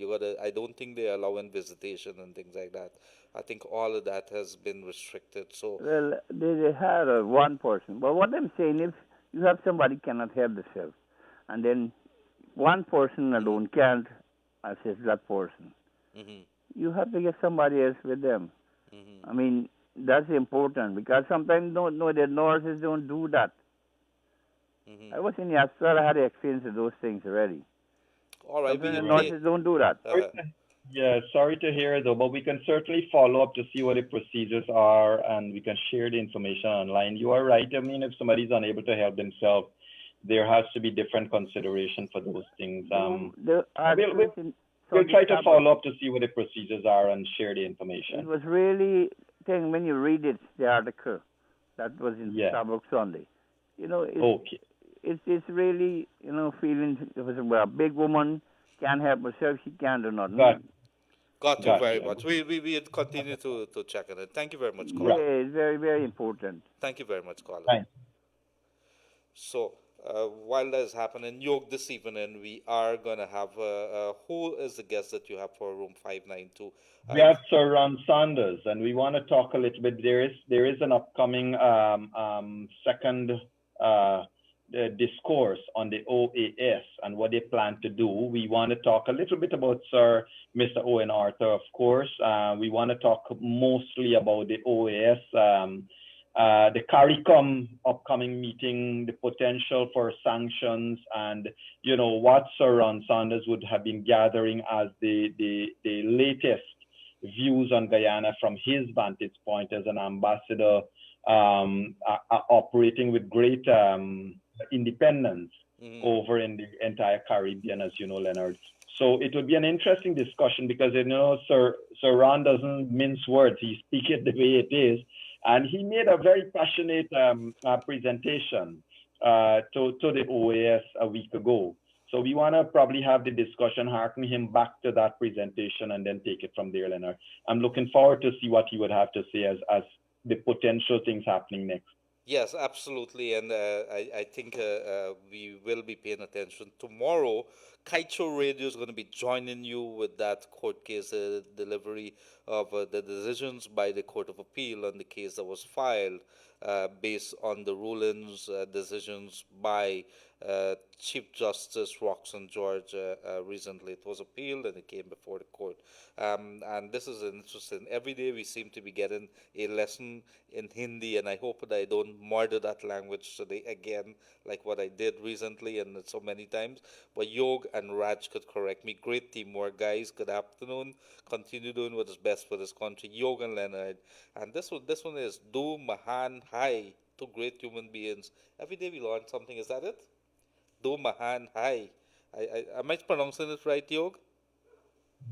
I don't think they're allowing visitation and things like that. I think all of that has been restricted. So, well, they had one person. But what I'm saying, if you have somebody cannot help themselves, and then one person alone can't assist that person, you have to get somebody else with them. I mean, that's important because sometimes the nurses don't do that. I was in the hospital, I had experience of those things already. All right, Sometimes we the can nurses don't do that. Yeah, sorry to hear though, but we can certainly follow up to see what the procedures are, and we can share the information online. You are right. I mean, if somebody's unable to help themselves, there has to be different consideration for those things. The We'll, articles we'll, in we'll Sunday try to Sabbath, follow up to see what the procedures are and share the it information. was really thing when you read it, the article that was in Yeah. Sabbath Sunday. You know, Okay. it's really, you know, feeling if it's a big woman can't help herself, she can't do nothing. Got you Gotcha. very much. We continue to check on it. Thank you very much, Yeah, caller. it's very, very important. Thank you very much, caller. Right. So while that is happening, Yog, this evening we are going to have, who is the guest that you have for room 592? We have Sir Ron Saunders, and we want to talk a little bit. There is an upcoming second discourse on the OAS and what they plan to do. We want to talk a little bit about Mr. Owen Arthur, of course. We want to talk mostly about the OAS, the CARICOM upcoming meeting, the potential for sanctions, and you know what Sir Ron Saunders would have been gathering as the latest views on Guyana from his vantage point as an ambassador, operating with great independence over in the entire Caribbean, as you know, Leonard. So it would be an interesting discussion because, you know, Sir Ron doesn't mince words. He speaks it the way it is. And he made a very passionate presentation to the OAS a week ago. So we want to probably have the discussion, harken him back to that presentation, and then take it from there, Leonard. I'm looking forward to see what he would have to say as the potential things happening next. Yes, absolutely, and I think we will be paying attention tomorrow. Kaicho Radio is going to be joining you with that court case delivery of the decisions by the Court of Appeal on the case that was filed based on the rulings, decisions by Chief Justice Roxanne George recently. It was appealed and it came before the court. And this is interesting. Every day we seem to be getting a lesson in Hindi, and I hope that I don't murder that language today again, like what I did recently and so many times. But Yog and Raj could correct me. Great teamwork, guys. Good afternoon. Continue doing what is best for this country. Yog and Leonard. And this one is Do Mahan Hai. Two great human beings. Every day we learn something. Is that it? Do Mahan Hai. Am I pronouncing it right, Yog?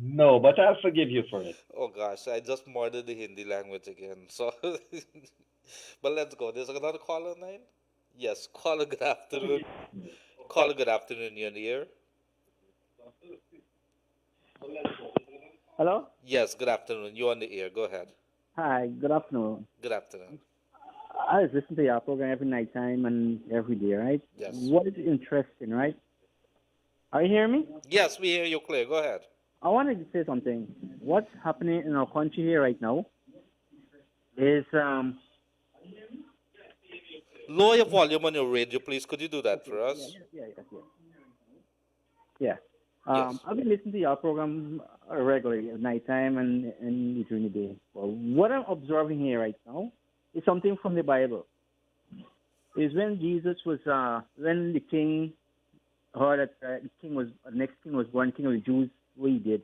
No, but I'll forgive you for it. Oh gosh, I just murdered the Hindi language again. So, but let's go. There's another caller line. Yes, caller. Good afternoon. Caller. Good afternoon. You're in the air. Hello? Yes. Good afternoon. You're on the air. Go ahead. Hi, good afternoon. Good afternoon. I was listening to your program every night time and every day, right? Yes. What is interesting, right? Are you hearing me? Yes, we hear you clear. Go ahead. I wanted to say something. What's happening in our country here right now is Lower your volume on your radio, please. Could you do that for us? Yeah. Yes. I've been listening to your program regularly at night time and during the day. Well, what I'm observing here right now is something from the Bible. Is when Jesus was when the king heard that the next king was born, king of the Jews. What he did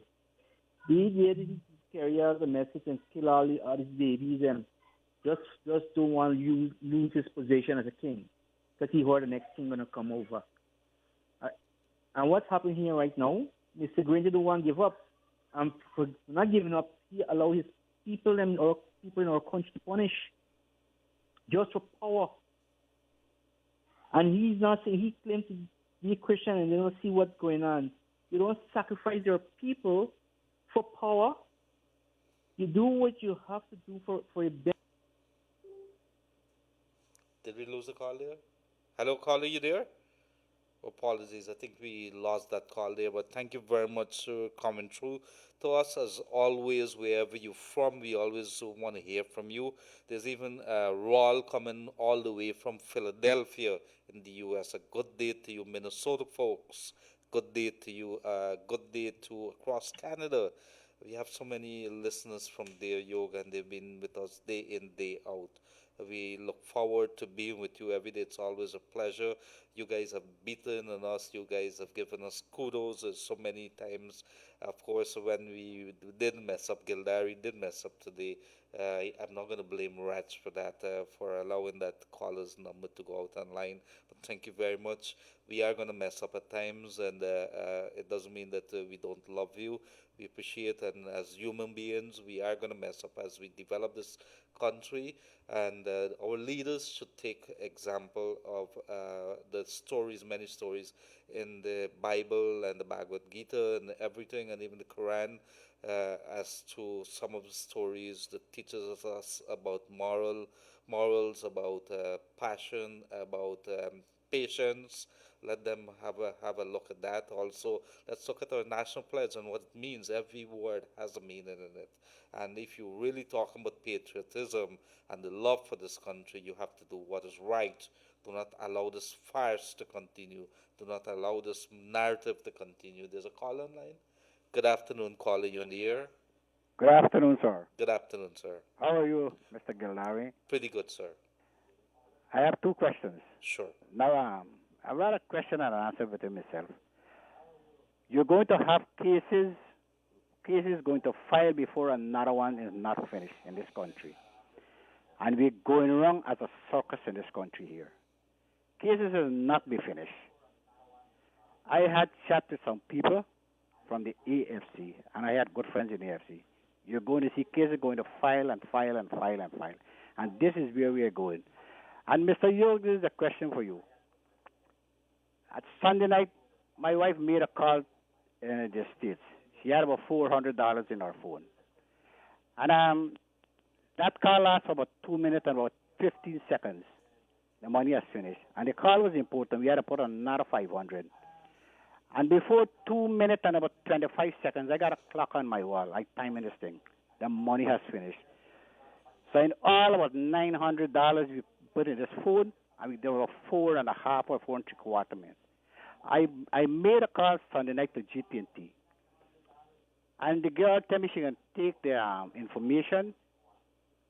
is carry out the message and kill all these babies and just don't want to lose his position as a king because he heard the next king gonna come over. And what's happening here right now? Mr. Green didn't want to give up. And for not giving up, he allowed his people and our people in our country to punish just for power. And he's not saying he claims to be a Christian and they don't see what's going on. You don't sacrifice your people for power. You do what you have to do for your benefit. Did we lose the call there? Hello, caller, you there? Apologies, I think we lost that call there, but thank you very much for coming through to us. As always, wherever you're from, we always want to hear from you. There's even Raul coming all the way from Philadelphia in the U.S. A good day to you, Minnesota folks. Good day to you. Good day to across Canada. We have so many listeners from there, Yoga, and they've been with us day in, day out. We look forward to being with you every day. It's always a pleasure. You guys have beaten on us. You guys have given us kudos so many times. Of course, when we did mess up, Gildarie did mess up today. I'm not going to blame Raj for that, for allowing that caller's number to go out online. But thank you very much. We are going to mess up at times, and it doesn't mean that we don't love you. We appreciate, and as human beings, we are going to mess up as we develop this country. And our leaders should take example of the stories, many stories in the Bible and the Bhagavad Gita and everything, and even the Quran, as to some of the stories that teaches us about morals, about passion, about patience. Let them have a look at that. Also, let's look at our national pledge and what it means. Every word has a meaning in it. And if you really talk about patriotism and the love for this country, you have to do what is right. Do not allow this farce to continue. Do not allow this narrative to continue. There's a call online. Good afternoon, caller. You in the air? Good afternoon, sir. Good afternoon, sir. How are you, Mr. Gildarie? Pretty good, sir. I have two questions. Sure. Now, I've got a question and an answer within myself. You're going to have cases going to file before another one is not finished in this country. And we're going wrong as a circus in this country here. Cases will not be finished. I had chat with some people from the AFC, and I had good friends in the AFC. You're going to see cases going to file and file and file and file. And this is where we are going. And Mr. Yog, this is a question for you. At Sunday night, my wife made a call in the States. She had about $400 in her phone. And that call lasted for about 2 minutes and about 15 seconds. The money has finished. And the call was important. We had to put another 500. And before 2 minutes and about 25 seconds, I got a clock on my wall, like timing this thing. The money has finished. So in all, about $900 we put in this phone. I mean, there were 4.5 or 4.75 minutes. I made a call Sunday night to GT&T. And the girl told me she can take the information,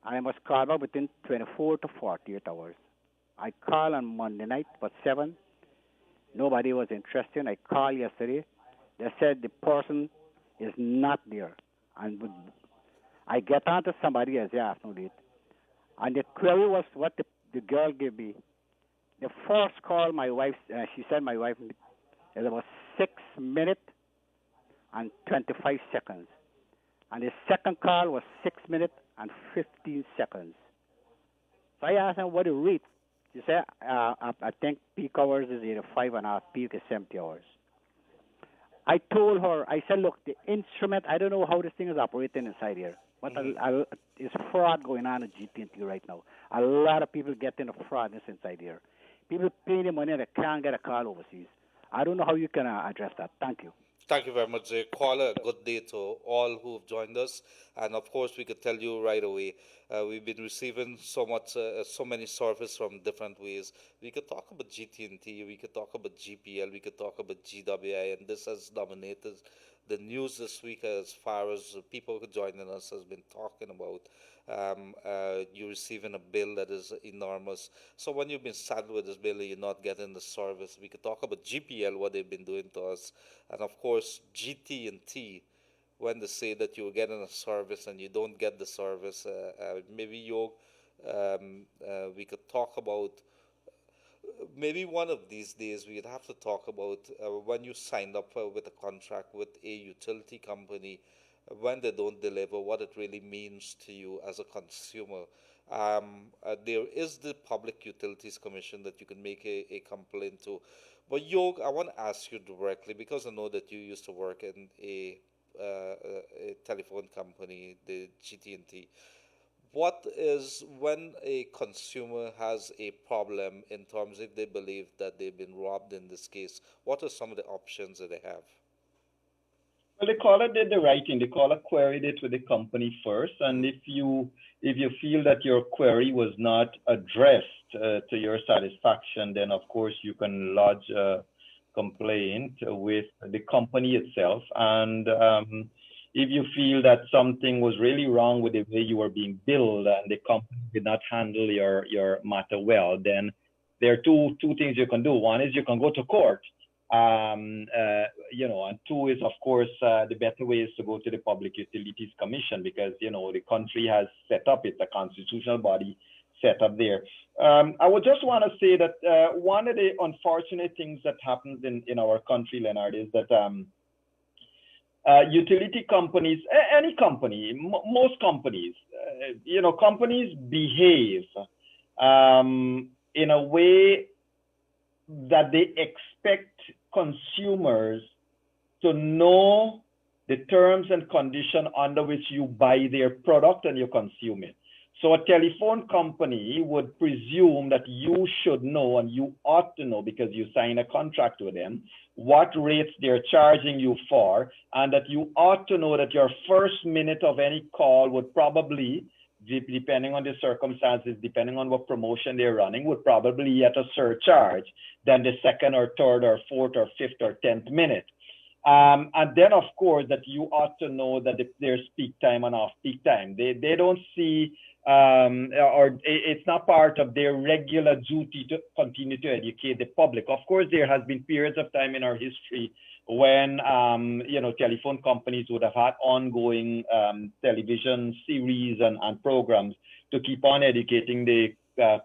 and I must call back within 24 to 48 hours. I called on Monday night about 7. Nobody was interested. I called yesterday. They said the person is not there. And I get on to somebody else, yeah, no date. And the query was what the girl gave me. The first call, my wife, she said my wife is about 6 minutes and 25 seconds. And the second call was 6 minutes and 15 seconds. So I asked her what the rate. She said, I think peak hours is 85.5, peak is 70 hours. I told her, I said, look, the instrument, I don't know how this thing is operating inside here, but it's fraud going on at GT&T right now. A lot of people getting a fraudness inside here. People paying the money and they can't get a call overseas. I don't know how you can address that. Thank you. Thank you very much, caller. Good day to all who have joined us. And of course, we could tell you right away, we've been receiving so many services from different ways. We could talk about GT&T, we could talk about GPL, we could talk about GWI, and this has dominated the news this week as far as people who joining us has been talking about. You receiving a bill that is enormous. So when you've been saddled with this bill, you're not getting the service. We could talk about GPL, what they've been doing to us, and of course GT&T, when they say that you're getting a service and you don't get the service. Maybe we could talk about. Maybe one of these days we'd have to talk about when you signed up with a contract with a utility company, when they don't deliver, what it really means to you as a consumer. There is the Public Utilities Commission that you can make a complaint to. But Yog, I want to ask you directly, because I know that you used to work in a telephone company, the GT&T. What is when a consumer has a problem in terms if they believe that they've been robbed in this case? What are some of the options that they have? Well, the caller did the right thing. The caller queried it with the company first, and if you feel that your query was not addressed to your satisfaction, then of course you can lodge a complaint with the company itself. And if you feel that something was really wrong with the way you were being billed and the company did not handle your matter well, then there are two things you can do. One is you can go to court, and two is, of course, the better way is to go to the Public Utilities Commission, because, the country has set up, it's a constitutional body set up there. I would just want to say that one of the unfortunate things that happens in our country, Leonard, is that utility companies, any company, most companies, companies behave in a way that they expect consumers to know the terms and conditions under which you buy their product and you consume it. So a telephone company would presume that you should know, and you ought to know because you sign a contract with them, what rates they're charging you for, and that you ought to know that your first minute of any call would probably, depending on the circumstances, depending on what promotion they're running, would probably be at a surcharge than the second or third or fourth or fifth or 10th minute. And then, of course, that you ought to know that there's peak time and off-peak time. They don't see, or it's not part of their regular duty to continue to educate the public. Of course, there has been periods of time in our history when, telephone companies would have had ongoing television series and programs to keep on educating the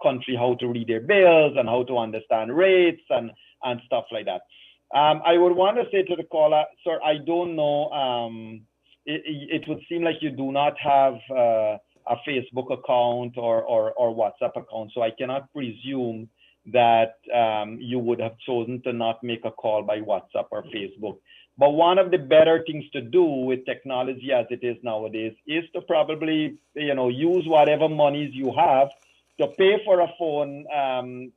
country how to read their bills and how to understand rates and stuff like that. I would want to say to the caller, sir, I don't know, it would seem like you do not have a Facebook account or WhatsApp account, so I cannot presume that you would have chosen to not make a call by WhatsApp or Facebook. But one of the better things to do with technology as it is nowadays is to probably, use whatever monies you have to pay for a phone.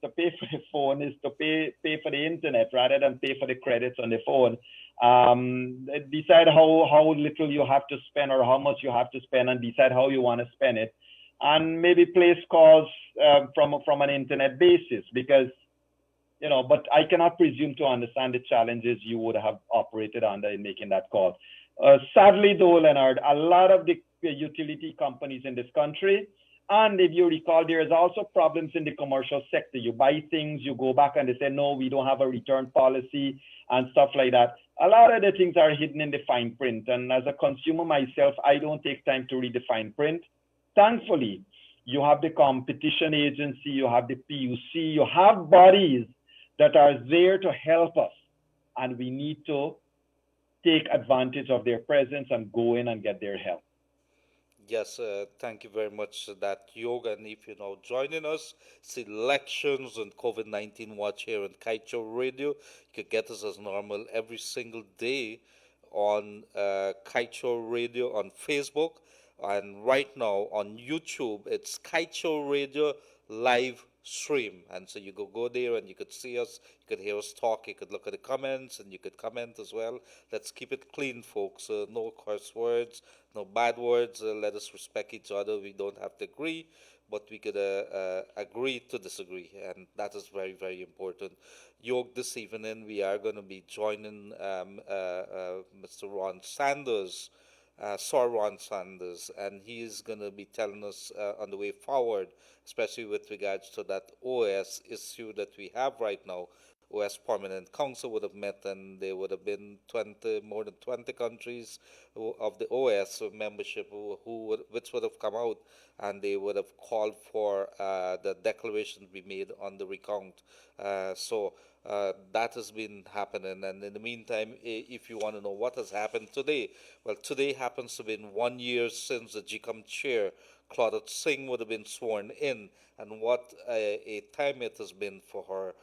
To pay for the phone is to pay for the internet rather than pay for the credits on the phone. Decide how little you have to spend or how much you have to spend, and decide how you want to spend it, and maybe place calls from an internet basis, because but I cannot presume to understand the challenges you would have operated under in making that call. Sadly though, Leonard, a lot of the utility companies in this country, and if you recall, there is also problems in the commercial sector. You buy things, you go back and they say, no, we don't have a return policy and stuff like that. A lot of the things are hidden in the fine print. And as a consumer myself, I don't take time to read the fine print. Thankfully, you have the competition agency, you have the PUC, you have bodies that are there to help us. And we need to take advantage of their presence and go in and get their help. Yes, thank you very much for that, Yog. And if you're now joining us, it's elections and COVID-19 watch here on Kaicho Radio. You can get us as normal every single day on Kaicho Radio on Facebook. And right now on YouTube, it's Kaicho Radio live stream. And so you go there and you could see us, you could hear us talk, you could look at the comments and you could comment as well. Let's keep it clean, folks. No curse words, no bad words. Let us respect each other. We don't have to agree, but we could agree to disagree. And that is very, very important. Yog, this evening we are going to be joining Mr. Ron Sanders, Sir Ron Sanders, and he is going to be telling us on the way forward, especially with regards to that OS issue that we have right now. OS Permanent Council would have met, and there would have been more than 20 countries of the OS membership which would have come out, and they would have called for the declaration to be made on the recount. So that has been happening, and in the meantime, if you want to know what has happened today, well, today happens to be 1 year since the GCOM chair, Claudette Singh, would have been sworn in, and what a time it has been for her.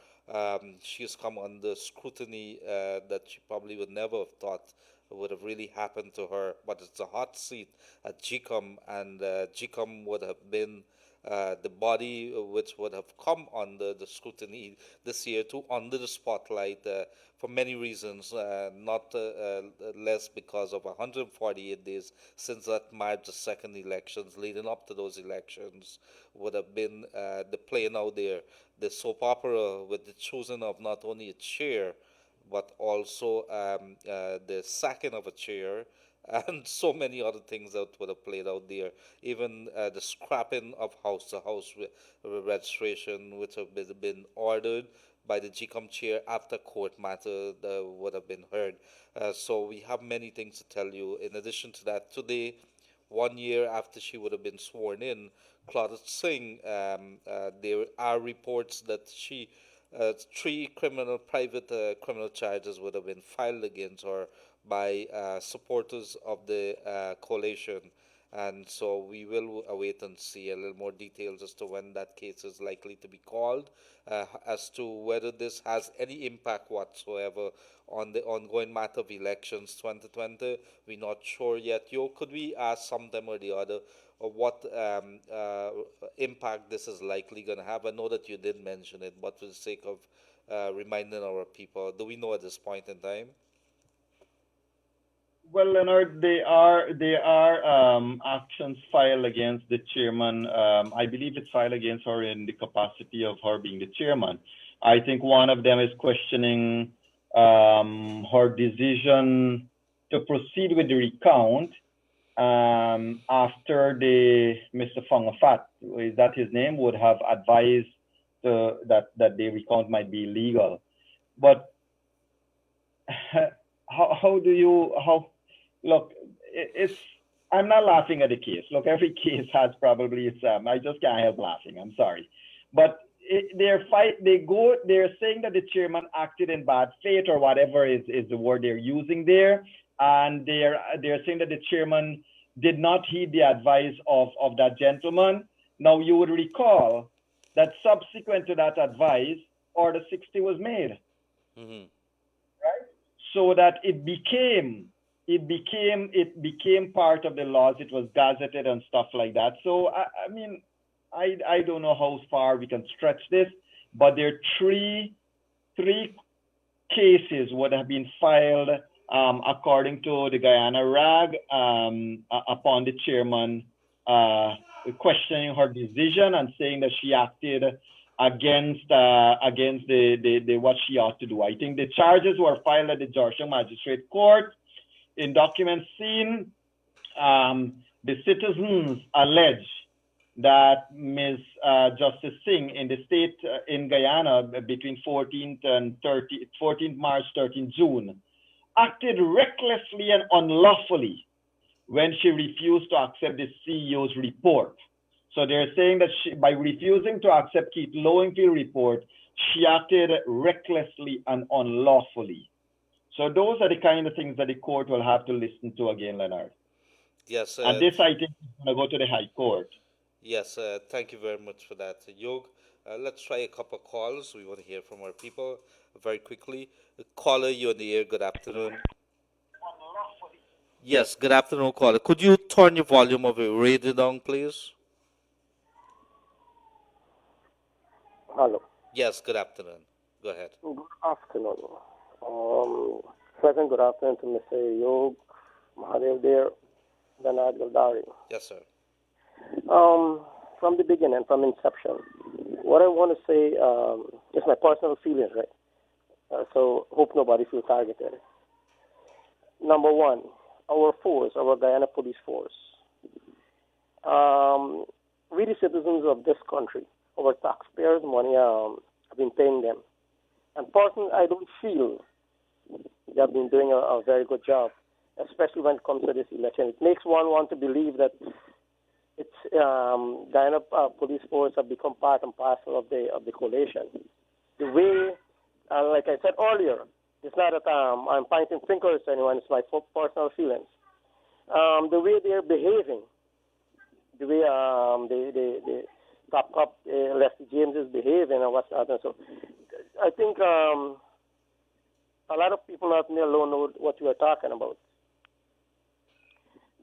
She has come under scrutiny that she probably would never have thought would have really happened to her, but it's a hot seat at GCOM, and GCOM would have been the body which would have come under the scrutiny this year, to under the spotlight for many reasons, not less because of 148 days since that March the 2nd elections. Leading up to those elections would have been the playing out there, the soap opera with the choosing of not only a chair, but also the sacking of a chair, and so many other things that would have played out there. Even the scrapping of house-to-house registration, which have been ordered by the GCOM chair after court matter would have been heard. So we have many things to tell you. In addition to that, today, 1 year after she would have been sworn in, Claudette Singh, there are reports that three private criminal charges would have been filed against her by supporters of the coalition. And so we will await and see a little more details as to when that case is likely to be called, as to whether this has any impact whatsoever on the ongoing matter of elections 2020. We're not sure yet. Could we ask sometime or the other what impact this is likely going to have? I know that you did mention it, but for the sake of reminding our people, do we know at this point in time? Well, Leonard, there are actions filed against the chairman. I believe it's filed against her in the capacity of her being the chairman. I think one of them is questioning her decision to proceed with the recount after Mr. Fongafat, is that his name, would have advised that the recount might be illegal. But look, I'm not laughing at the case. Look, every case has probably its, I just can't help laughing. I'm sorry. But they're saying that the chairman acted in bad faith or whatever is the word they're using there. And they're saying that the chairman did not heed the advice of that gentleman. Now, you would recall that subsequent to that advice, Order 60 was made. Mm-hmm. Right? So that it became part of the laws. It was gazetted and stuff like that. So I mean, I don't know how far we can stretch this, but there are three cases would have been filed according to the Guyana RAG upon the chairman questioning her decision and saying that she acted against the what she ought to do. I think the charges were filed at the Georgetown Magistrate Court. In documents seen, the citizens allege that Ms. Justice Singh in the state in Guyana between 14th March, 13th June, acted recklessly and unlawfully when she refused to accept the CEO's report. So they're saying that by refusing to accept Keith Lowenfield's report, she acted recklessly and unlawfully. So those are the kind of things that the court will have to listen to again, Leonard. Yes. And this, I think, is going to go to the High Court. Yes, thank you very much for that, Yog. Let's try a couple of calls. We want to hear from our people very quickly. Caller, you're on the air. Good afternoon. Yes, good afternoon, caller. Could you turn your volume of your radio down, please? Hello. Yes, good afternoon. Go ahead. Good afternoon. Second, good afternoon to Mr. Yog Mahadeo there, Leonard Gildarie. Yes, sir. From the beginning, from inception, what I want to say is my personal feelings, right? So hope nobody feels targeted. Number one, our force, our Guyana police force. We the citizens of this country, our taxpayers' money, have been paying them. And personally, I don't feel they have been doing a very good job, especially when it comes to this election. It makes one want to believe that it's Guyana police force have become part and parcel of the coalition. The way, like I said earlier, it's not that I'm pointing fingers to anyone. It's my personal feelings. The way they're behaving, the way the top cop Leslie James is behaving and what's not. And so I think a lot of people not me alone know what you are talking about.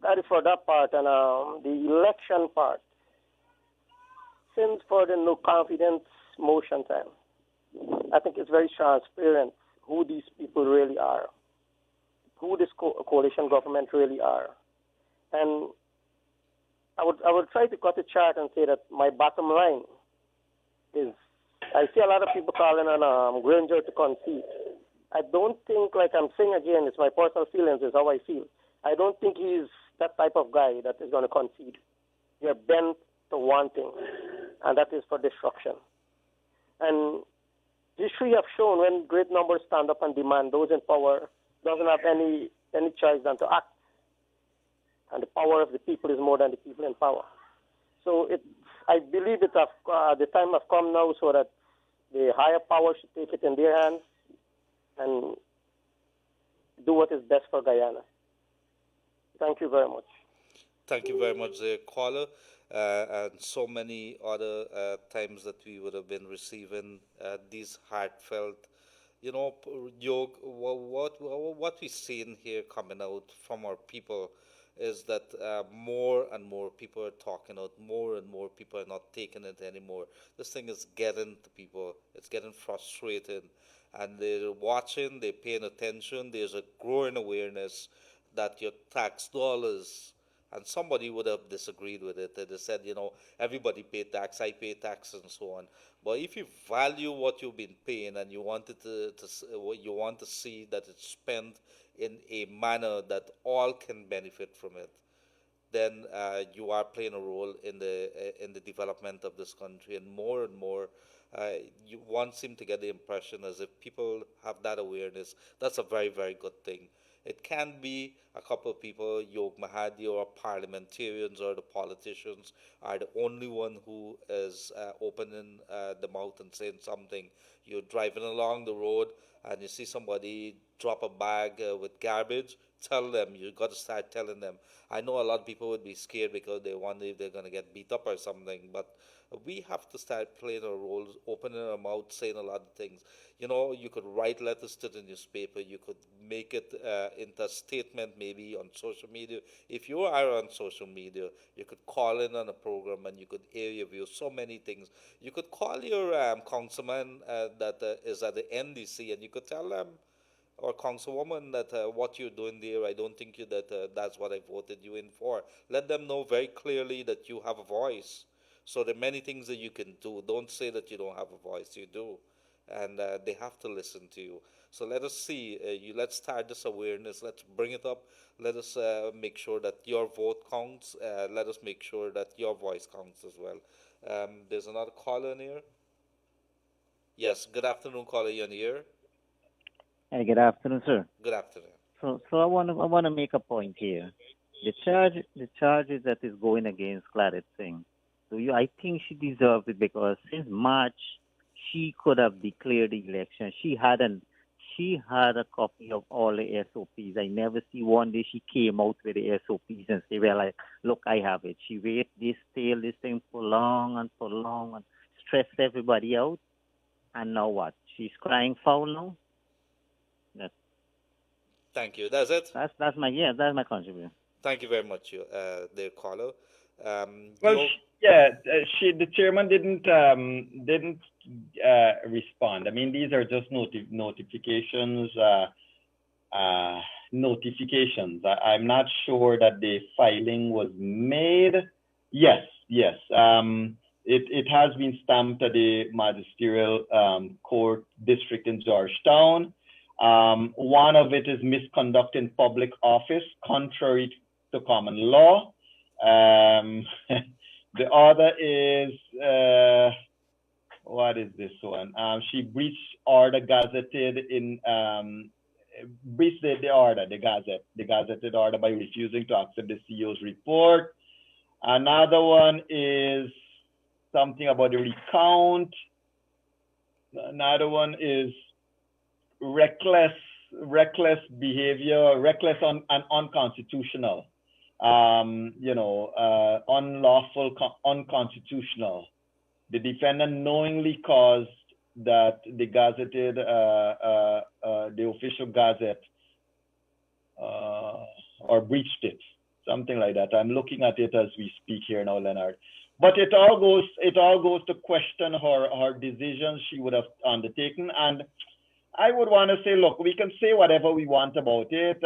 That is for that part. And the election part, since for the no confidence motion time, I think it's very transparent who these people really are, who this coalition government really are. And I would try to cut the chart and say that my bottom line is, I see a lot of people calling on Granger to concede. I don't think, like I'm saying again, it's my personal feelings, is how I feel. I don't think he's that type of guy that is going to concede. They're bent to one thing, and that is for destruction. And history have shown when great numbers stand up and demand, those in power doesn't have any choice than to act. And the power of the people is more than the people in power. So I believe the time has come now so that the higher power should take it in their hands and do what is best for Guyana. Thank you very much. Thank you very much, caller. And so many other times that we would have been receiving these heartfelt, Yog, what we're seeing here coming out from our people is that more and more people are talking out, more and more people are not taking it anymore. This thing is getting to people, it's getting frustrating, and they're watching, they're paying attention. There's a growing awareness that your tax dollars, and somebody would have disagreed with it. They said, everybody pay tax, I pay tax, and so on. But if you value what you've been paying and you want it you want to see that it's spent in a manner that all can benefit from it, then you are playing a role in the development of this country. And more, one seem to get the impression as if people have that awareness. That's a very, very good thing. It can be a couple of people, Yog Mahadeo or parliamentarians or the politicians are the only one who is opening the mouth and saying something. You're driving along the road and you see somebody drop a bag with garbage, tell them. You've got to start telling them. I know a lot of people would be scared because they wonder if they're going to get beat up or something, but we have to start playing our roles, opening our mouth, saying a lot of things. You could write letters to the newspaper. You could make it into a statement maybe on social media. If you are on social media, you could call in on a program and you could air your views. So many things. You could call your councilman that is at the NDC and you could tell them, or councilwoman, that what you're doing there, I don't think that's what I voted you in for. Let them know very clearly that you have a voice. So there are many things that you can do. Don't say that you don't have a voice. You do. And they have to listen to you. So let us see. Let's start this awareness. Let's bring it up. Let us make sure that your vote counts. Let us make sure that your voice counts as well. There's another caller in here. Yes, good afternoon, caller. You're in here. Hey, good afternoon, sir. Good afternoon. So I want to make a point here. The charges that is going against Claudette Singh. So I think she deserves it because since March she could have declared the election. She had a copy of all the SOPs. I never see one day she came out with the SOPs and say, well, look, I have it. She waited this thing for long and stressed everybody out. And now what? She's crying foul now? Thank you. That's it? That's my contribution. Thank you very much, dear caller. The chairman didn't respond. I mean, these are just notifications. I'm not sure that the filing was made. Yes. It has been stamped at the magisterial court district in Georgetown. One of it is misconduct in public office, contrary to common law. The other is, what is this one? She breached order gazetted in, breached the order, the gazetted order by refusing to accept the CEO's report. Another one is something about the recount. Another one is reckless behavior, reckless and unconstitutional. Unlawful, unconstitutional. The defendant knowingly caused that the gazetted, the official gazette, or breached it, something like that. I'm looking at it as we speak here now, Leonard. But it all goes to question her decisions she would have undertaken. And I would want to say, look, we can say whatever we want about it.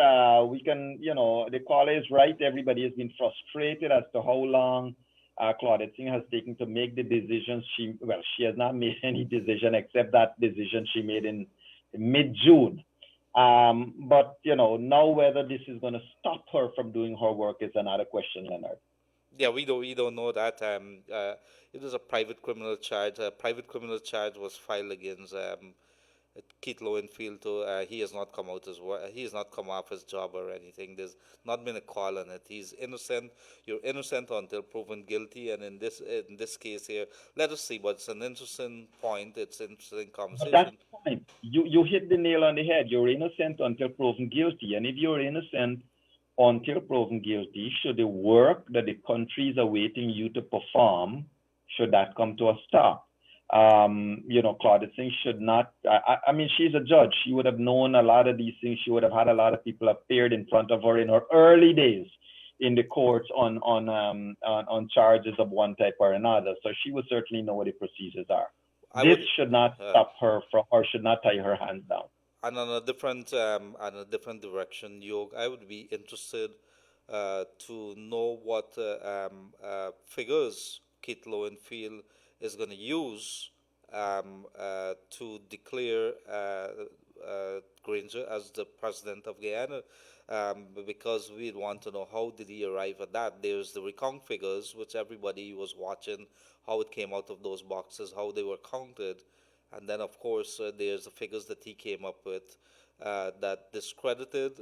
We can, the caller is right. Everybody has been frustrated as to how long Claudette Singh has taken to make the decisions. She has not made any decision except that decision she made in mid-June. But now whether this is going to stop her from doing her work is another question, Leonard. Yeah, we don't know that. It was a private criminal charge. A private criminal charge was filed against Keith Lowenfield. He has not come out he has not come off his job or anything. There's not been a call on it. He's innocent. You're innocent until proven guilty. And in this case here, let us see. But it's an interesting point. It's an interesting But that's conversation. fine. You hit the nail on the head. You're innocent until proven guilty. And if you're innocent until proven guilty, should the work that the country is awaiting you to perform, should that come to a stop? Claudia Singh should not. I mean, she's a judge. She would have known a lot of these things. She would have had a lot of people appeared in front of her in her early days in the courts on charges of one type or another. So she would certainly know what the procedures are. This should not stop her from, or should not tie her hands down. And on a different direction, Yog, I would be interested to know what figures Keith Lowenfield is going to use to declare Granger as the president of Guyana, because we'd want to know how did he arrive at that. There's the recount figures, which everybody was watching, how it came out of those boxes, how they were counted. And then, of course, there's the figures that he came up with that discredited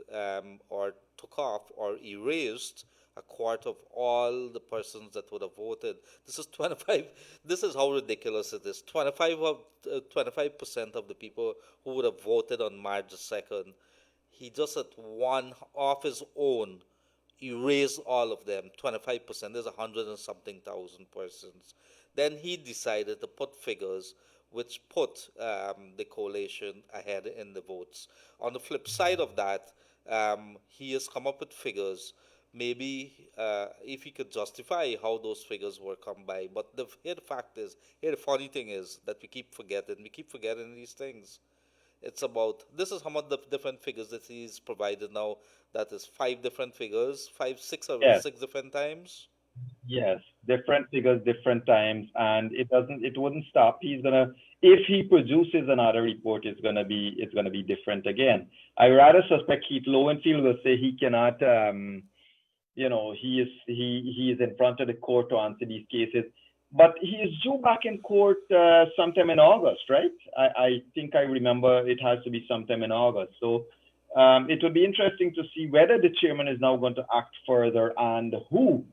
or took off or erased a quarter of all the persons that would have voted. This is 25. This is how ridiculous it is. 25% of the people who would have voted on March the 2nd, he just at one off his own erased all of them. 25%. There's 100 and something thousand persons. Then he decided to put figures which put the coalition ahead in the votes. On the flip side of that, he has come up with figures. Maybe if he could justify how those figures were come by. But the funny thing is that we keep forgetting. We keep forgetting these things. It's about, this is how much the different figures that he's provided now. That is 5 different figures, 6 different times. Yes, different figures, different times, and it wouldn't stop. If he produces another report, it's gonna be different again. I rather suspect Keith Lowenfield will say he cannot, he is in front of the court to answer these cases, but he is due back in court sometime in August, right? I think I remember it has to be sometime in August. So it would be interesting to see whether the chairman is now going to act further and who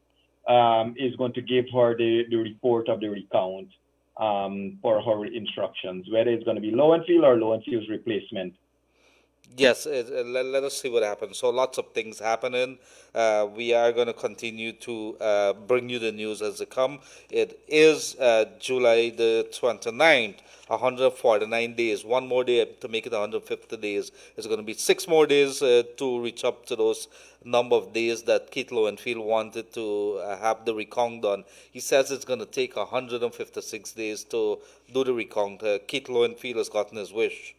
is going to give her the report of the recount for her instructions, whether it's going to be Lowenfield or Lowenfield's replacement. Yes, let us see what happens. So lots of things happening. We are going to continue to bring you the news as they come. It is July the 29th, 149 days. One more day to make it 150 days. It's going to be 6 more days to reach up to those number of days that Keith Lowenfield wanted to have the recount done. He says it's going to take 156 days to do the recount. Keith Lowenfield has gotten his wish.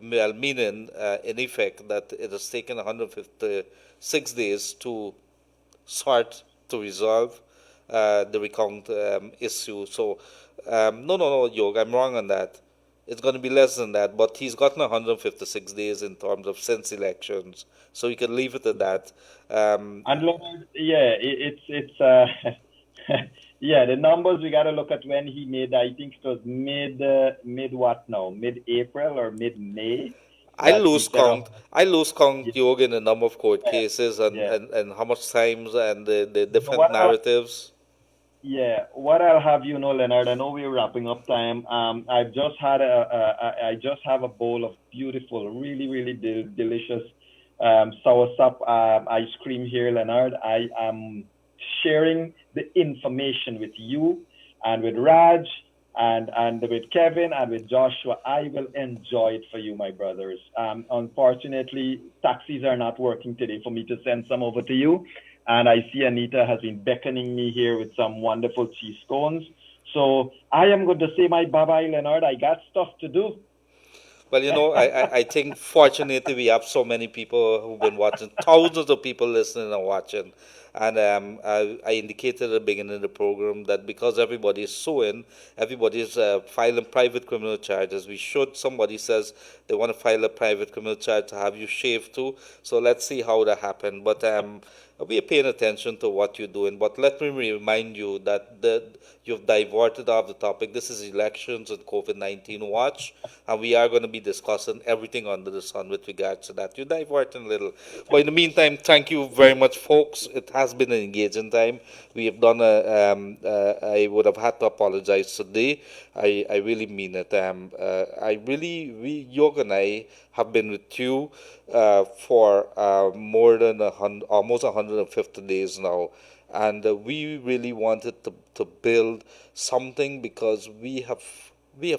Meaning, in effect, that it has taken 156 days to resolve the recount issue. So, no, Yog, I'm wrong on that. It's going to be less than that, but he's gotten 156 days in terms of since elections. So you can leave it at that. And Leonard, yeah, the numbers we got to look at when he made. I think it was mid what now? Mid-April or mid-May. I lose count, Yog, in the number of court cases and how much times and the different narratives. What I'll have you know, Leonard, I know we're wrapping up time. I just have a bowl of beautiful, really, really delicious soursop ice cream here, Leonard. I am sharing the information with you and with Raj and with Kevin and with Joshua. I will enjoy it for you, my brothers. Unfortunately, taxis are not working today for me to send some over to you. And I see Anita has been beckoning me here with some wonderful cheese scones. So I am going to say my bye-bye, Leonard. I got stuff to do. Well, I think fortunately we have so many people who've been watching, thousands of people listening and watching. And I indicated at the beginning of the program that because everybody is suing, everybody is filing private criminal charges. Somebody says they want to file a private criminal charge to have you shaved too. So let's see how that happens. But we are paying attention to what you're doing. But let me remind you that you've diverted off the topic. This is elections and COVID-19 watch, and we are going to be discussing everything under the sun with regards to that. You're diverting a little. But in the meantime, thank you very much, folks. It has been an engaging time. We have done I would have had to apologize today. I really mean it. Yog and I have been with you for more than almost 150 days now. And we really wanted to build something because we have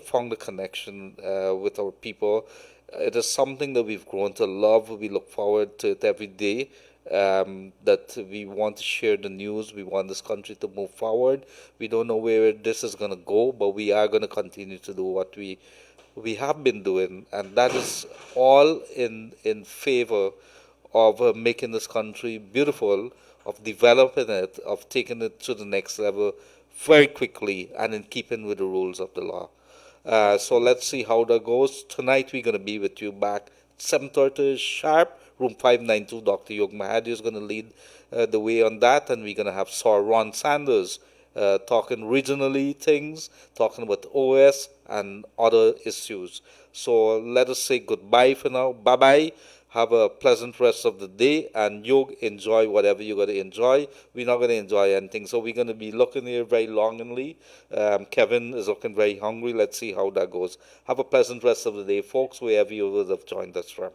found a connection with our people. It is something that we've grown to love. We look forward to it every day. That we want to share the news. We want this country to move forward. We don't know where this is going to go, but we are going to continue to do what we have been doing, and that is all in favor of making this country beautiful, of developing it, of taking it to the next level very quickly and in keeping with the rules of the law. So let's see how that goes. Tonight we're going to be with you back 7:30 sharp, room 592. Dr. Yog Mahadeo is going to lead the way on that, and we're going to have Sir Ron Sanders talking regionally things, talking about OS and other issues. So let us say goodbye for now. Bye bye. Have a pleasant rest of the day, and you enjoy whatever you're going to enjoy. We're not going to enjoy anything, so we're going to be looking here very longingly. Kevin is looking very hungry. Let's see how that goes. Have a pleasant rest of the day, folks, wherever you would have joined us from.